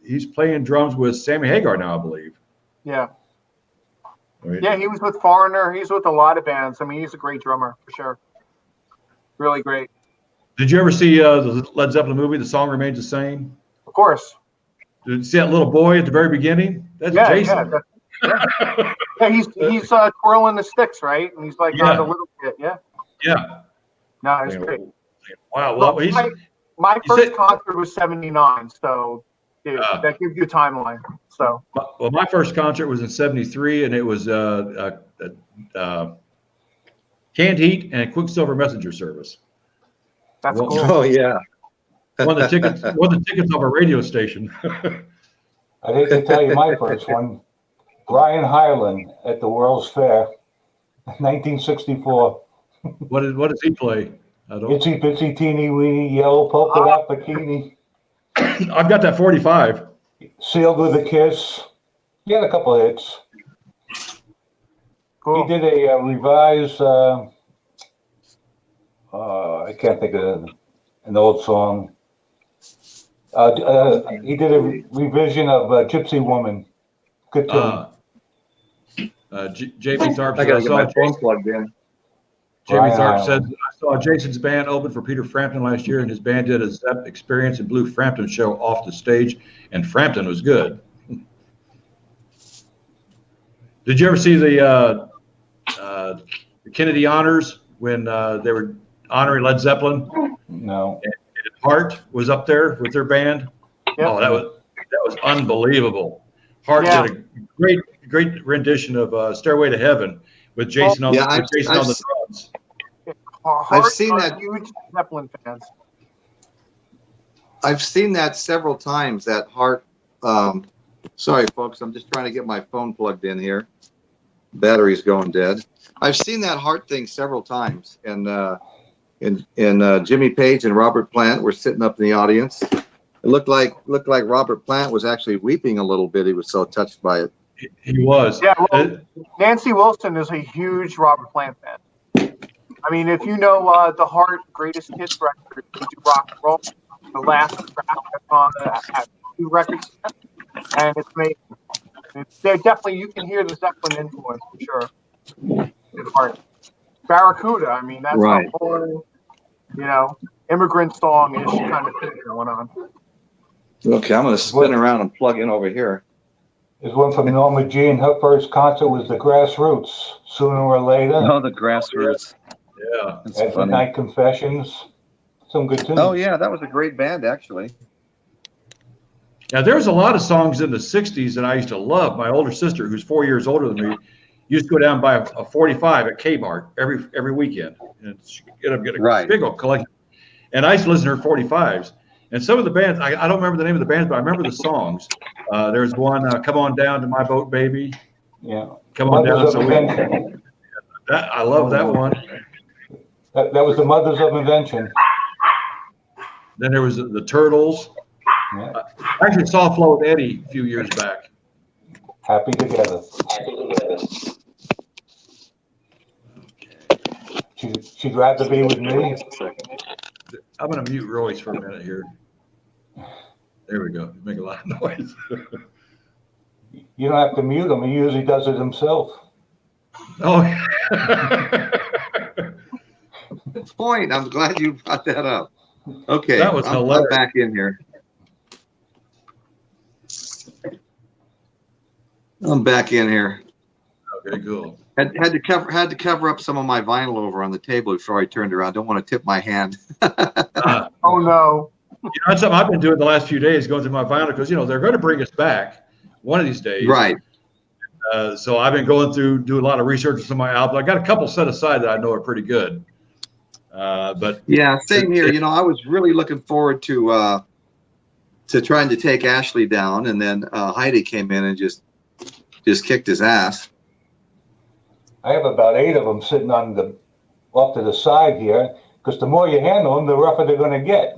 He's playing drums with Sammy Hagar now, I believe. Yeah. Right. Yeah, he was with Foreigner. He's with a lot of bands. I mean, he's a great drummer for sure. Really great. Did you ever see the Led Zeppelin movie, The Song Remains the Same? Of course. Did you see that little boy at the very beginning? That's Jason. Yeah, he's twirling the sticks, right? And he's like on the little kid. Yeah. Yeah. No, it's great. Wow. Well, my first concert was '79, so dude, that gives you a timeline. So. Well, my first concert was in '73, and it was Canned Heat and Quicksilver Messenger Service. That's cool. Oh yeah. Won the tickets of a radio station. I hate to tell you my first one. Brian Hyland at the World's Fair, 1964. What does he play? I don't. Itsy bitsy teeny weeny yellow polka dot bikini. I've got that 45. Sealed with a Kiss. He had a couple of hits. Cool. He did a revised. I can't think of an old song. He did a revision of Gypsy Woman. Good tune. Jamie Tharp I said, gotta I get saw my phone Jason, plugged in. Jamie Brian Tharp said, Island. I saw Jason's band open for Peter Frampton last year, and his band did a Zepp experience and blew Frampton's show off the stage, and Frampton was good. Did you ever see the Kennedy Honors when they were honoring Led Zeppelin? No. And Hart was up there with their band. Yep. Oh, that was unbelievable. Hart Yeah. did a great rendition of Stairway to Heaven with Jason on, Yeah, with Jason on the drums. Hart seen are that. Huge Zeppelin fans. I've seen that several times. That Hart. Sorry, folks. I'm just trying to get my phone plugged in here. Battery's going dead. I've seen that Hart thing several times, and Jimmy Page and Robert Plant were sitting up in the audience. It looked like Robert Plant was actually weeping a little bit. He was so touched by it. He was. Yeah, well, Nancy Wilson is a huge Robert Plant fan. I mean, if you know the Hart Greatest Hits record, "We Do Rock and Roll," the last track that's on that 2 records, and it's amazing. They're definitely, you can hear the Zeppelin influence for sure. In Hart. Barracuda, I mean, that's Right. the whole, immigrant song-ish kind of thing going on. Okay, I'm going to spin around and plug in over here. There's one from Norma Jean. Her first concert was the Grassroots. Sooner or later. Oh, the Grassroots. Yeah. That's At funny. Midnight Confessions. Some good tunes. Oh yeah, that was a great band actually. Now, there's a lot of songs in the 60s that I used to love. My older sister, who's 4 years older than me, used to go down and buy a 45 at Kmart every weekend. And she could get a Right. big old collection. And I used to listen to her 45s. And some of the bands, I don't remember the name of the bands, but I remember the songs. There's one, Come On Down to My Boat, Baby. Yeah. Come On Down. Mothers So of Invention. I love that one. That was the Mothers of Invention. Then there was the Turtles. Yeah. I actually saw Flo with Eddie a few years back. Happy Together. She'd rather be with me. I'm going to mute Royce for a minute here. There we go. Make a lot of noise. You don't have to mute him. He usually does it himself. Oh, Good point. I'm glad you brought that up. Okay, That was I'm hilarious. back in here. I'm back in here. okay, cool. Had to cover up some of my vinyl over on the table before I turned around. Don't want to tip my hand. Oh, no. That's something I've been doing the last few days, going through my vinyl, because they're going to bring us back one of these days. Right. So I've been going through, doing a lot of research on some of my albums. I got a couple set aside that I know are pretty good. But Yeah, same here. I was really looking forward to trying to take Ashley down, and then Heidi came in and just kicked his ass. I have about 8 of them sitting off to the side here, because the more you handle them, the rougher they're going to get.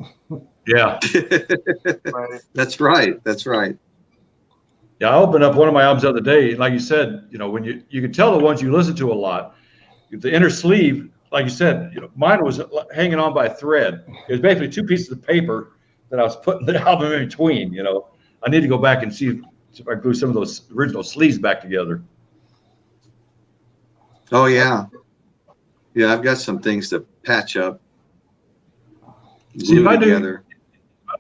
yeah, Right. That's right. That's right. yeah. I opened up one of my albums the other day. Like you said, when you can tell the ones you listen to a lot, the inner sleeve, like you said, mine was hanging on by a thread. It was basically 2 pieces of paper that I was putting the album in between. I need to go back and see if I glue some of those original sleeves back together. Oh yeah. Yeah, I've got some things to patch up. See, if Glue I knew together.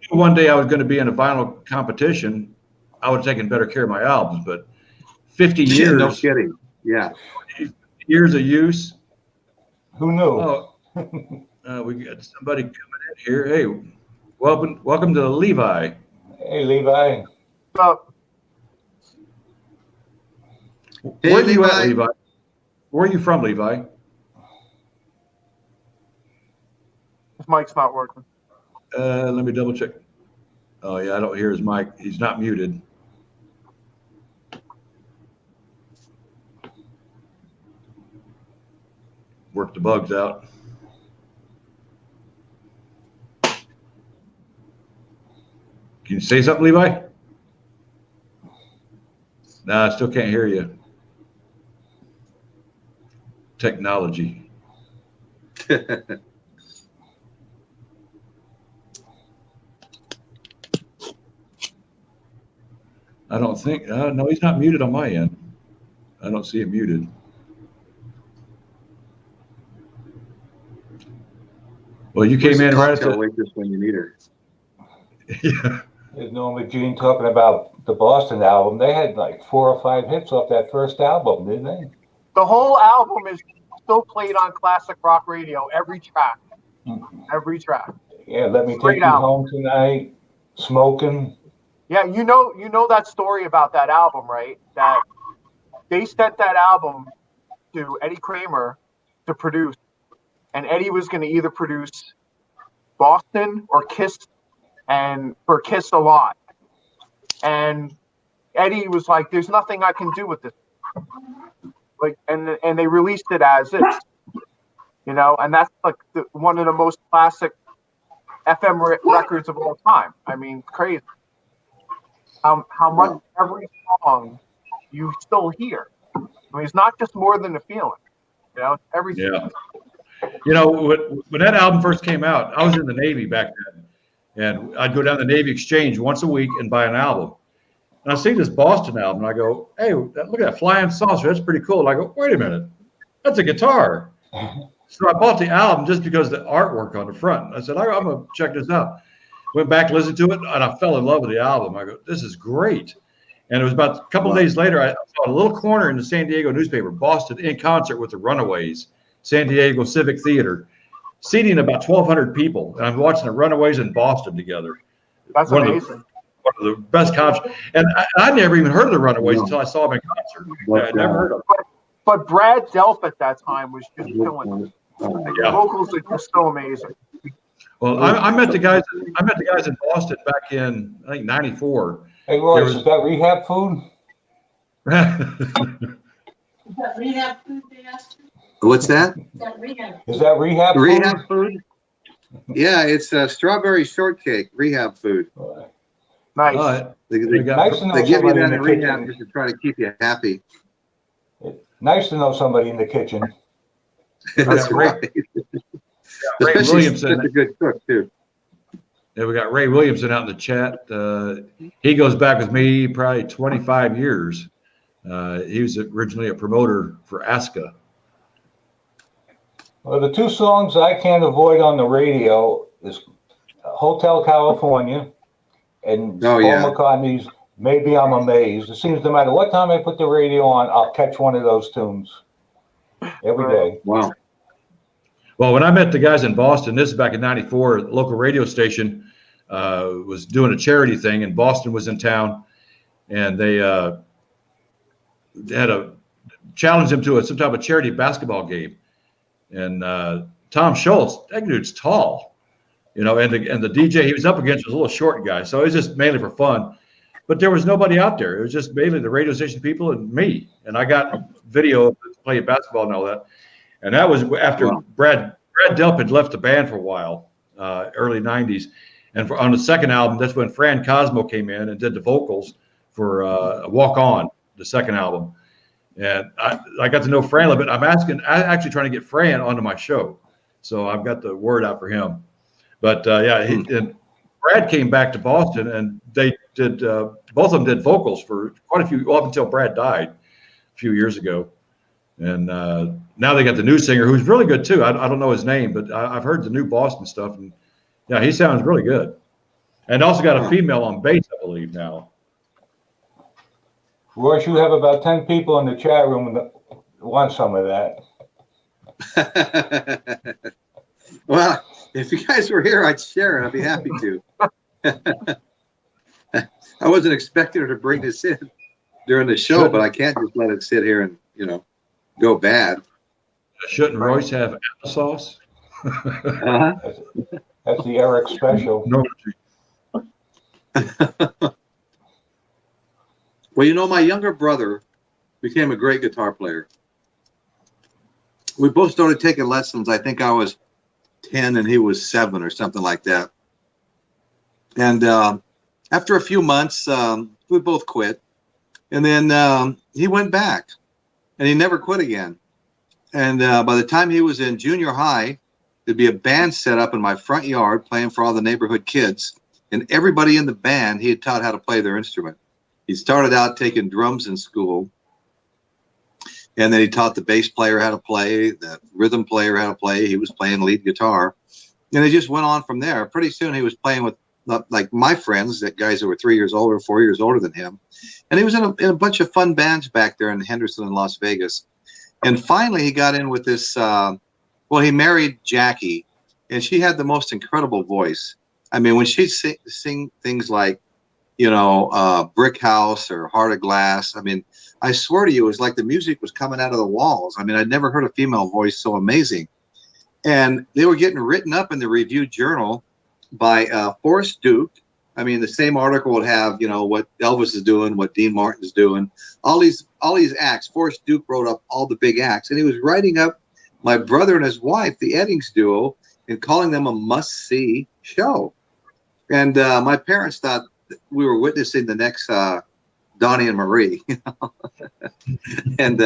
one day I was going to be in a vinyl competition, I would have taken better care of my albums. But 50 years, No kidding. Yeah. years of use. Who knew? Oh, we got somebody coming in here. Hey, welcome to Levi. Hey, Levi. So, Hey, Where are you at, Levi. Levi? Where are you from, Levi? his mic's not working. Let me double check. Oh yeah, I don't hear his mic. He's not muted. Work the bugs out. Can you say something, Levi? No, I still can't hear you. technology. I don't think, no, he's not muted on my end. I don't see him muted. Well, you came in right at the waitress when you need her. yeah. There's Norma Jean talking about the Boston album. They had like 4 or 5 hits off that first album, didn't they? The whole album is still played on classic rock radio. Every track. Every track. Yeah, Let Me Great Take You album. Home Tonight, Smoking. Yeah, you know that story about that album, right? That they sent that album to Eddie Kramer to produce, and Eddie was going to either produce Boston or Kiss, and for Kiss a lot. And Eddie was like, "There's nothing I can do with this." Like, and they released it as is, you know, and that's like one of the most classic FM records of all time. I mean, crazy. How much every song you still hear. I mean, it's not just More Than a Feeling, you know, everything. Yeah. You know, when that album first came out, I was in the Navy back then, and I'd go down to the Navy Exchange once a week and buy an album. And I see this Boston album, and I go, "Hey, look at that Flying Saucer. That's pretty cool." And I go, "Wait a minute, that's a guitar." So I bought the album just because of the artwork on the front. I said, "I'm going to check this out." Went back, listened to it, and I fell in love with the album. I go, "This is great." And it was about a couple of days later, I saw a little corner in the San Diego newspaper, Boston in concert with the Runaways, San Diego Civic Theater, seating about 1,200 people. And I'm watching the Runaways in Boston together. That's amazing. One of the best concerts. And I never even heard of the Runaways until I saw them in concert. I'd never heard of them. But Brad Delp at that time was just killing it. The vocals are just so amazing. Well, I met the guys. I met the guys in Boston back in, I think, '94. Hey, Royce, is that Re-Hab food? Is that Re-Hab food they asked you? What's that? Is that Re-Hab? Is that Re-Hab food? Re-Hab food? Yeah, it's strawberry shortcake, Re-Hab food. Nice. They Nice to know give you somebody that in in the Re-Hab kitchen. just to try to keep you happy. Nice to know somebody in the kitchen. That's right. Ray Especially Williamson. such a good cook, too. Yeah, we got Ray Williamson out in the chat. He goes back with me probably 25 years. He was originally a promoter for ASCA. Well, the 2 songs I can't avoid on the radio is Hotel California and Paul McCartney's Maybe I'm Amazed. It seems no matter what time I put the radio on, I'll catch one of those tunes every day. Wow. Well, when I met the guys in Boston, this is back in '94, the local radio station was doing a charity thing, and Boston was in town, and they had a challenge him to some type of charity basketball game. And Tom Schultz, that dude's tall, you know, and the DJ he was up against was a little short guy, so it was just mainly for fun. But there was nobody out there. It was just mainly the radio station people and me. And I got video of playing basketball and all that. And that was after Brad Delp had left the band for a while, early '90s. And on the second album, that's when Fran Cosmo came in and did the vocals for Walk On, the second album. And I got to know Fran a little bit. I'm actually trying to get Fran onto my show. So I've got the word out for him. But and Brad came back to Boston, and they did, both of them did vocals for quite a few, up until Brad died a few years ago. And now they got the new singer who's really good too. I don't know his name, but I've heard the new Boston stuff, and yeah, he sounds really good. And also got a female on bass, I believe, now. Royce, you have about 10 people in the chat room that want some of that. Well, if you guys were here, I'd share it. I'd be happy to. I wasn't expecting her to bring this in during the show, but I can't just let it sit here and, go bad. Shouldn't Royce have applesauce? That's the Eric special. No. Well, my younger brother became a great guitar player. We both started taking lessons. I think I was 10 and he was 7 or something like that. And after a few months, we both quit. And then he went back and he never quit again. And by the time he was in junior high, there'd be a band set up in my front yard playing for all the neighborhood kids. And everybody in the band, he had taught how to play their instrument. He started out taking drums in school. And then he taught the bass player how to play, the rhythm player how to play. He was playing lead guitar. And it just went on from there. Pretty soon he was playing with like my friends, that guys that were 3 years older, 4 years older than him. And he was in a bunch of fun bands back there in Henderson and Las Vegas. And finally he got in with this, he married Jackie, and she had the most incredible voice. I mean, when she'd sing things like, Brick House or Heart of Glass, I mean, I swear to you, it was like the music was coming out of the walls. I mean, I'd never heard a female voice so amazing. And they were getting written up in the Review Journal by Forrest Duke. I mean, the same article would have, what Elvis is doing, what Dean Martin's doing, all these acts. Forrest Duke wrote up all the big acts, and he was writing up my brother and his wife, the Eddings duo, and calling them a must-see show. And my parents thought we were witnessing the next Donnie and Marie, and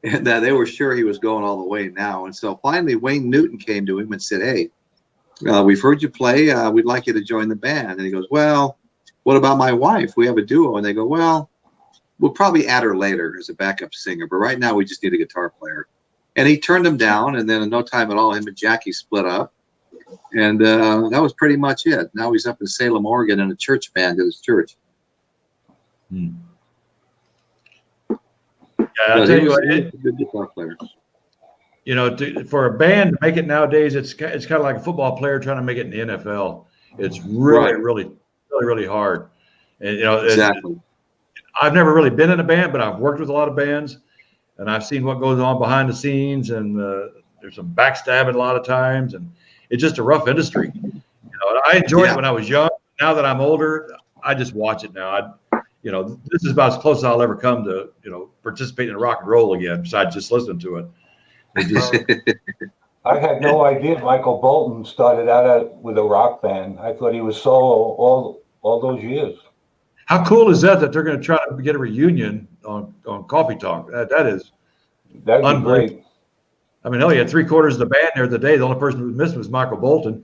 they were sure he was going all the way now. And so finally, Wayne Newton came to him and said, "Hey, we've heard you play. We'd like you to join the band." And he goes, "Well, what about my wife? We have a duo." And they go, "Well, we'll probably add her later as a backup singer, but right now we just need a guitar player." And he turned him down, and then in no time at all, him and Jackie split up. And that was pretty much it. Now he's up in Salem, Oregon in a church band at his church. Yeah, I'll tell you what, a good guitar player. For a band to make it nowadays, it's kind of like a football player trying to make it in the NFL. It's really, Right. really, really, really hard. And Exactly. I've never really been in a band, but I've worked with a lot of bands, and I've seen what goes on behind the scenes, and there's some backstabbing a lot of times, and it's just a rough industry. I enjoyed it when I was young. Now that I'm older, I just watch it now. This is about as close as I'll ever come to, participating in rock and roll again, besides just listening to it. I had no idea Michael Bolton started out with a rock band. I thought he was solo all those years. How cool is that they're going to try to get a reunion on Coffee Talk? That'd be great. I mean, hell, you had 3/4 of the band there the day. The only person who was missing was Michael Bolton.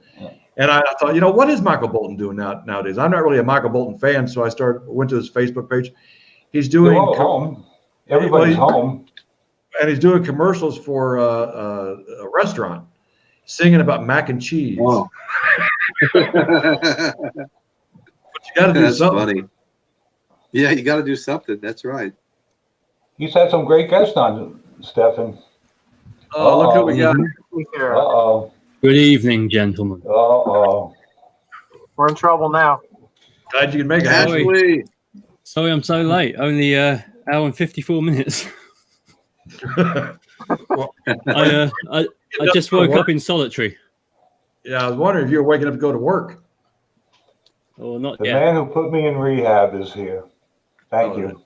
And I thought, what is Michael Bolton doing nowadays? I'm not really a Michael Bolton fan, so I went to his Facebook page. He's doing home. Everybody's home. And he's doing commercials for a restaurant, singing about mac and cheese. Wow. But you got to do That's something. funny. Yeah, you got to do something. That's right. He's had some great guests on, Stefan. Oh, look who we got. Uh-oh. Good evening, gentlemen. Uh-oh. We're in trouble now. Glad you can make it. Ashley. Sorry I'm so late. Only hour and 54 minutes. I just woke up in solitary. Yeah, I was wondering if you were waking up to go to work. Or not The yet. man who put me in rehab is here. Thank you.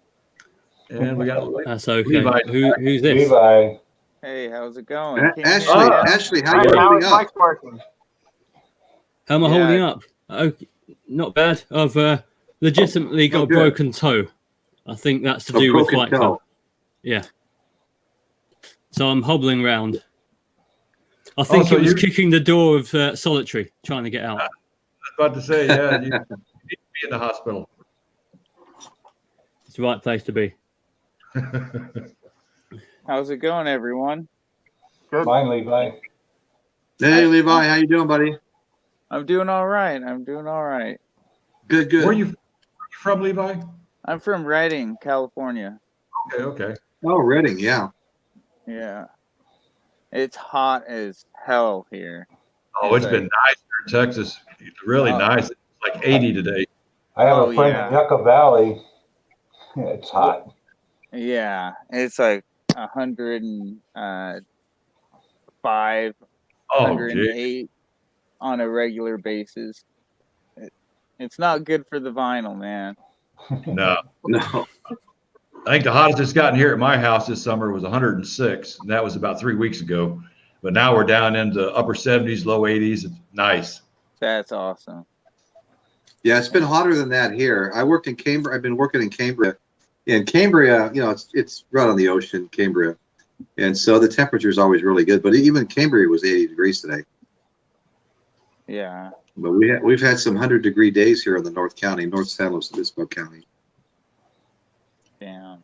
And we got That's okay. Levi. Who's this? Levi. Hey, how's it going? Can you hear me? Ashley, how you Now holding it's up? Mike's working. How am I Yeah. holding up? Oh, not bad. I've legitimately got a good. broken toe. I think that's to A do with broken Fight toe. Club. Yeah. So I'm hobbling round. I think so it was you- kicking the door of solitary, trying to get out. I was about to say, yeah, you need to be in the hospital. It's the right place to be. How's it going, everyone? Fine, Levi. Hey, Levi, how you doing, buddy? I'm doing all right. I'm doing all right. Good, good. Where are you from, Levi? I'm from Redding, California. Okay. Oh, Redding, yeah. Yeah. It's hot as hell here. Oh, it's been nice here in Texas. It's really nice. It's like 80 today. I have Oh, a friend yeah. in Yucca Valley. It's hot. Yeah. It's like 105, Oh, 108 on a regular basis. It's not good for the vinyl, man. no. No. I think the hottest it's gotten here at my house this summer was 106, and that was about 3 weeks ago. But now we're down into upper 70s, low 80s. It's nice. That's awesome. Yeah, it's been hotter than that here. I worked in Cambria. I've been working in Cambria. In Cambria, it's right on the ocean, Cambria. And so the temperature is always really good. But even Cambria was 80 degrees today. Yeah. But we've had some 100-degree days here in the North San Luis Obispo County. Damn.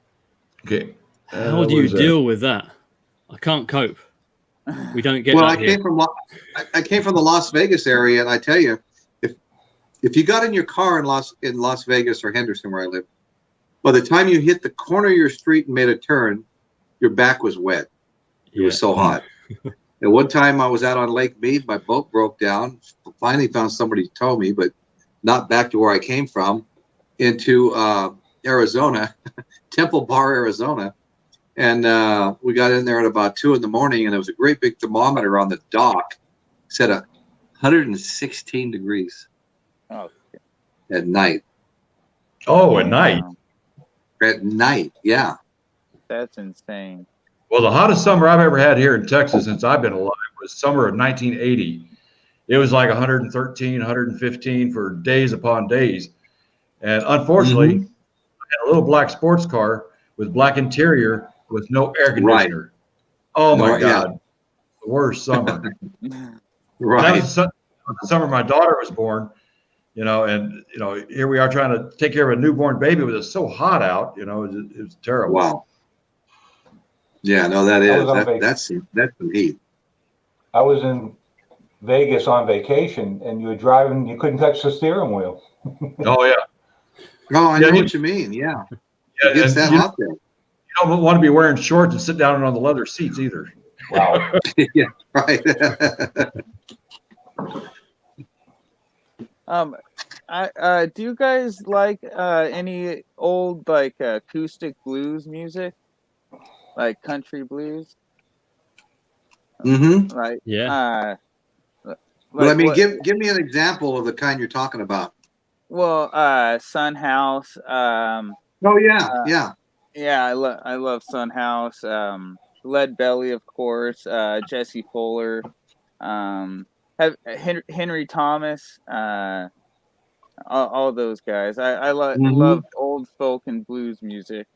Okay. How do you deal with that? I can't cope. We don't get Well, that I here. came from the Las Vegas area, and I tell you, if you got in your car in Las Vegas or Henderson, where I live, by the time you hit the corner of your street and made a turn, your back was wet. It was so hot. And one time I was out on Lake Mead, my boat broke down. Finally found somebody to tow me, but not back to where I came from, into Arizona, Temple Bar, Arizona. And we got in there at about 2 a.m, and there was a great big thermometer on the dock. It said 116 degrees at night. Oh, at night. At night, yeah. That's insane. Well, the hottest summer I've ever had here in Texas since I've been alive was summer of 1980. It was like 113, 115 for days upon days. And unfortunately, I had a little black sports car with black interior with no air conditioner. Right. Oh, my God. The worst summer. Right. That was the summer my daughter was born, and, here we are trying to take care of a newborn baby with it so hot out, it was terrible. Wow. Yeah, no, that's some heat. I was in Vegas on vacation, and you were driving, you couldn't touch the steering wheel. Oh, yeah. Oh, I know what you mean. Yeah. It gets that hot there. You don't want to be wearing shorts and sit down on the leather seats either. Wow. Yeah, right. Do you guys like any old acoustic blues music, like country blues? Mm-hmm. Like But I mean, give me an example of the kind you're talking about. Well, Sun House. Oh yeah, yeah. Yeah, I love Sun House. Lead Belly, of course. Jesse Fuller. Henry Thomas. All those guys. I love old folk and blues music.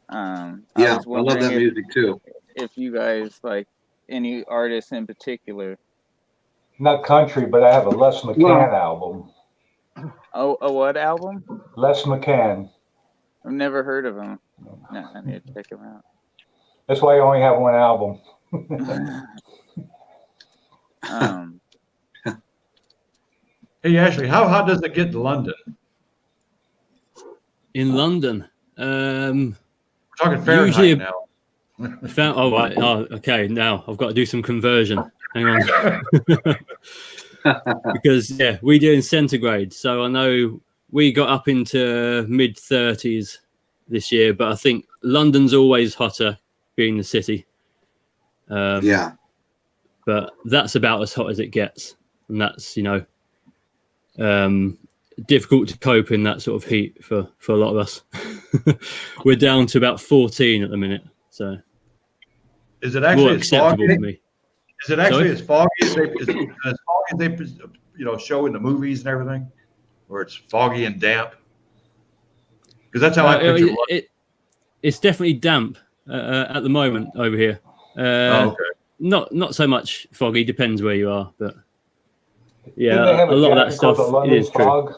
I love that music too. If you guys like any artists in particular. Not country, but I have a Les McCann album. Oh, a what album? Les McCann. I've never heard of him. No, I need to check him out. That's why I only have one album. Hey, Ashley, how hot does it get in London? In London? We're talking Fahrenheit now. Right. Oh, okay. Now I've got to do some conversion. Hang on. Because, we do in centigrade. So I know we got up into mid-30s this year, but I think London's always hotter, being the city. But that's about as hot as it gets. And that's, difficult to cope in that sort of heat for a lot of us. We're down to about 14 at the minute. So is it actually acceptable for me? Is it actually as foggy as they show in the movies and everything, where it's foggy and damp? Because that's how I picture it. It's definitely damp at the moment over here. Okay. Not so much foggy. Depends where you are, but a lot of that stuff is true.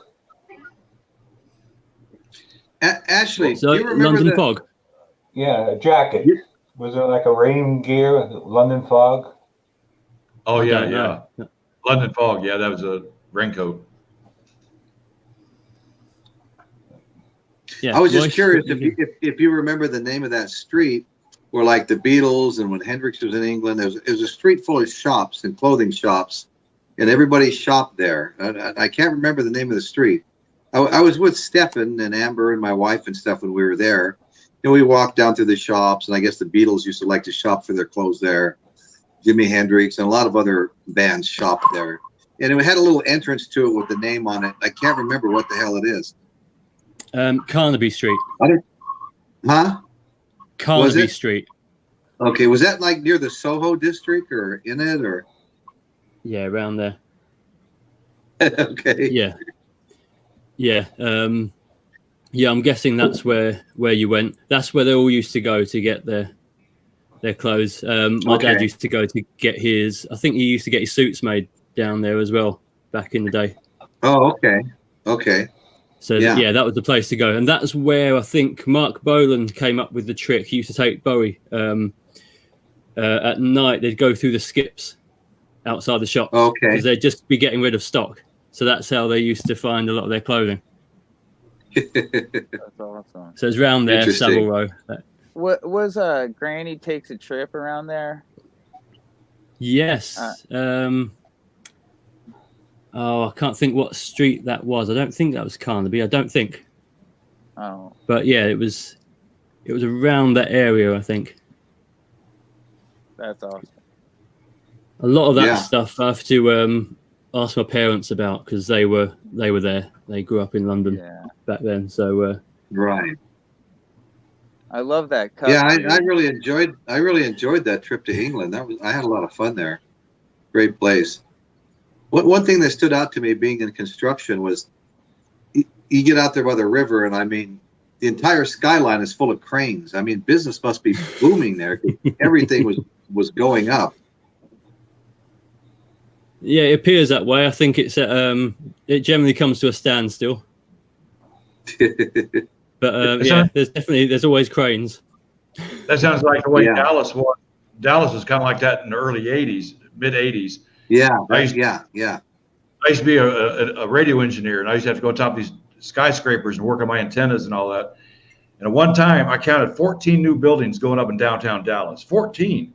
Ashley, so do you remember London fog? Yeah, a jacket. Was it like a rain gear, London fog? Oh, yeah. London fog. Yeah, that was a raincoat. Yeah, I was just curious if you remember the name of that street where, like, the Beatles and when Hendrix was in England, there was a street full of shops and clothing shops, and everybody shopped there. I can't remember the name of the street. I was with Stefan and Amber and my wife and stuff when we were there. And we walked down through the shops, and I guess the Beatles used to like to shop for their clothes there. Jimi Hendrix and a lot of other bands shopped there. And it had a little entrance to it with the name on it. I can't remember what the hell it is. Carnaby Street. Carnaby Street. Okay, was that like near the Soho district or in it or? Yeah, around there. Okay. Yeah. I'm guessing that's where you went. That's where they all used to go to get their their clothes. My dad used to go to get his. I think he used to get his suits made down there as well back in the day. Oh, okay. Okay. So yeah, that was the place to go, and that's where I think Mark Boland came up with the trick. He used to take Bowie at night. They'd go through the skips outside the shops because they'd just be getting rid of stock. So that's how they used to find a lot of their clothing. That's awesome. So it's round there, Savile Row. What was Granny Takes a Trip around there? Yes. I can't think what street that was. I don't think that was Carnaby. I don't think. Oh. But yeah, it was around that area, I think. That's awesome. A lot of that stuff I have to ask my parents about because they were there. They grew up in London back then. So right. I love that cup. Yeah, I really enjoyed that trip to England. I had a lot of fun there. Great place. One thing that stood out to me being in construction was you get out there by the river, and I mean, the entire skyline is full of cranes. I mean, business must be booming there. Everything was going up. Yeah, it appears that way. I think it generally comes to a standstill. But there's always cranes. That sounds like the way Dallas was. Dallas was kind of like that in the early '80s, mid '80s. Yeah, I used to be a radio engineer, and I used to have to go on top of these skyscrapers and work on my antennas and all that. And at one time, I counted 14 new buildings going up in downtown Dallas. 14.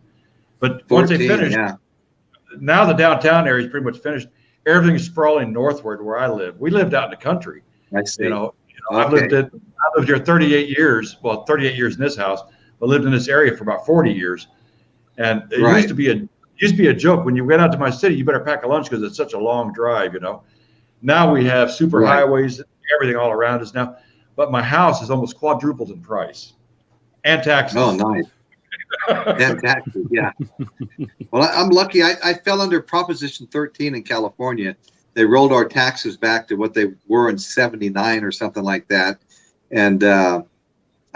But once they finished, now the downtown area is pretty much finished. Everything's sprawling northward where I live. We lived out in the country. I see. I lived here 38 years. Well, 38 years in this house, but lived in this area for about 40 years. And it used to be a joke when you went out to my city. You better pack a lunch because it's such a long drive. Now we have super highways, everything all around us now. But my house is almost quadrupled in price, and taxes. Oh, nice. And taxes, yeah. Well, I'm lucky. I fell under Proposition 13 in California. They rolled our taxes back to what they were in '79 or something like that. And I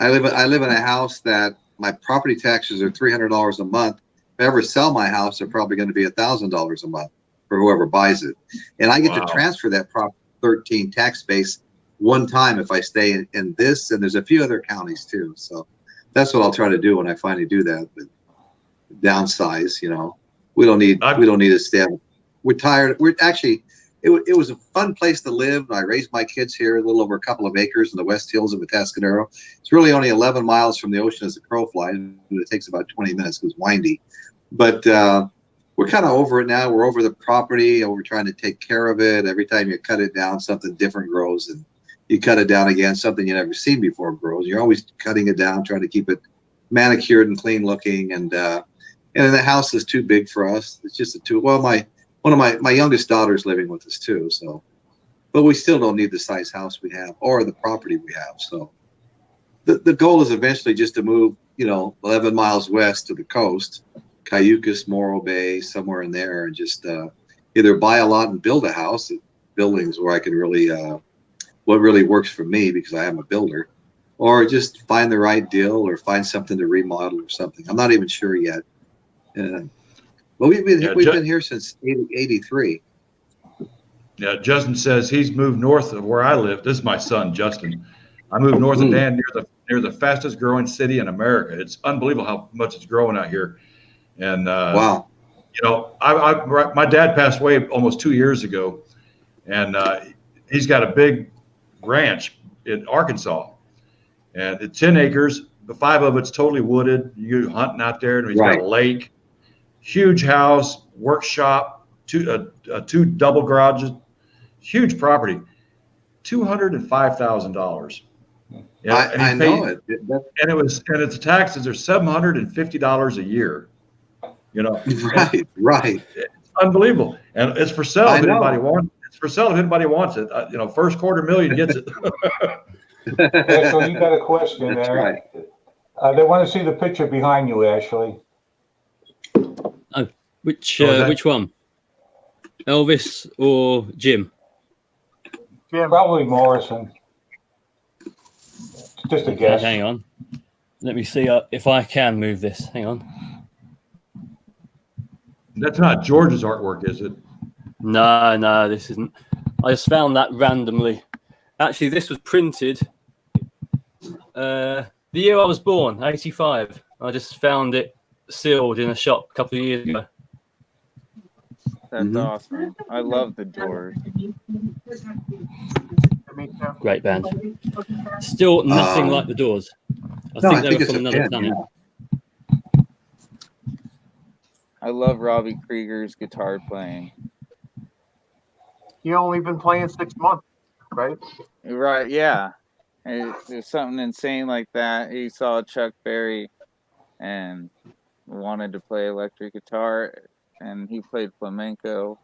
live in a house that my property taxes are $300 a month. If I ever sell my house, they're probably going to be $1,000 a month for whoever buys it. And I get to transfer that Prop 13 tax base one time if I stay in this, and there's a few other counties too. So that's what I'll try to do when I finally do that. But downsize, we don't need to stay. We're tired. It was a fun place to live. I raised my kids here, a little over a couple of acres in the West Hills of Atascadero. It's really only 11 miles from the ocean as the crow flies. It takes about 20 minutes. It was windy. But we're kind of over it now. We're over the property, and we're trying to take care of it. Every time you cut it down, something different grows. And you cut it down again, something you never seen before grows. You're always cutting it down, trying to keep it manicured and clean looking. And the house is too big for us. It's just one of my youngest daughter's living with us too. So, but we still don't need the size house we have or the property we have. So the goal is eventually just to move, 11 miles west to the coast, Cayucas, Morro Bay, somewhere in there, and just either buy a lot and build a house, buildings where I can really, what really works for me because I am a builder, or just find the right deal or find something to remodel or something. I'm not even sure yet. Well, we've been here since '83. Yeah, Justin says he's moved north of where I live. This is my son, Justin. I moved north of Dan near the fastest growing city in America. It's unbelievable how much it's growing out here. And wow, my dad passed away almost 2 years ago, and he's got a big ranch in Arkansas, and it's 10 acres. The 5 of it's totally wooded. You hunting out there, and he's got a lake. Huge house, workshop, two double garages, huge property, $205,000. I know it. And its taxes are $750 a year. Right. It's unbelievable, and it's for sale if anybody wants. It's for sale if anybody wants it. First $250,000 gets it. So you got a question there. Right. They want to see the picture behind you, Ashley. Oh, which one? Elvis or Jim? Probably Morrison. Just a guess. Hang on. Let me see if I can move this. Hang on. That's not George's artwork, is it? No, this isn't. I just found that randomly. Actually, this was printed the year I was born, 85. I just found it sealed in a shop a couple of years ago. That's awesome. I love the Doors. Great band. Still nothing like the Doors. I think they were from another planet. I love Robbie Krieger's guitar playing. He only been playing 6 months, right? Right, yeah. There's something insane like that. He saw Chuck Berry and wanted to play electric guitar, and he played flamenco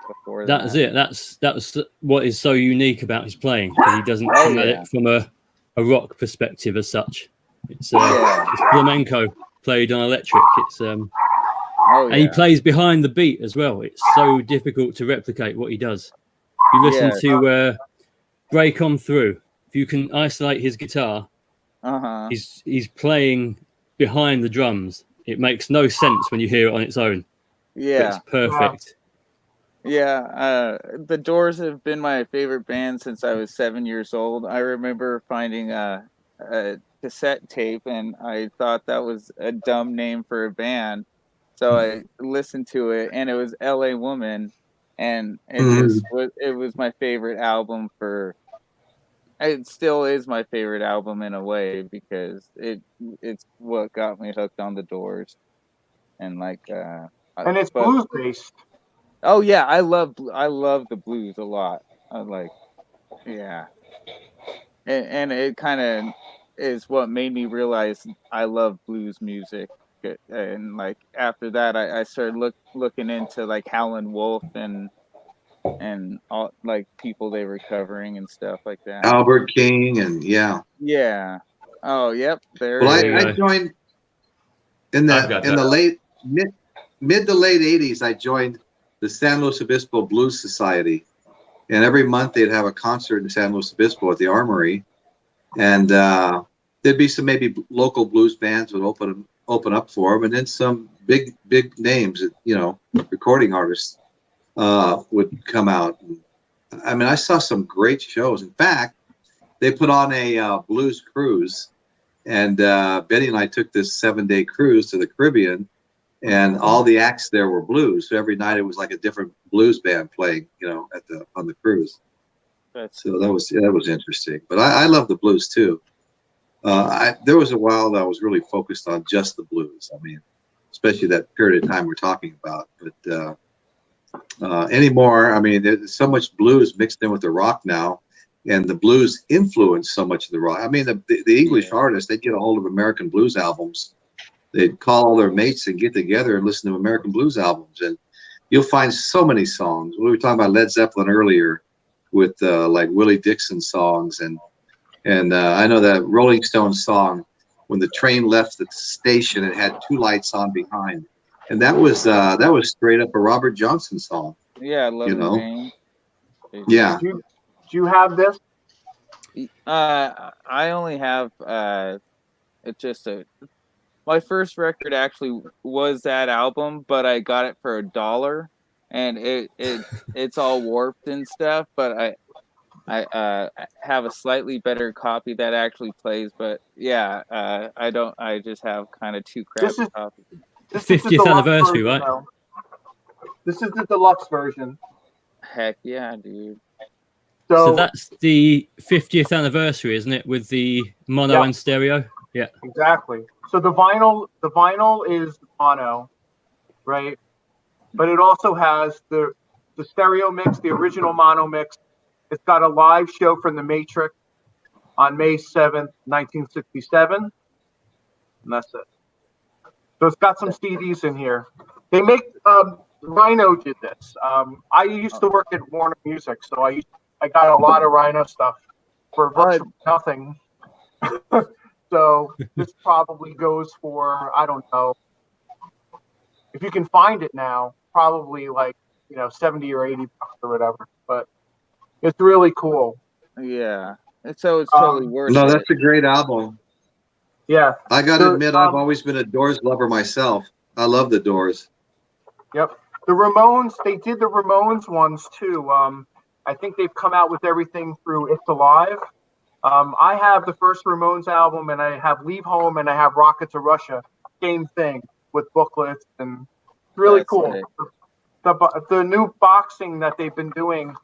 before that. That was it. That was what is so unique about his playing, because he doesn't come at it from a rock perspective as such. It's flamenco played on electric. It's and he plays behind the beat as well. It's so difficult to replicate what he does. If you listen to Break On Through, if you can isolate his guitar, he's playing behind the drums. It makes no sense when you hear it on its own. Yeah, it's perfect. Yeah, the Doors have been my favorite band since I was 7 years old. I remember finding a cassette tape, and I thought that was a dumb name for a band. So I listened to it, and it was L.A. Woman, and it was my favorite album for. It still is my favorite album in a way, because it's what got me hooked on the Doors, and and it's blues based. Oh yeah, I love the blues a lot. And it kind of is what made me realize I love blues music. And like after that, I started looking into like Howlin' Wolf and all like people they were covering and stuff like that. Albert King and yeah. Oh yep. I joined in the late mid to late 80s. I joined the San Luis Obispo Blues Society, and every month they'd have a concert in San Luis Obispo at the Armory, and there'd be some maybe local blues bands would open up for them, and then some big names, recording artists would come out. I mean, I saw some great shows. In fact, they put on a blues cruise, and Betty and I took this 7-day cruise to the Caribbean, and all the acts there were blues. So every night it was like a different blues band playing, on the cruise. So that was interesting. But I love the blues too. There was a while that I was really focused on just the blues. I mean, especially that period of time we're talking about. But anymore, I mean, there's so much blues mixed in with the rock now, and the blues influence so much of the rock. I mean, the English artists, they'd get a hold of American blues albums. They'd call all their mates and get together and listen to American blues albums, and you'll find so many songs. We were talking about Led Zeppelin earlier, with like Willie Dixon songs, and I know that Rolling Stones song, when the train left the station, it had 2 lights on behind, and that was straight up a Robert Johnson song. Yeah, I love it. Yeah. Do you have this? I only have it's just my first record actually was that album, but I got it for $1, and it's all warped and stuff. But I have a slightly better copy that actually plays. But yeah, I don't. I just have kind of 2 crappy copies. This 50th anniversary, version, right? though. This is the deluxe version. Heck yeah, dude. So that's the 50th anniversary, isn't it? With the mono and stereo. Yeah. Exactly. So the vinyl is mono, right? But it also has the stereo mix, the original mono mix. It's got a live show from The Matrix on May 7th, 1967. And that's it. So it's got some CDs in here. They make Rhino did this. I used to work at Warner Music, so I got a lot of Rhino stuff for virtually nothing. So this probably goes for, I don't know, if you can find it now, probably like, 70 or 80 bucks or whatever. But it's really cool. Yeah. So it's totally worth it. No, that's a great album. Yeah. I got to admit, I've always been a Doors lover myself. I love the Doors. Yep. The Ramones, they did the Ramones ones too. I think they've come out with everything through It's Alive. I have the first Ramones album, and I have Leave Home, and I have Rocket to Russia. Same thing with booklets, and it's really That's cool. sick. The new boxing that they've been doing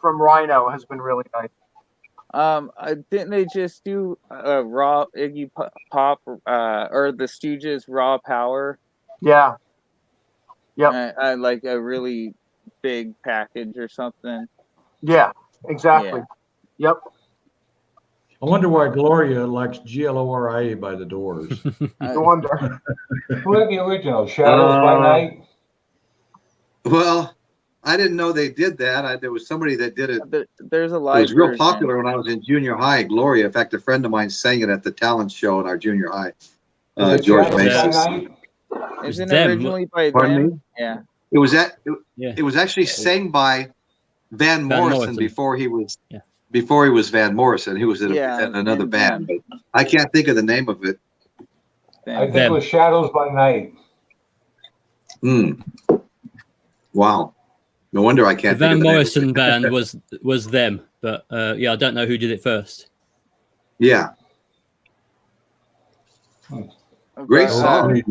from Rhino has been really nice. Didn't they just do Raw Iggy Pop or the Stooges Raw Power? Yeah. Yep. Like a really big package or something. Yeah, exactly. Yeah. Yep. I wonder why Gloria likes Gloria by the Doors. No wonder. Who had the original? Shadows by Night? Well, I didn't know they did that. There was somebody that did it. There's a live It was real version. popular when I was in junior high. Gloria. In fact, a friend of mine sang it at the talent show in our junior high. George Shadows by Mason. Night? Isn't them. it originally by Pardon them? me? Yeah. It was Yeah. It was actually sang by Van Morrison, before he was Yeah. before he was Van Morrison. He was in, in another and band, but I can't think of the name of it. I think it was Shadows by Night. Wow. No wonder I The can't. Van think of the Morrison name. band was them, but yeah, I don't know who did it first. Yeah. Great song.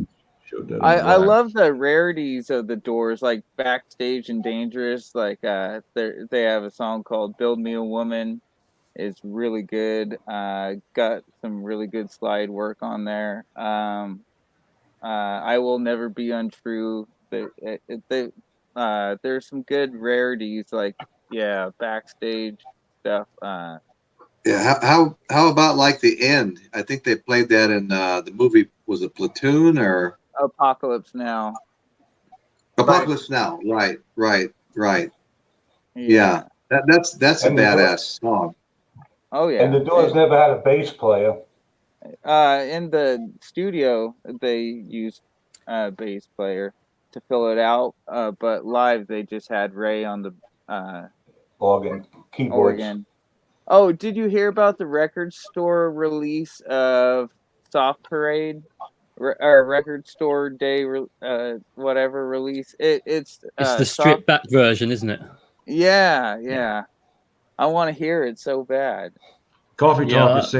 I love the rarities of the Doors, like Backstage and Dangerous. Like they have a song called "Build Me a Woman." It's really good. Got some really good slide work on there. I Will Never Be Untrue. There's some good rarities, like Backstage stuff. Yeah. How about like The End? I think they played that in the movie. Was it Platoon or Apocalypse Now? Apocalypse Now. Right. Yeah. That's a badass song. Oh yeah. And the Doors never had a bass player. In the studio, they used a bass player to fill it out, but live they just had Ray on the Organ, keyboards. organ. Oh, did you hear about the record store release of Soft Parade? Or record store day, whatever release. It's the stripped back version, isn't it? Yeah. I want to hear it so bad. Coffee Talk is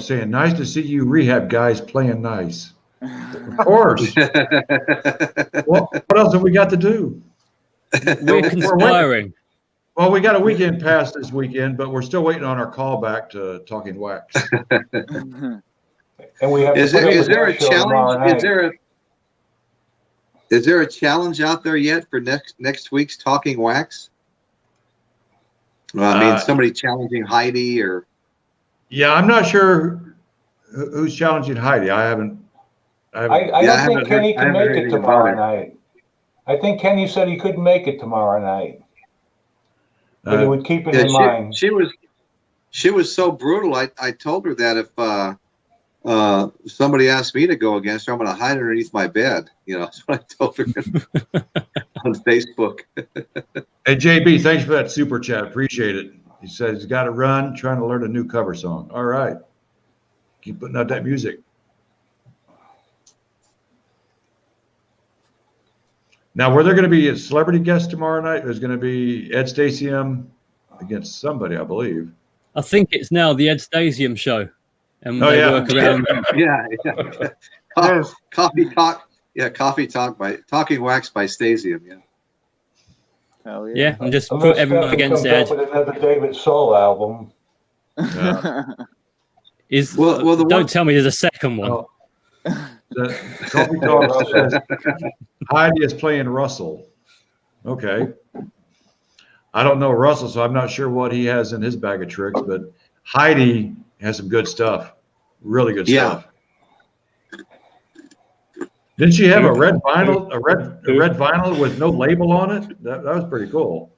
saying, nice to see you Rehab guys playing nice. Of course. What else have we got to do? We're conspiring. Well, we got a weekend pass this weekend, but we're still waiting on our call back to Talking Wax. And we have is there a challenge? Is there a challenge out there yet for next week's Talking Wax? Well, I mean, somebody challenging Heidi or? Yeah, I'm not sure who's challenging Heidi. I don't think Kenny can make it tomorrow night. I think Kenny said he couldn't make it tomorrow night, but he would keep it in mind. She was so brutal. I told her that if somebody asked me to go against her, I'm going to hide underneath my bed. That's what I told her on Facebook. Hey, JB, thanks for that super chat. Appreciate it. He says he's got to run, trying to learn a new cover song. All right. Keep putting out that music. Now, were there going to be a celebrity guest tomorrow night? There's going to be Ed Stasium against somebody, I believe. I think it's now the Ed Stasium show. And they work around. Yeah. Coffee Talk. Yeah, Coffee Talk by Talking Wax by Stasium. Yeah. Hell yeah. Yeah, and just put everyone against Ed. With another David Soul album. Don't tell me there's a second one. Oh. Coffee Talk says Heidi is playing Russell. Okay. I don't know Russell, so I'm not sure what he has in his bag of tricks, but Heidi has some good stuff. Really good stuff. Didn't she have a red vinyl, a red vinyl with no label on it? That was pretty cool.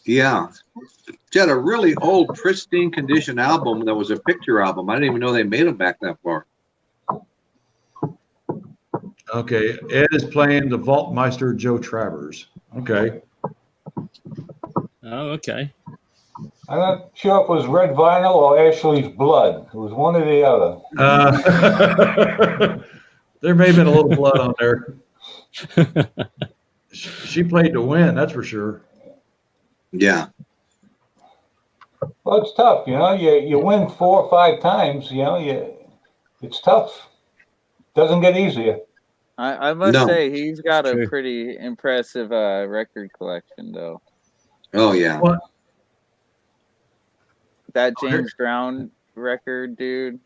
Yeah. She had a really old, pristine condition album that was a picture album. I didn't even know they made them back that far. Okay. Ed is playing the Vaultmeister Joe Travers. Okay. Oh, okay. I'm not sure if it was red vinyl or Ashley's blood. It was one or the other. There may have been a little blood on there. She played to win, that's for sure. Yeah. Well, it's tough, you know. You win 4 or 5 times, you know. It's tough. Doesn't get easier. I must No. say he's got a True. pretty impressive record collection, though. Oh yeah. What? That James Brown record, dude.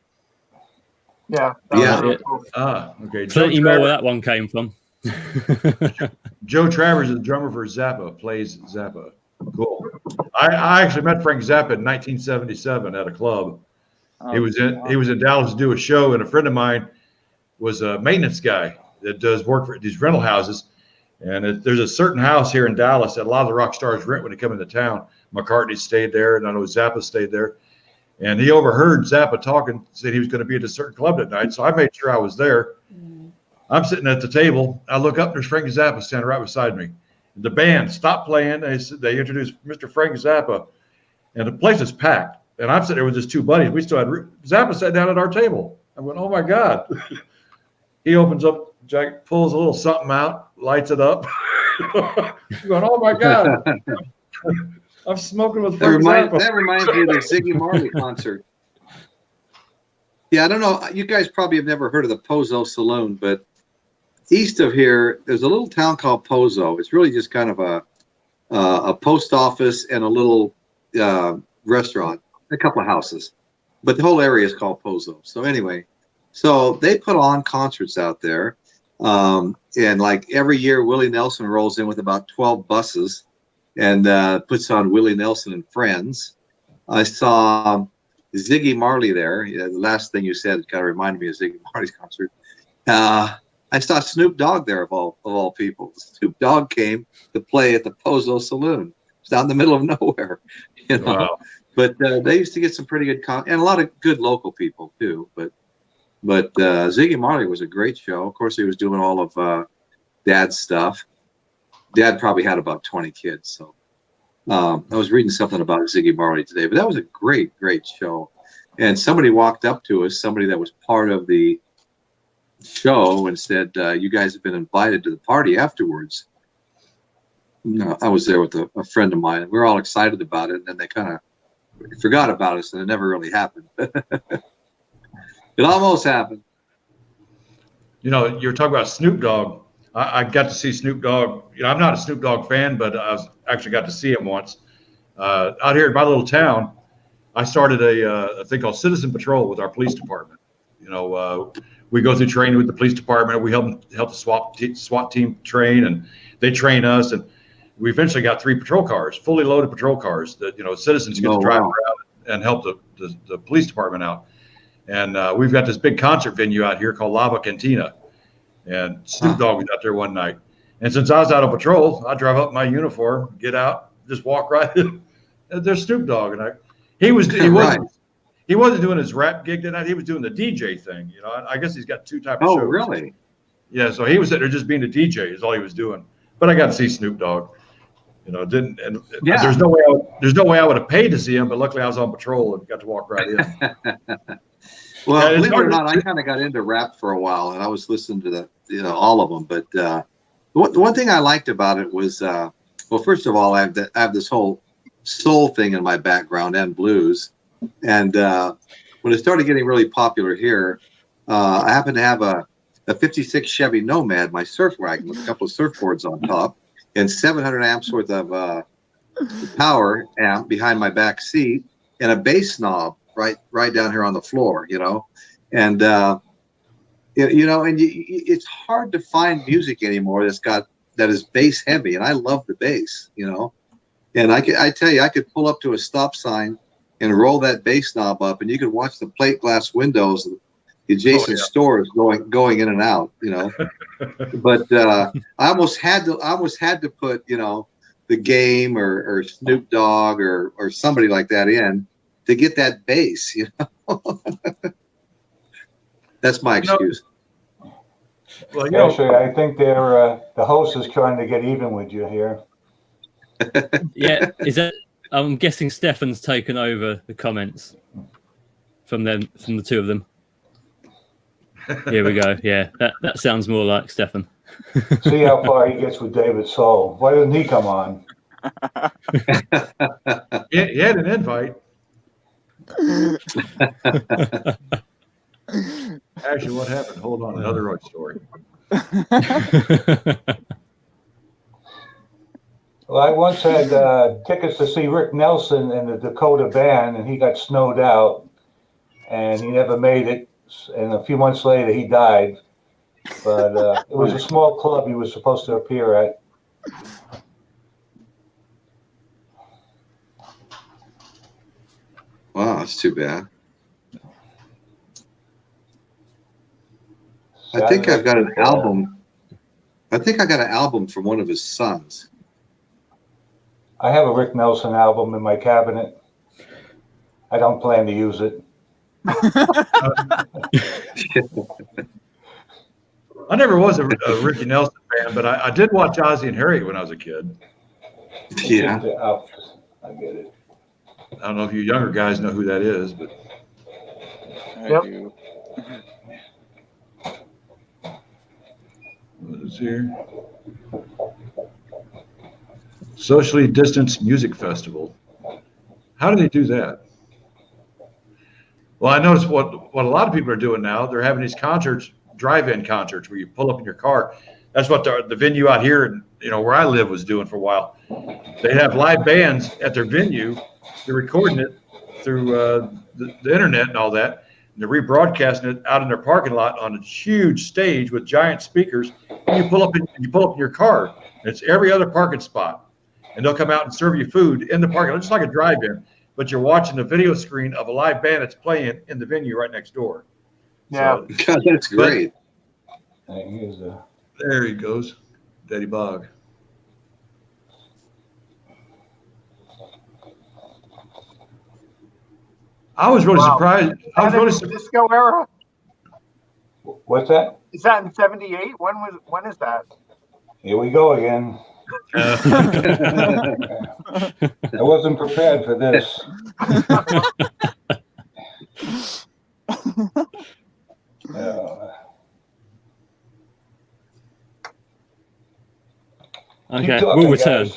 Yeah. Yeah. Oh, Okay. Plenty more where that one came from. Joe Travers, the drummer for Zappa, plays Zappa. Cool. I actually met Frank Zappa in 1977 at a club. He was in Dallas to do a show, and a friend of mine was a maintenance guy that does work for these rental houses. And there's a certain house here in Dallas that a lot of the rock stars rent when they come into town. McCartney stayed there, and I know Zappa stayed there. And he overheard Zappa talking, said he was going to be at a certain club that night. So I made sure I was there. I'm sitting at the table. I look up, there's Frank Zappa standing right beside me. The band stopped playing. They introduced Mr. Frank Zappa, and the place is packed. And I'm sitting there with his 2 buddies. We still had Zappa sat down at our table. I went, oh my God. He opens up, Jack pulls a little something out, lights it up. I'm going, oh my God. I'm smoking with Frank Zappa. That reminds me of the Ziggy Marley concert. Yeah, I don't know. You guys probably have never heard of the Pozo Saloon, but east of here, there's a little town called Pozo. It's really just kind of a post office and a little restaurant, a couple of houses, but the whole area is called Pozo. So anyway, so they put on concerts out there, and like every year, Willie Nelson rolls in with about 12 buses and puts on Willie Nelson and Friends. I saw Ziggy Marley there. The last thing you said kind of reminded me of Ziggy Marley's concert. I saw Snoop Dogg there of all people. Snoop Dogg came to play at the Pozo Saloon. It's out in the middle of nowhere, you know. Wow. But they used to get some pretty good and a lot of good local people too. But Ziggy Marley was a great show. Of course, he was doing all of Dad's stuff. Dad probably had about 20 kids. So I was reading something about Ziggy Marley today. But that was a great show. And somebody walked up to us, somebody that was part of the show, and said, you guys have been invited to the party afterwards. I was there with a friend of mine, and we were all excited about it, and then they kind of forgot about us, and it never really happened. It almost happened. You know, you're talking about Snoop Dogg. I got to see Snoop Dogg. You know, I'm not a Snoop Dogg fan, but I actually got to see him once. Out here in my little town, I started a thing called Citizen Patrol with our police department. You know, we go through training with the police department. We help the SWAT team train, and they train us. And we eventually got 3 patrol cars, fully loaded patrol cars that, you know, citizens get to drive around and help the police department out. And we've got this big concert venue out here called Lava Cantina. And Snoop Dogg was out there one night. And since I was out on patrol, I drive up in my uniform, get out, just walk right in. And there's Snoop Dogg. And he wasn't doing his rap gig that night. He was doing the DJ thing. You know, I guess he's got 2 types of shows. Oh, really? Yeah. So he was sitting there just being a DJ is all he was doing. But I got to see Snoop Dogg. You know, Yeah. There's no way I would have paid to see him, but luckily I was on patrol and got to walk right in. Well, believe it or not, I kind of got into rap for a while, and I was listening to all of them. But one thing I liked about it was, well, first of all, I have this whole soul thing in my background and blues. And when it started getting really popular here, I happened to have a 56 Chevy Nomad, my surf wagon with a couple of surfboards on top, and 700 amps worth of power amp behind my back seat, and a bass knob right down here on the floor, you know. And you know, and it's hard to find music anymore that is bass heavy, and I love the bass, you know. And I tell you, I could pull up to a stop sign and roll that bass knob up, and you could watch the plate glass windows of the adjacent stores going in and out, you know. But I almost had to put, you know, The Game or Snoop Dogg or somebody like that in to get that bass, you know. That's my excuse. Well, you know, Actually, I think the host is trying to get even with you here. Yeah, is that? I'm guessing Stefan's taken over the comments from the 2 of them. Here we go. Yeah, that sounds more like Stefan. See how far he gets with David Soul. Why doesn't he come on? He had an invite. Actually, what happened? Hold on, another road story. Well, I once had tickets to see Rick Nelson in the Dakota Band, and he got snowed out, and he never made it. And a few months later, he died. But it was a small club he was supposed to appear at. Wow, that's too bad. I think I've got an album. I think I got an album from one of his sons. I have a Rick Nelson album in my cabinet. I don't plan to use it. I never was a Ricky Nelson fan, but I did watch Ozzie and Harriet when I was a kid. Yeah. I get it. I don't know if you younger guys know who that is, but I do. what is here? Socially distanced music festival. How do they do that? Well, I noticed what a lot of people are doing now. They're having these concerts, drive-in concerts, where you pull up in your car. That's what the venue out here, where I live, was doing for a while. They have live bands at their venue. They're recording it through the internet and all that. And they're rebroadcasting it out in their parking lot on a huge stage with giant speakers. And you pull up in your car. And it's every other parking spot. And they'll come out and serve you food in the parking lot, just like a drive-in. But you're watching a video screen of a live band that's playing in the venue right next door. Yeah. So, God, that's great. There he goes, Daddy Bog. I was really surprised. I was really surprised. Disco era. What's that? Is that in '78? When is that? Here we go again. I wasn't prepared for this. Okay, we'll return.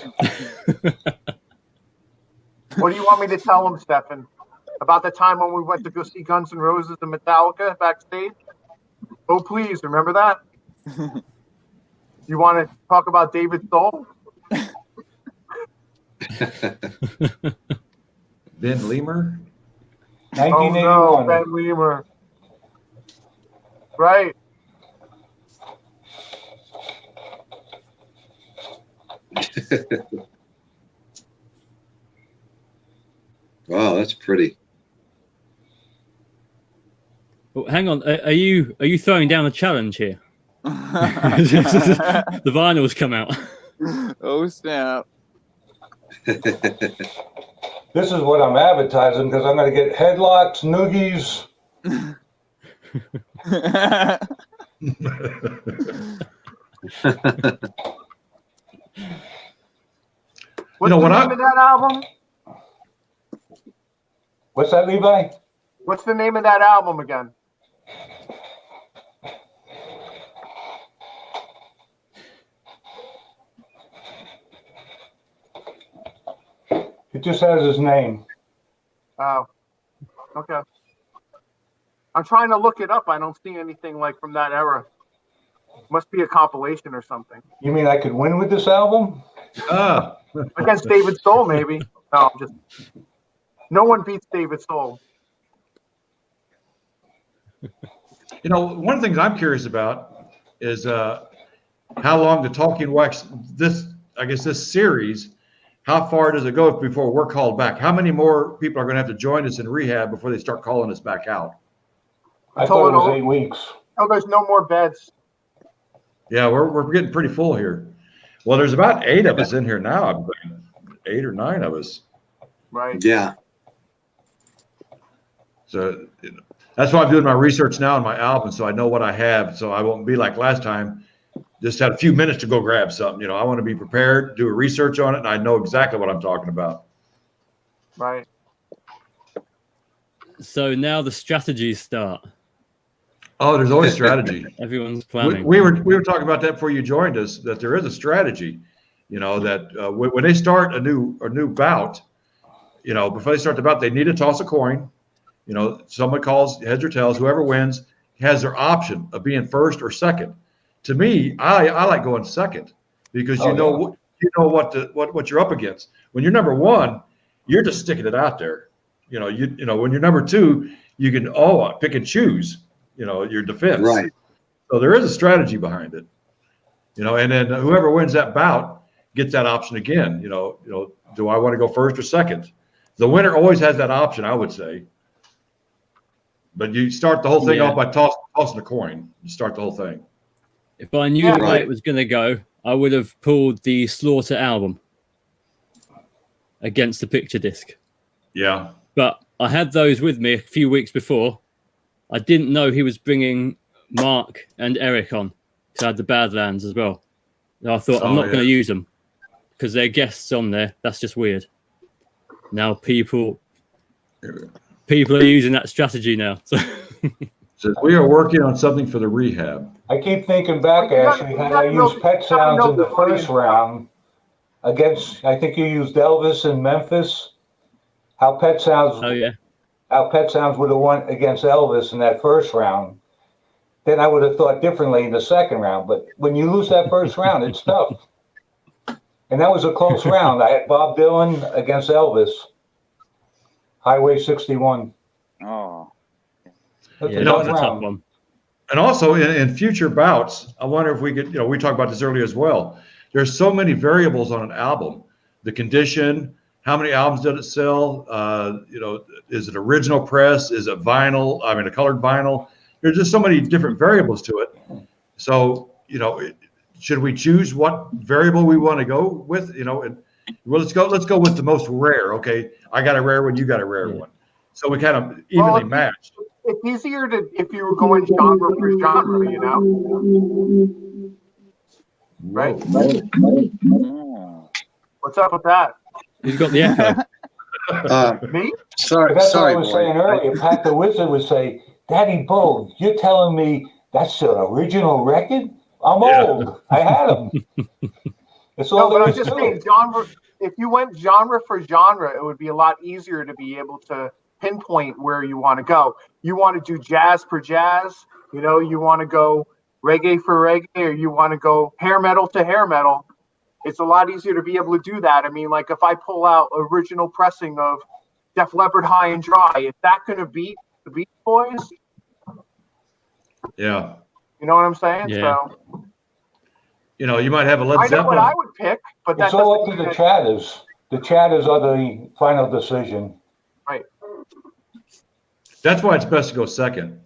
What do you want me to tell him, Stefan? About the time when we went to go see Guns N' Roses and Metallica backstage? Oh, please, remember that? You want to talk about David Soul? Ben Lemur? 1981. Oh, no, Ben Lemur. Right. Wow, that's pretty. Oh, hang on, are you throwing down a challenge here? The vinyls come out. Oh snap! This is what I'm advertising because I'm going to get headlocks, noogies. What's the name of that album? What's that, Levi? What's the name of that album again? It just has his name. Oh, okay. I'm trying to look it up. I don't see anything like from that era. Must be a compilation or something. You mean I could win with this album? Against David Soul, maybe. No, no one beats David Soul. One of the things I'm curious about is how long the Talking Wax, this series, how far does it go before we're called back? How many more people are going to have to join us in rehab before they start calling us back out? I thought it was 8 weeks. Oh, there's no more beds. Yeah, we're getting pretty full here. Well, there's about 8 of us in here now. I believe 8 or 9 of us. Right. Yeah. So that's why I'm doing my research now on my album, so I know what I have, so I won't be like last time. Just had a few minutes to go grab something. I want to be prepared, do a research on it, and I know exactly what I'm talking about. Right. So now the strategies start. Oh, there's always strategy. Everyone's We, planning. we were talking about that before you joined us, that there is a strategy, that when they start a new bout, before they start the bout, they need to toss a coin. Someone calls heads or tails. Whoever wins has their option of being first or second. To me, I like going second because you know what you're up against. When you're number one, you're just sticking it out there. When you're number two, you can pick and choose. Your defense. Right. So there is a strategy behind it. And then whoever wins that bout gets that option again. Do I want to go first or second? The winner always has that option, I would say. But you start the whole thing off by tossing a coin. You start the whole thing. If I knew the way it was going to go, I would have pulled the Slaughter album against the picture disc. Yeah. But I had those with me a few weeks before. I didn't know he was bringing Mark and Eric on because I had the Badlands as well. And I thought I'm not going to use them because they're guests on there. That's just weird. Now people are using that strategy now. So we are working on something for the Re-Hab. I keep thinking back, Ashley, how I used Pet Sounds in the first round against, I think you used Elvis in Memphis. How Pet Sounds would have won against Elvis in that first round. Then I would have thought differently in the second round. But when you lose that first round, it's tough. And that was a close round. I had Bob Dylan against Elvis. Highway 61. Oh. That's a tough one. And also in future bouts, I wonder if we could, we talked about this earlier as well. There's so many variables on an album. The condition, how many albums did it sell? Is it original press? Is it vinyl? I mean, a colored vinyl. There's just so many different variables to it. So, should we choose what variable we want to go with? Let's go with the most rare. Okay, I got a rare one, you got a rare one. So we kind of evenly matched. It's easier if you were going genre for genre, Right? What's up with that? He's got the echo. Me? Sorry, That's what I was boy. saying earlier. Pat the Wizard would say, Daddy Bo, you're telling me that's an original record? I'm old. I had them. It's all but there I'm is just to saying it. genre. If you went genre for genre, it would be a lot easier to be able to pinpoint where you want to go. You want to do jazz for jazz, you want to go reggae for reggae, or you want to go hair metal to hair metal. It's a lot easier to be able to do that. I mean, like if I pull out original pressing of Def Leppard High and Dry, is that going to beat the Beach Boys? Yeah. You know what I'm saying? Yeah. So you might have a Led I know Zeppelin. what I would pick, but It's all up to the chatters. The chatters are the final decision. Right. That's why it's best to go second.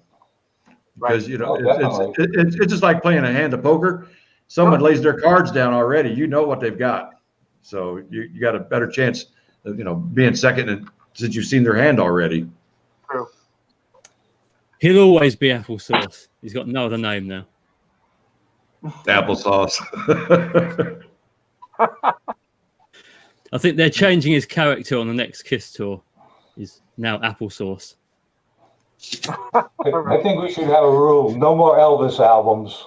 Because it's just like playing a hand of poker. Someone lays their cards down already. You know what they've got, so you got a better chance of being second since you've seen their hand already. True. He'll always be applesauce. He's got no other name now. Applesauce. I think they're changing his character on the next Kiss tour. He's now applesauce. I think we should have a rule. No more Elvis albums.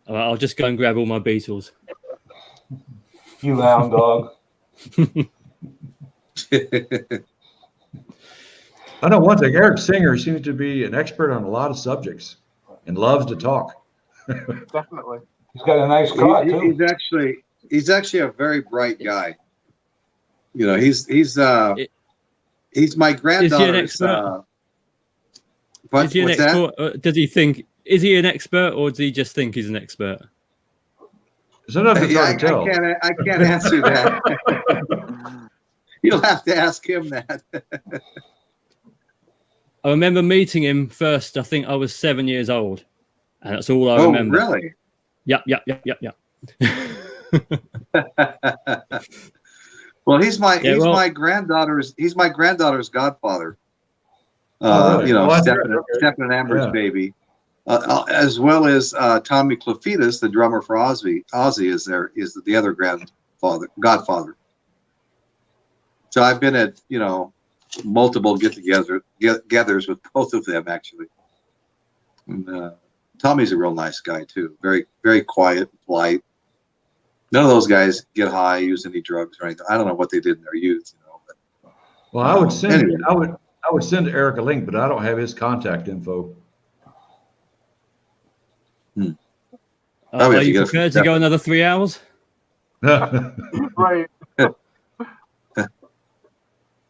I'll just go and grab all my Beatles. You hound dog. I know one thing. Eric Singer seems to be an expert on a lot of subjects and loves to talk. Definitely. He's got a nice car too. He's actually a very bright guy. He's my granddaughter's. Is he an expert? Is he an expert? Does he think? Is he an expert, or does he just think he's an expert? Sometimes it's hard to tell. I can't answer that. You'll have to ask him that. I remember meeting him first. I think I was 7 years old, and that's all I remember. Oh, really? Yep. Well, he's my granddaughter's godfather. Really? Stephen and Amber's baby, as well as Tommy Clufidis, the drummer for Ozzy. Ozzy is the other godfather. So I've been at multiple get-togethers with both of them actually. And Tommy's a real nice guy too. Very, very quiet, polite. None of those guys get high, use any drugs or anything. I don't know what they did in their youth, you know. But, Well, I would send anyway. I would send Eric a link, but I don't have his contact info. Are you prepared to go another 3 hours? Right.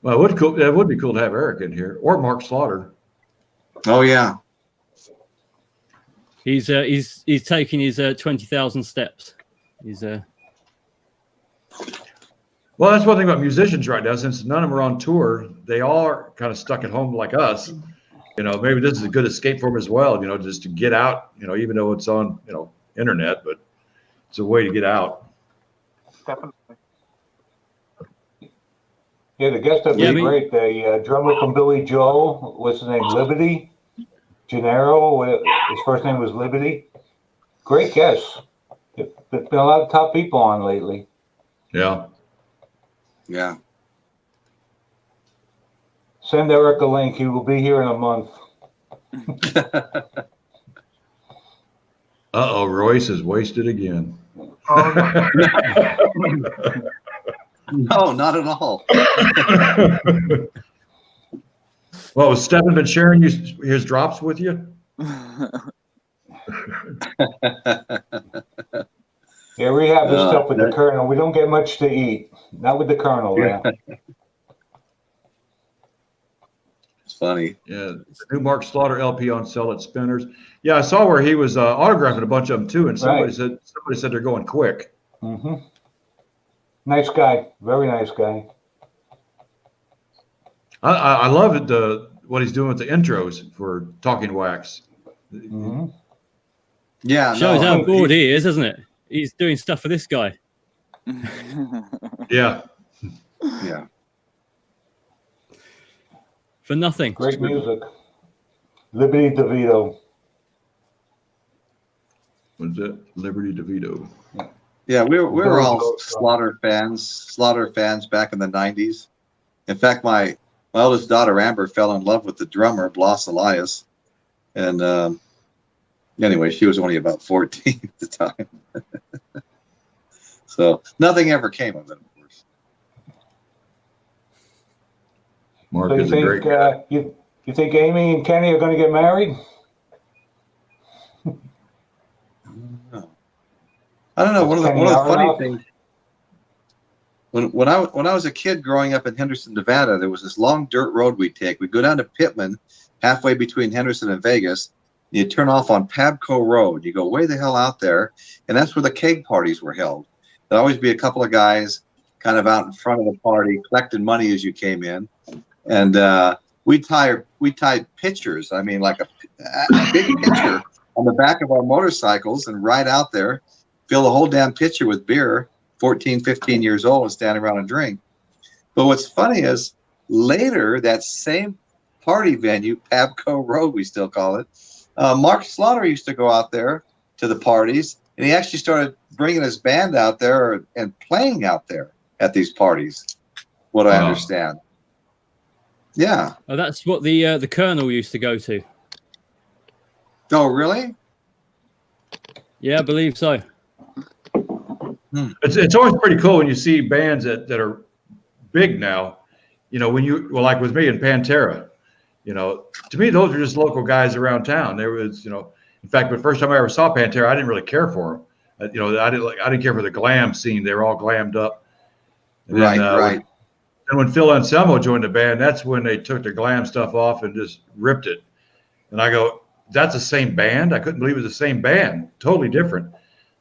Well, it would be cool to have Eric in here or Mark Slaughter. Oh yeah. He's taking his 20,000 steps. He's Well, that's one thing about musicians right now. Since none of them are on tour, they all are kind of stuck at home like us. You know, maybe this is a good escape for them as well. You know, just to get out. You know, even though it's on internet, but it's a way to get out. Definitely. Yeah, the guest would be great. The drummer from Billy Joel, what's his name? Liberty? Gennaro, his first name was Liberty. Great guest. There's been a lot of top people on lately. Yeah. Yeah. Send Eric a link. He will be here in a month. Uh-oh, Royce is wasted again. Oh, No, not at all. Well, has Stephen been sharing his drops with you? Yeah, Re-Hab is tough with the Colonel. We don't get much to eat. Not with the Colonel, yeah. It's funny. Yeah, the new Mark Slaughter LP on sale at Spinners. Yeah, I saw where he was autographing a bunch of them too, and somebody said they're going quick. Mm-hmm. Nice guy, very nice guy. I love it. What he's doing with the intros for Talking Wax. Mm-hmm. Yeah, shows how bored he is, doesn't it? He's doing stuff for this guy. Yeah. Yeah. For nothing. Great music. Liberty DeVito. What's that? Liberty DeVito. Yeah, we were all Slaughter fans back in the 90s. In fact, my eldest daughter, Amber, fell in love with the drummer, Blas Elias. And anyway, she was only about 14 at the time. So nothing ever came of it, of course. Mark So you is a great guy. you think Amy and Kenny are going to get married? I don't know. One of the funny Aronoff? things, when I was a kid growing up in Henderson, Nevada, there was this long dirt road we'd take. We'd go down to Pittman, halfway between Henderson and Vegas. And you'd turn off on Pabco Road. You go way the hell out there, and that's where the keg parties were held. There'd always be a couple of guys kind of out in front of the party collecting money as you came in, and we tied pictures. I mean, like a big picture on the back of our motorcycles, and ride out there. Fill the whole damn pitcher with beer, 14, 15 years old, and stand around and drink. But what's funny is later, that same party venue, Pabco Road, we still call it, Mark Slaughter used to go out there to the parties, and he actually started bringing his band out there and playing out there at these parties, what I understand. Yeah. Oh, that's what the Colonel used to go to. Oh, really? Yeah, I believe so. It's always pretty cool when you see bands that are big now. You know, like with me and Pantera, you know, to me those are just local guys around town. There was, in fact, the first time I ever saw Pantera, I didn't really care for them. I didn't care for the glam scene. They were all glammed up. And then, right. And when Phil Anselmo joined the band, that's when they took the glam stuff off and just ripped it. And I go, that's the same band? I couldn't believe it was the same band. Totally different.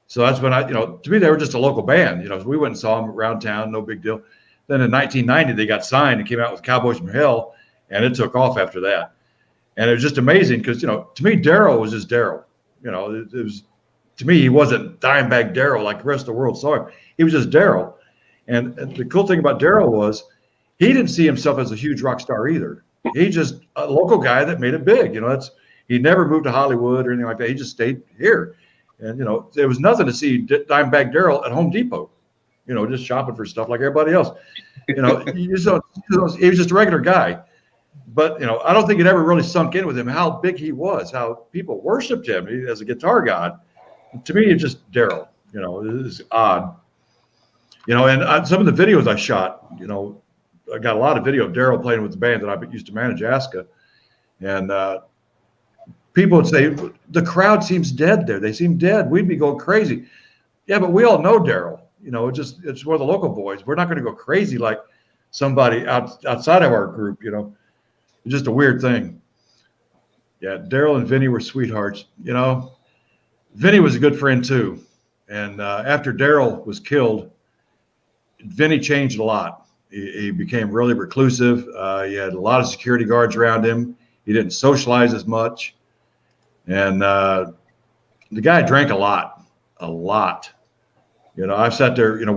So that's when to me, they were just a local band. We went and saw them around town, no big deal. Then in 1990, they got signed and came out with Cowboys from Hell, and it took off after that. And it was just amazing because, to me, Darryl was just Darryl. It was, to me, he wasn't Dimebag Darryl like the rest of the world saw him. He was just Darryl. And the cool thing about Darryl was he didn't see himself as a huge rock star either. He's just a local guy that made it big. He never moved to Hollywood or anything like that. He just stayed here. And, there was nothing to see Dimebag Darrell at Home Depot, just shopping for stuff like everybody else. he was just a regular guy. But, I don't think it ever really sunk in with him how big he was, how people worshiped him as a guitar god. To me, it's just Daryl, it is odd. And some of the videos I shot, I got a lot of video of Daryl playing with the band that I used to manage, Aska. And people would say, the crowd seems dead there. They seem dead. We'd be going crazy. Yeah, but we all know Daryl. It's one of the local boys. We're not going to go crazy like somebody outside of our group, It's just a weird thing. Yeah, Daryl and Vinny were sweethearts. Vinny was a good friend too. And after Daryl was killed, Vinny changed a lot. He became really reclusive. He had a lot of security guards around him. He didn't socialize as much. And the guy drank a lot. I've sat there, he and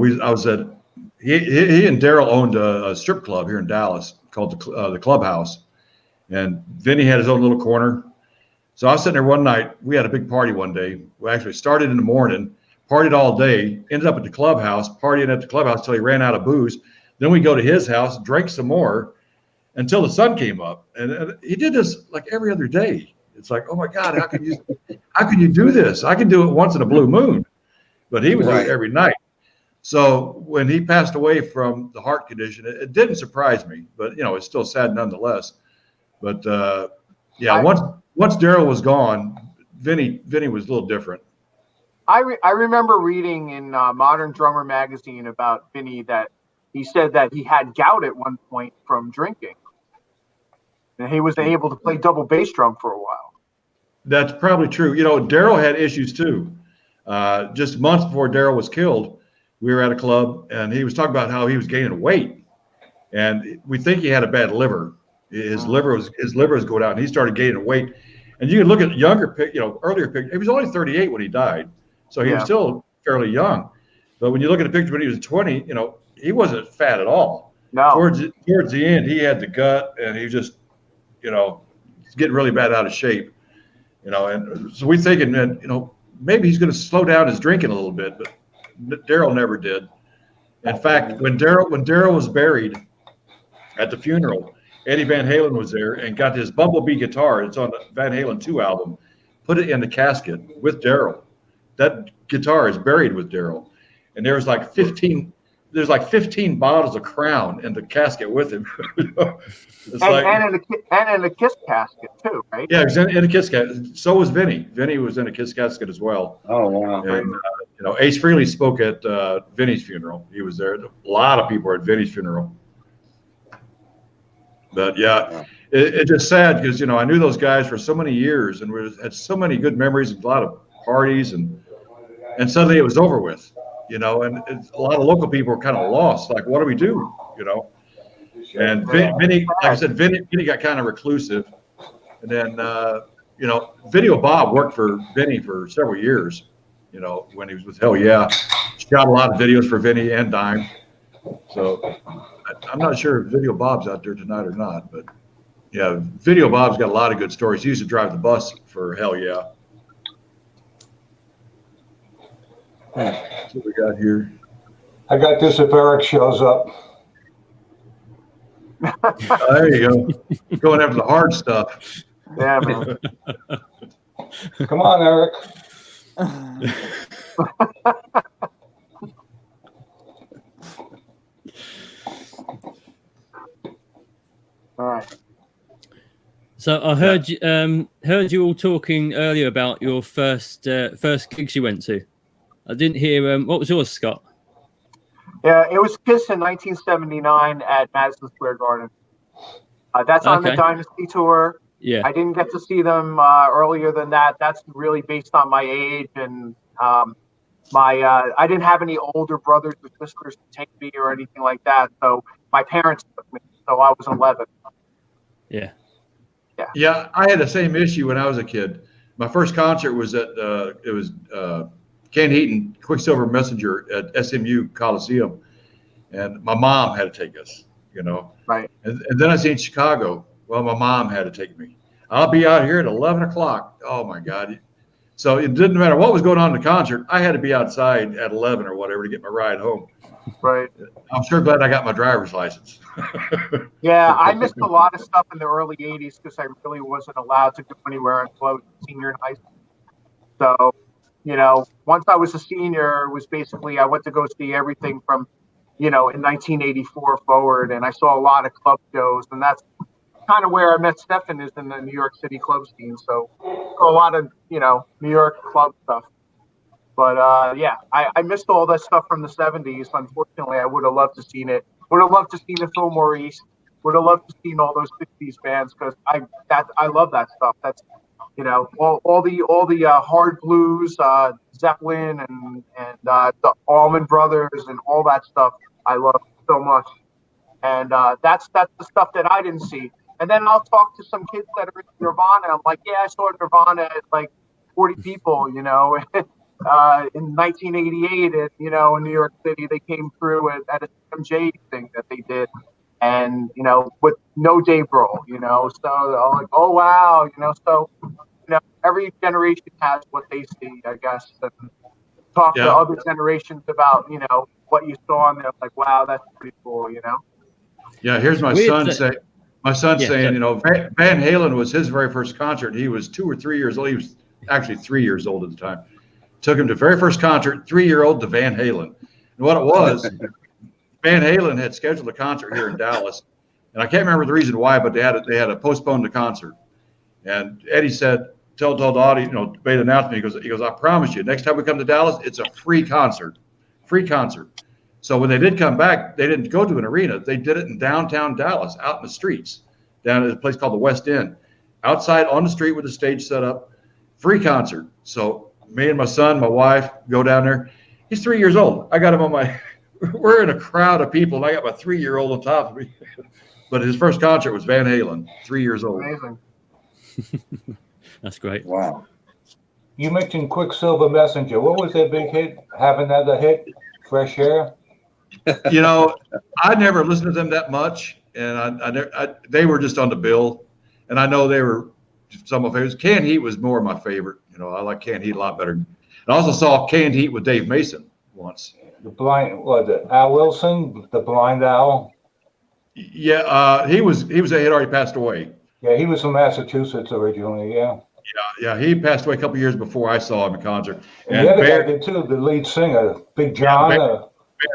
Daryl owned a strip club here in Dallas called the Clubhouse. And Vinny had his own little corner. So I was sitting there one night. We had a big party one day. We actually started in the morning, partied all day, ended up at the clubhouse, partying at the clubhouse until he ran out of booze. Then we go to his house, drank some more until the sun came up. And he did this like every other day. It's like, oh my God, how can you do this? I can do it once in a blue moon. But he was doing it every night. So when he passed away from the heart condition, it didn't surprise me, but it's still sad nonetheless. But once Daryl was gone, Vinny was a little different. I remember reading in Modern Drummer magazine about Vinny that he said that he had gout at one point from drinking, and he was able to play double bass drum for a while. That's probably true. Daryl had issues too. Just months before Daryl was killed, we were at a club, and he was talking about how he was gaining weight, and we think he had a bad liver. His liver was going out, and he started gaining weight. And you can look at earlier pictures. He was only 38 when he died, so he was still fairly young. But when you look at a picture when he was 20, he wasn't fat at all. No. Towards the end, he had the gut, and he just, getting really bad out of shape. And so we thinking, man, maybe he's going to slow down his drinking a little bit, but Daryl never did. In fact, when Daryl was buried at the funeral, Eddie Van Halen was there and got his Bumblebee guitar. It's on the Van Halen 2 album. Put it in the casket with Daryl. That guitar is buried with Daryl. And there's like 15 bottles of Crown in the casket with him. and in a Kiss casket too, right? Yeah, he was in a Kiss casket. So was Vinny. Vinny was in a Kiss casket as well. Oh wow! And Ace Frehley spoke at Vinny's funeral. He was there. A lot of people were at Vinny's funeral. But it's just sad because I knew those guys for so many years and we had so many good memories and a lot of parties and suddenly it was over with. And a lot of local people were kind of lost. Like, what do we do? And Vinny, like I said, Vinny got kind of reclusive. And then, Video Bob worked for Vinny for several years, when he was with Hell Yeah. Shot a lot of videos for Vinny and Dime. So I'm not sure if Video Bob's out there tonight or not. But, yeah, Video Bob's got a lot of good stories. He used to drive the bus for Hell Yeah. That's what we got here. I got this if Eric shows up. There you go. Going after the hard stuff. Yeah, man. Come on, Eric. All right. So I heard you all talking earlier about your first gigs you went to. I didn't hear. What was yours, Scott? Yeah, it was Kiss in 1979 at Madison Square Garden. That's on the Dynasty tour. Yeah. I didn't get to see them earlier than that. That's really based on my age and I didn't have any older brothers or sisters to take me or anything like that. So my parents took me. So I was 11. Yeah. Yeah, I had the same issue when I was a kid. My first concert was at Ken Heaton, Quicksilver Messenger at SMU Coliseum, and my mom had to take us, Right. And then I seen Chicago. Well, my mom had to take me. I'll be out here at 11 o'clock. Oh my God. So it didn't matter what was going on in the concert. I had to be outside at 11 or whatever to get my ride home. Right. I'm sure glad I got my driver's license. Yeah, I missed a lot of stuff in the early 80s because I really wasn't allowed to go anywhere until senior in high school. So, once I was a senior, it was basically I went to go see everything from, in 1984 forward, and I saw a lot of club shows, and that's kind of where I met Stefan, is in the New York City club scene. So, a lot of, New York club stuff. But yeah, I missed all that stuff from the 70s. Unfortunately, I would have loved to seen it. Would have loved to seen the Phil Maurice. Would have loved to seen all those 60s bands because I love that stuff. That's all the hard blues, Zeppelin and the Allman Brothers and all that stuff. I love so much, and that's the stuff that I didn't see. And then I'll talk to some kids that are in Nirvana. I'm like, yeah, I saw Nirvana at like 40 people, in 1988, in New York City, they came through at a MJ thing that they did, and with no Dave Grohl, so I'm like, oh wow, so every generation has what they see, I guess, and talk to other generations about what you saw, and they're like, wow, that's pretty cool, Yeah, here's my son saying. My son's saying, Van Halen was his very first concert. He was 2 or 3 years old. He was actually 3 years old at the time. Took him to very first concert, 3-year-old to Van Halen. And what it was, Van Halen had scheduled a concert here in Dallas, and I can't remember the reason why, but they had to postpone the concert. And Eddie said, "Tell the audience, made an announcement. He goes, I promise you, next time we come to Dallas, it's a free concert." So when they did come back, they didn't go to an arena. They did it in downtown Dallas, out in the streets, down at a place called the West End, outside on the street with the stage set up, free concert. So me and my son, my wife, go down there. He's 3 years old. I got him on we're in a crowd of people, and I got my 3-year-old on top of me. But his first concert was Van Halen, 3 years old. Amazing. That's great. Wow. You mentioned Quicksilver Messenger. What was that big hit? Have another hit? Fresh Air? I never listened to them that much, and they were just on the bill, and I know they were some of my favorites. Canned Heat was more my favorite. I like Canned Heat a lot better. And I also saw Canned Heat with Dave Mason once. Al Wilson, the blind owl? Yeah, he had already passed away. Yeah, he was from Massachusetts originally, yeah. Yeah, he passed away a couple years before I saw him in concert. And the other guy did too, the lead singer, Big John.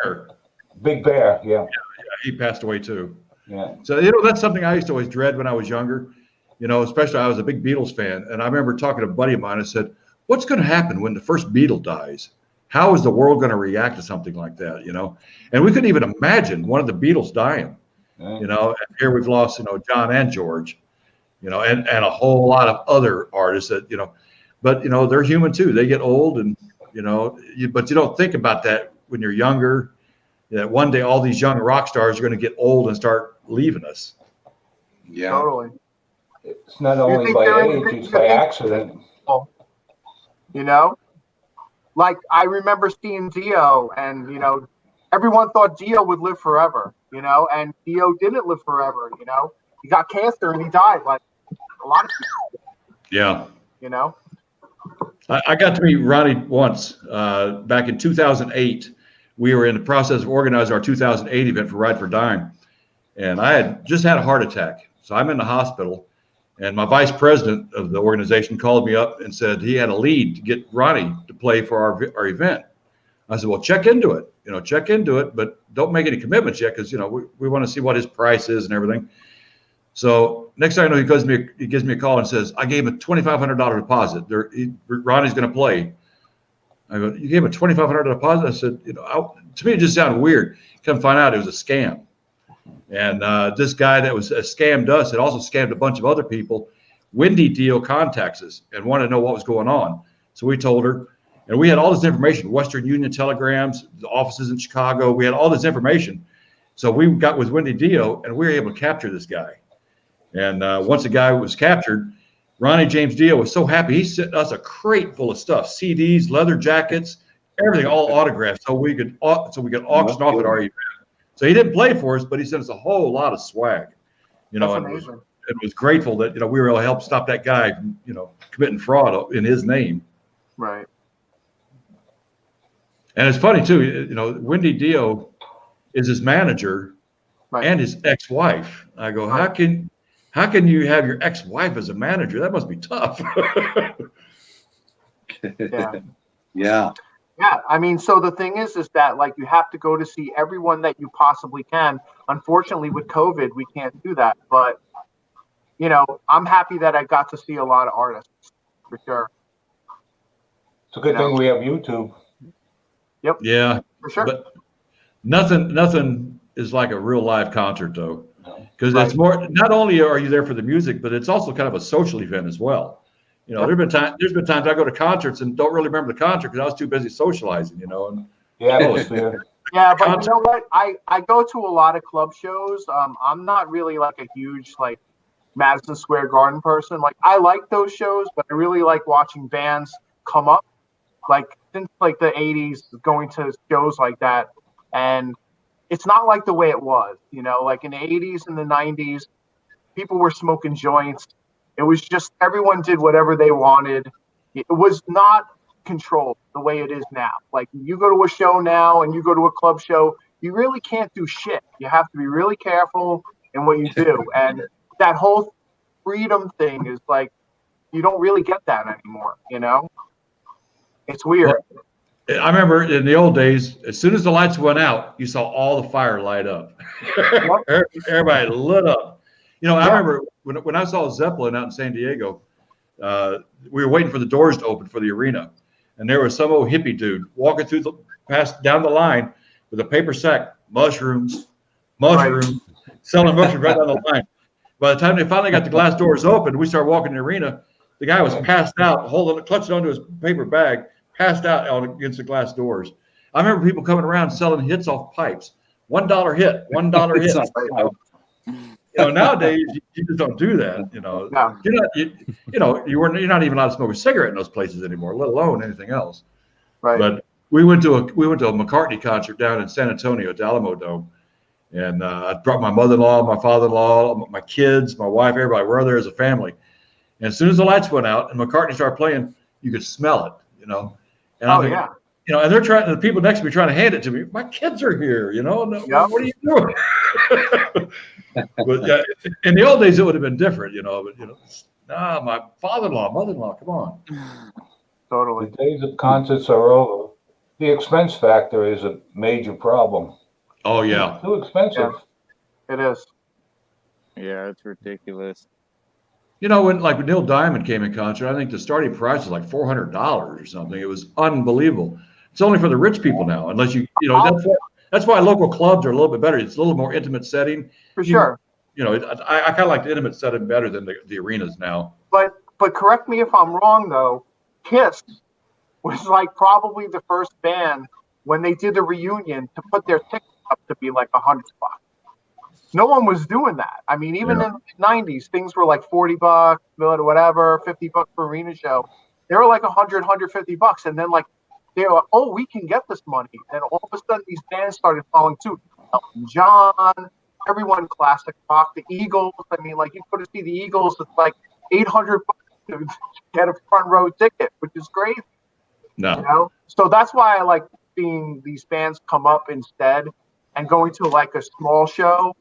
Bear. Big Bear, yeah. Yeah, he passed away too. Yeah. So, that's something I used to always dread when I was younger. Especially I was a big Beatles fan. And I remember talking to a buddy of mine. I said, what's going to happen when the first Beatle dies? How is the world going to react to something like that, And we couldn't even imagine one of the Beatles dying, And here we've lost, John and George, and a whole lot of other artists that, but, they're human too. They get old and, but you don't think about that when you're younger, that one day all these young rock stars are going to get old and start leaving us. Yeah. Totally. It's not only by age, it's by accident. Like I remember seeing Dio, and everyone thought Dio would live forever, and Dio didn't live forever. He got cancer and he died, like a lot of people. Yeah. I got to meet Ronnie once back in 2008. We were in the process of organizing our 2008 event for Ride for Dime, and I had just had a heart attack. So I'm in the hospital, and my vice president of the organization called me up and said he had a lead to get Ronnie to play for our event. I said, well, check into it, but don't make any commitments yet because, we want to see what his price is and everything. So next thing I know, he gives me a call and says, I gave him a $2,500 deposit. Ronnie's going to play. I go, you gave him a $2,500 deposit? I said, to me, it just sounded weird. Come find out it was a scam. And this guy that was scammed us had also scammed a bunch of other people. Wendy Dio contacts us and wanted to know what was going on. So we told her, and we had all this information, Western Union telegrams, the offices in Chicago. We had all this information. So we got with Wendy Dio, and we were able to capture this guy. And once the guy was captured, Ronnie James Dio was so happy. He sent us a crate full of stuff, CDs, leather jackets, everything, all autographed, so we could auction off at our event. So he didn't play for us, but he sent us a whole lot of swag, and was grateful that we were able to help stop that guy from committing fraud in his name. Right. And it's funny too, you know, Wendy Dio is his manager and his ex-wife. I go, how can you have your ex-wife as a manager? That must be tough. Yeah. I mean, so the thing is that like you have to go to see everyone that you possibly can. Unfortunately, with COVID, we can't do that. But you know, I'm happy that I got to see a lot of artists for sure. It's a good thing we have YouTube. Yep. Yeah, for sure. But nothing is like a real live concert though, because it's more. Not only are you there for the music, but it's also kind of a social event as well. You know, there's been times I go to concerts and don't really remember the concert because I was too busy socializing. You know, and Yeah, but you know what? I go to a lot of club shows. I'm not really like a huge like Madison Square Garden person. Like I like those shows, but I really like watching bands come up. Like since like the 80s, going to shows like that, and it's not like the way it was. You know, like in the 80s and the 90s, people were smoking joints. It was just everyone did whatever they wanted. It was not controlled the way it is now. Like you go to a show now and you go to a club show, you really can't do shit. You have to be really careful in what you do. And that whole freedom thing is like, you don't really get that anymore, you know? It's weird. Well, I remember in the old days, as soon as the lights went out, you saw all the fire light up. Everybody lit up. You know, I remember when I saw Zeppelin out in San Diego, we were waiting for the doors to open for the arena. And there was some old hippie dude walking through down the line with a paper sack, mushrooms, selling mushrooms right down the line. By the time they finally got the glass doors open, we started walking the arena. The guy was passed out, clutching onto his paper bag, passed out against the glass doors. I remember people coming around selling hits off pipes. $1 hit, $1 hit. You know, nowadays you just don't do that. You know, you're not even allowed to smoke a cigarette in those places anymore, let alone anything else. Right. But we went to a McCartney concert down in San Antonio at the Alamo Dome, and I brought my mother-in-law, my father-in-law, my kids, my wife, everybody. We're there as a family. And as soon as the lights went out and McCartney started playing, you could smell it. You know. And you know, and the people next to me trying to hand it to me. My kids are here, you know. What are you doing? But in the old days, it would have been different, you know. But you know, my father-in-law, mother-in-law, come on. Totally. The days of concerts are over. The expense factor is a major problem. Oh yeah, too expensive. Yeah, it is. Yeah, it's ridiculous. You know, when Neil Diamond came in concert, I think the starting price was like $400 or something. It was unbelievable. It's only for the rich people now, unless you know. That's why local clubs are a little bit better. It's a little more intimate setting. For sure. You know, I kind of like the intimate setting better than the arenas now. But correct me if I'm wrong though. Kiss was like probably the first band when they did the reunion to put their tickets up to be like $100. No one was doing that. I mean, even in the 90s, things were like $40, whatever, $50 for arena show. They were like $100, $150, and then like they were, oh, we can get this money. And all of a sudden, these bands started following suit. Elton John, everyone, classic rock, the Eagles. I mean, like you go to see the Eagles, it's like $800 to get a front row ticket, which is crazy. No. You know? So that's why I like seeing these bands come up instead and going to like a small show.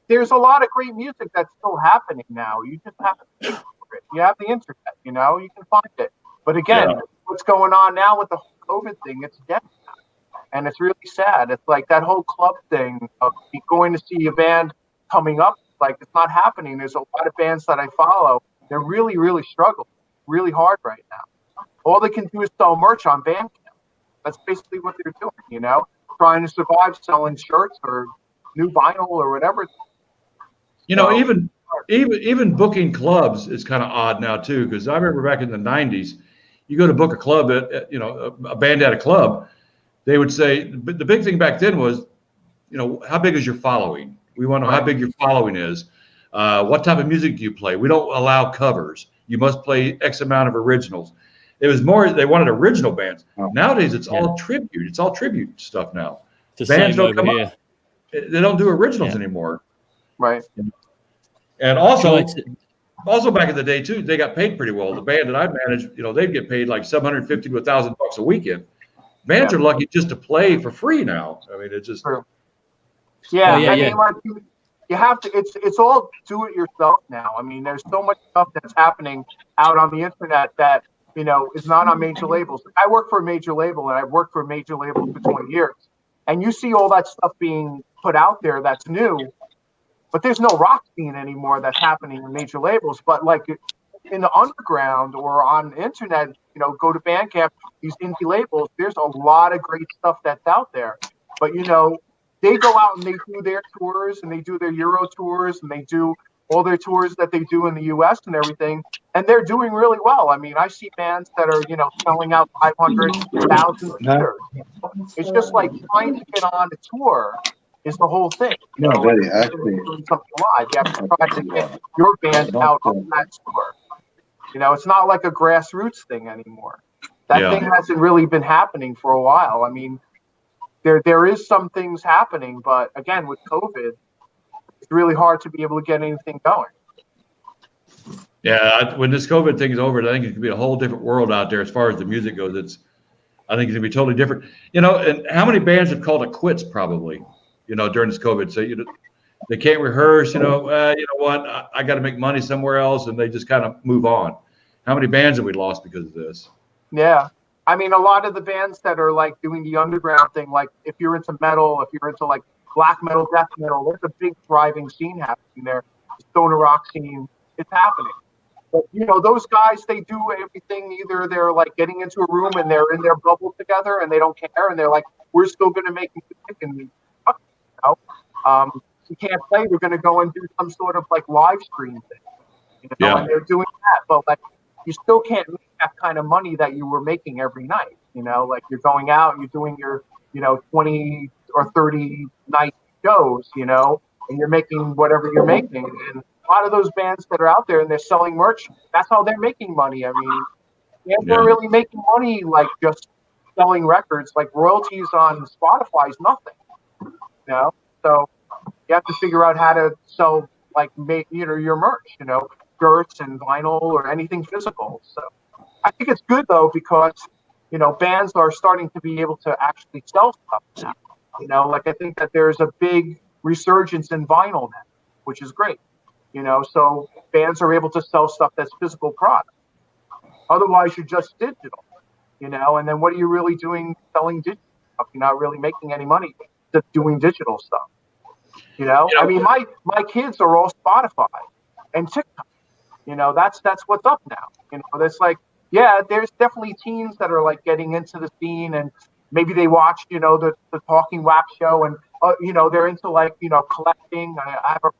There's a lot of great music that's still happening now. You just have to pay for it. You have the internet, you know, you can find it. But again, what's going on now with the whole COVID thing, it's dead now. And it's really sad. It's like that whole club thing of going to see a band coming up, like it's not happening. There's a lot of bands that I follow. They're really, really struggling really hard right now. All they can do is sell merch on Bandcamp. That's basically what they're doing, you know, trying to survive selling shirts or new vinyl or whatever. You know, even booking clubs is kind of odd now too, because I remember back in the 90s, you go to book a club at you know, a band at a club, they would say, but the big thing back then was, you know, how big is your following? We want to know how big your following is. What type of music do you play? We don't allow covers. You must play X amount of originals. It was more, they wanted original bands. Nowadays, it's all tribute. It's all tribute stuff now. Bands don't come up. They don't do originals anymore. Right. And also back in the day too, they got paid pretty well. The band that I managed, you know, they'd get paid like $750 to $1,000 a weekend. bands are lucky just to play for free now. I mean, it's just. True. Yeah, Oh, yeah, I yeah. mean, like you have to. It's all do it yourself now. I mean, there's so much stuff that's happening out on the internet that is not on major labels. I work for a major label, and I've worked for a major label for 20 years, and you see all that stuff being put out there that's new, but there's no rock scene anymore that's happening in major labels. But like in the underground or on the internet, go to Bandcamp, these indie labels. There's a lot of great stuff that's out there, but they go out and they do their tours and they do their Euro tours and they do all their tours that they do in the US and everything. And they're doing really well. I mean, I see bands that are, selling out 500,000 theaters. It's just like trying to get on a tour is the whole thing. No, Like, buddy, actually, doing something live. You have to try to get your band out on that tour. It's not like a grassroots thing anymore. That thing hasn't really been happening for a while. I mean, there is some things happening, but again, with COVID, it's really hard to be able to get anything going. Yeah, when this COVID thing is over, I think it could be a whole different world out there as far as the music goes. I think it's gonna be totally different. And how many bands have called it quits probably, during this COVID? So they can't rehearse. You know what? I got to make money somewhere else, and they just kind of move on. How many bands have we lost because of this? Yeah. I mean, a lot of the bands that are like doing the underground thing, like if you're into metal, if you're into like black metal, death metal, there's a big thriving scene happening there. The stoner rock scene, it's happening. But those guys, they do everything. Either they're like getting into a room and they're in their bubble together and they don't care, and they're like, we're still going to make music, and you can't play. We're going to go and do some sort of like live stream thing, and they're doing that. But like, you still can't make that kind of money that you were making every night. Like you're going out, you're doing your 20 or 30 night shows, and you're making whatever you're making. And a lot of those bands that are out there and they're selling merch, that's how they're making money. I mean, bands aren't really making money like just selling records. Like royalties on Spotify is nothing. So you have to figure out how to sell like your merch, shirts and vinyl or anything physical. So I think it's good though, because bands are starting to be able to actually sell stuff now. Like I think that there's a big resurgence in vinyl now, which is great. So bands are able to sell stuff that's physical product. Otherwise, you're just digital, and then what are you really doing selling digital stuff? You're not really making any money just doing digital stuff. I mean, my kids are all Spotify and TikTok. That's what's up now. That's like, there's definitely teens that are like getting into the scene, and maybe they watch, the Talking Wax show, and they're into like, collecting. I have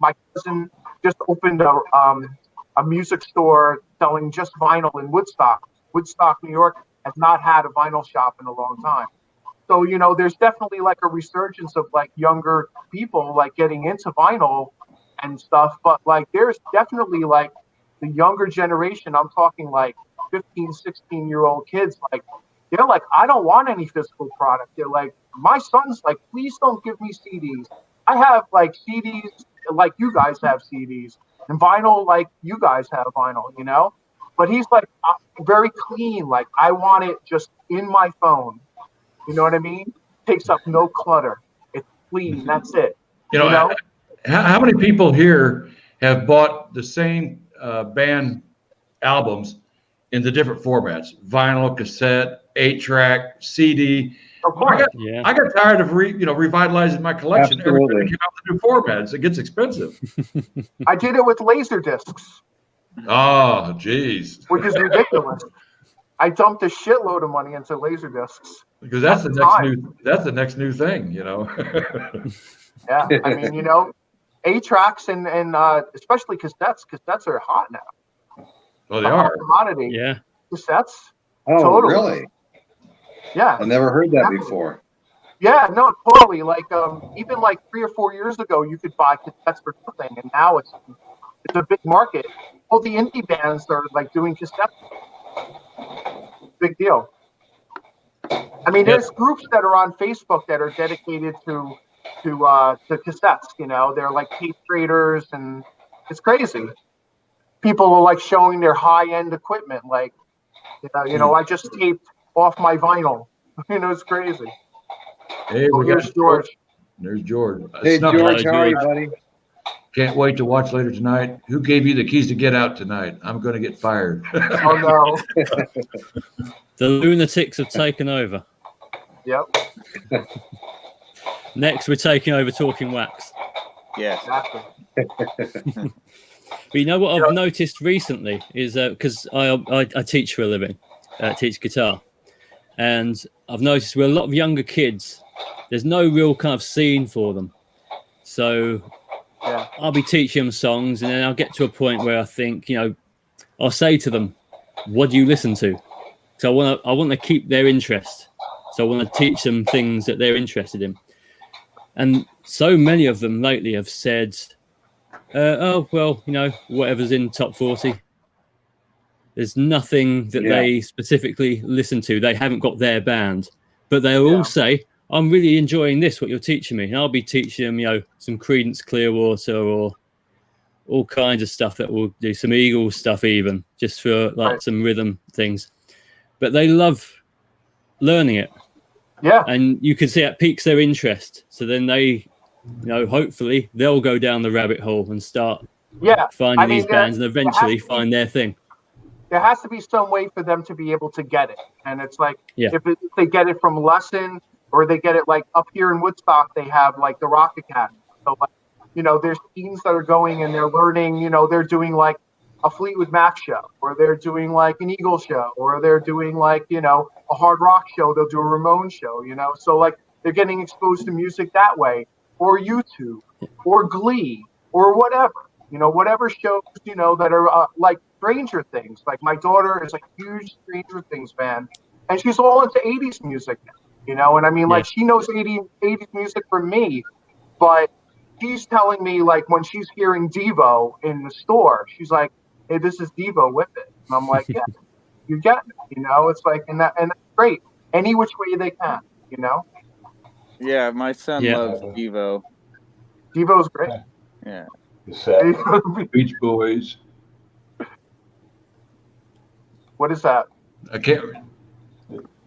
my cousin just opened a music store selling just vinyl in Woodstock. Woodstock, New York has not had a vinyl shop in a long time. So, there's definitely like a resurgence of like younger people like getting into vinyl and stuff. But like, there's definitely like the younger generation. I'm talking like 15, 16-year-old kids. Like, they're like, I don't want any physical product. They're like, my son's like, please don't give me CDs. I have like CDs like you guys have CDs, and vinyl like you guys have vinyl, But he's like very clean. Like, I want it just in my phone. You know what I mean? Takes up no clutter. It's clean. That's it. How many people here have bought the same band albums in the different formats? Vinyl, cassette, 8-track, CD. Of course. I got tired of revitalizing my collection. Absolutely. Every time I came out with new formats, it gets expensive. I did it with laser discs. Oh, geez. Which is ridiculous. I dumped a shitload of money into laser discs. Because that's the next new thing, Yeah, I mean, 8-tracks and especially cassettes. Cassettes are hot now. Oh, they are. Commodity. Yeah. Cassettes. Oh, totally. really? Yeah. I never heard that before. Yeah, no, totally. Like even like 3 or 4 years ago, you could buy cassettes for nothing, and now it's a big market. All the indie bands are like doing cassettes. Big deal. I mean, there's groups that are on Facebook that are dedicated to cassettes. They're like tape traders, and it's crazy. People are like showing their high-end equipment. Like, I just taped off my vinyl. You know, it's crazy. Hey, Oh, we here's got George. There's George. Hey, Snuff- George, how are you, George. buddy? Can't wait to watch later tonight. Who gave you the keys to get out tonight? I'm going to get fired. Oh no. The lunatics have taken over. Yep. Next, we're taking over Talking Wax. Yes. Exactly. But you know what I've noticed recently is because I teach for a living, teach guitar, and I've noticed with a lot of younger kids, there's no real kind of scene for them. So Yeah. I'll be teaching them songs, and then I'll get to a point where I think, you know, I'll say to them, "What do you listen to?" So I want to keep their interest. So I want to teach them things that they're interested in. And so many of them lately have said, oh, well, you know, whatever's in top 40. There's nothing that they specifically listen to. They haven't got their band. But they'll all say, I'm really enjoying this, what you're teaching me. And I'll be teaching them, you know, some Creedence Clearwater or all kinds of stuff that we'll do, some Eagles stuff even, just for like some rhythm things. But they love learning it. Yeah. And you can see it piques their interest. So then they, you know, hopefully they'll go down the rabbit hole and start finding these bands and eventually find their thing. There has to be some way for them to be able to get it. And it's like, if they get it from lesson or they get it like up here in Woodstock, they have like the Rock Academy. So like, you know, there's teams that are going and they're learning, you know, they're doing like a Fleetwood Mac show, or they're doing like an Eagle show, or they're doing like, you know, a hard rock show. They'll do a Ramones show, you know? So like they're getting exposed to music that way, or YouTube, or Glee, or whatever, you know, whatever shows, you know, that are like Stranger Things. Like my daughter is a huge Stranger Things fan, and she's all into 80s music now, you know? And I mean, like she knows 80s music from me, but she's telling me like when she's hearing Devo in the store, she's like, hey, this is Devo with it. And I'm like, yeah, you get it, you know? It's like, and that's great. Any which way they can, you know? Yeah, my son loves Devo. Devo's great. Yeah. Beach Boys. What is that? I can't.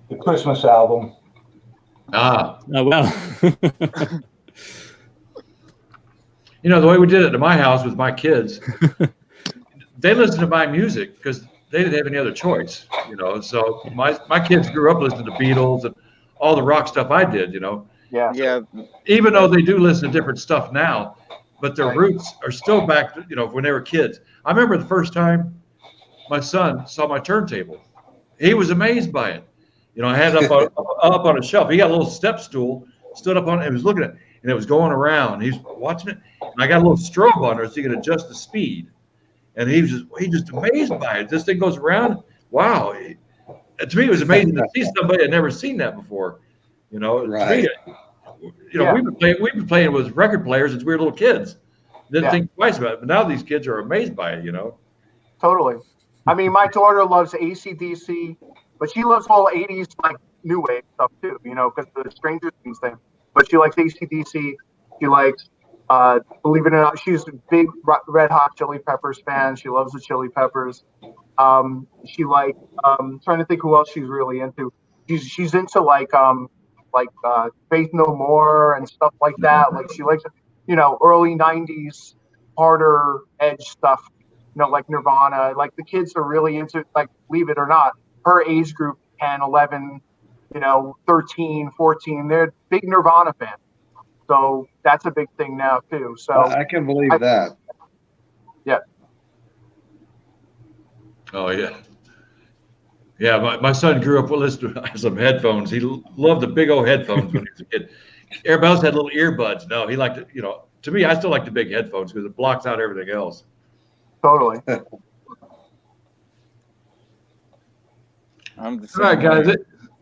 The Christmas album. Ah. Oh, wow. You know, the way we did it at my house with my kids, they listened to my music because they didn't have any other choice, you know. So my kids grew up listening to Beatles and all the rock stuff I did, you know. Yeah. Yeah. Even though they do listen to different stuff now, but their roots are still back to, you know, when they were kids. I remember the first time my son saw my turntable. He was amazed by it. You know, I had it up on a shelf. He got a little step stool, stood up on it, and was looking at it, and it was going around. He's watching it, and I got a little strobe on there so you could adjust the speed. And he just amazed by it. This thing goes around. Wow. To me, it was amazing to see somebody had never seen that before. You know, Right. To me, you know, we've been playing with record players since we were little kids. Didn't think twice about it, but now these kids are amazed by it, you know. Totally. I mean, my daughter loves AC/DC, but she loves all 80s, like, new wave stuff, too, you know, because of the Stranger Things thing. But she likes AC/DC. She likes, believe it or not, she's a big Red Hot Chili Peppers fan. She loves the Chili Peppers. She like, trying to think who else she's really into. She's into, like Faith No More and stuff like that. Like, she likes, you know, early 90s, harder edge stuff. You know, like Nirvana, like the kids are really into, like, believe it or not, her age group, 10, 11, you know, 13, 14, they're big Nirvana fans. So that's a big thing now, too. So I can believe that. Yeah. Oh, yeah. Yeah, my son grew up with listening to some headphones. He loved the big old headphones when he was a kid. Everybody else had little earbuds. No, he liked it, you know. To me, I still like the big headphones because it blocks out everything else. Totally. I'm the All right, same way. guys.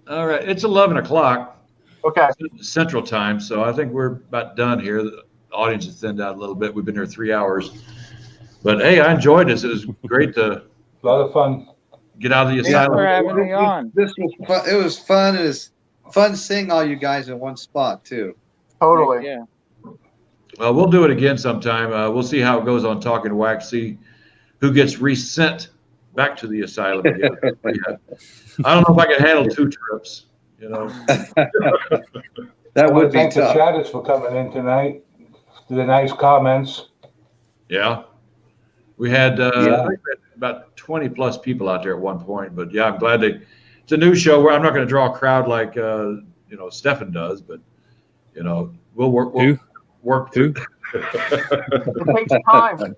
All right, it's 11 o'clock. Okay. Central Time, so I think we're about done here. The audience has thinned out a little bit. We've been here 3 hours. But, hey, I enjoyed this. It was great to A lot of fun. get out of the Thanks asylum. for having me on. This was fun. It was fun. It was fun seeing all you guys in one spot, too. Totally. Yeah. Well, we'll do it again sometime. We'll see how it goes on Talking Wax, see who gets resent back to the asylum again. I don't know if I can handle 2 trips. You know. That I want would to be thank the tough. chatters for coming in tonight. The nice comments. Yeah. We had Yeah. I think we had about 20 plus people out there at one point, but yeah, I'm glad it's a new show where I'm not going to draw a crowd like Stefan does, but we'll work through. It takes time.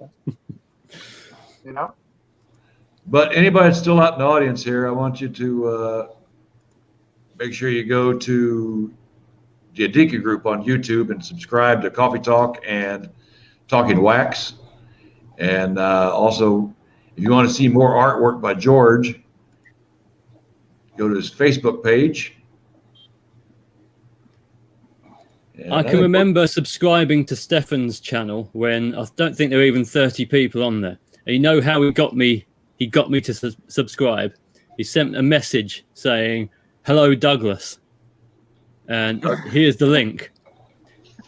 But anybody that's still out in the audience here, I want you to make sure you go to the Adika group on YouTube and subscribe to Coffee Talk and Talking Wax. And also, if you want to see more artwork by George, go to his Facebook page. And I can remember subscribing to Stefan's channel when I don't think there were even 30 people on there. And you know how he got me to subscribe? He sent a message saying, "Hello, Douglas." And here's the link.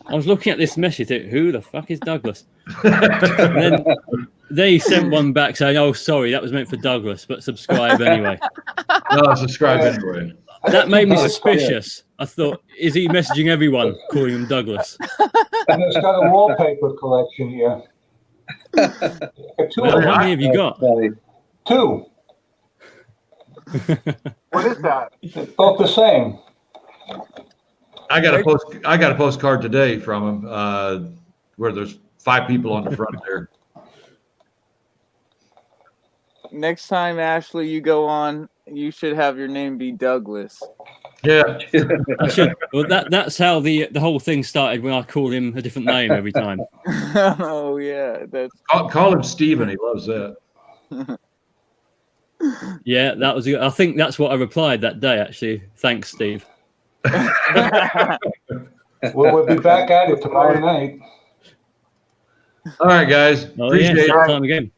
I was looking at this message, who the fuck is Douglas? And then they sent one back saying, "Oh, sorry, that was meant for Douglas, but subscribe anyway." No, subscribe anyway. That made me suspicious. I thought, is he messaging everyone, calling him Douglas? And it's got a wallpaper collection here. Well, how many have you got? 2. What is that? Both the same. I got a postcard today from him where there's 5 people on the front there. Next time, Ashley, you go on, you should have your name be Douglas. Yeah. I should. Well, that's how the whole thing started when I called him a different name every time. Oh yeah, that's Call him Steven. He loves that. Yeah, that was. I think that's what I replied that day. Actually, thanks, Steve. We'll be back at it tomorrow night. All right, guys. Appreciate it. Time again.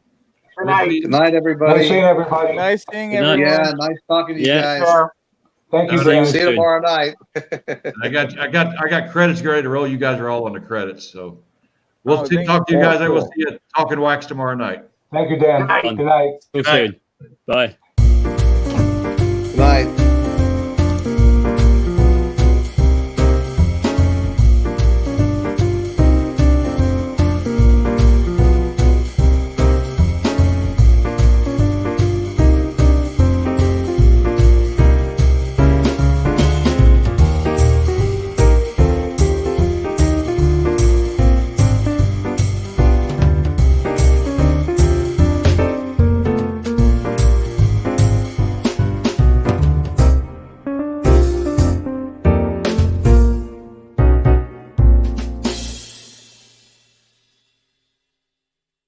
Good night. Good night, everybody. Nice seeing everybody. Nice seeing Good night. everyone. Yeah, nice talking to you Yeah. guys. Thank you, Have a Dan. See you tomorrow night. I got credits ready to roll. You guys are all on the credits, so we'll Oh, thank talk to you you. guys. I will Cool. see you at Talking Wax tomorrow night. Thank you, Dan. Good night. Good night. Talk soon. Bye. Good night.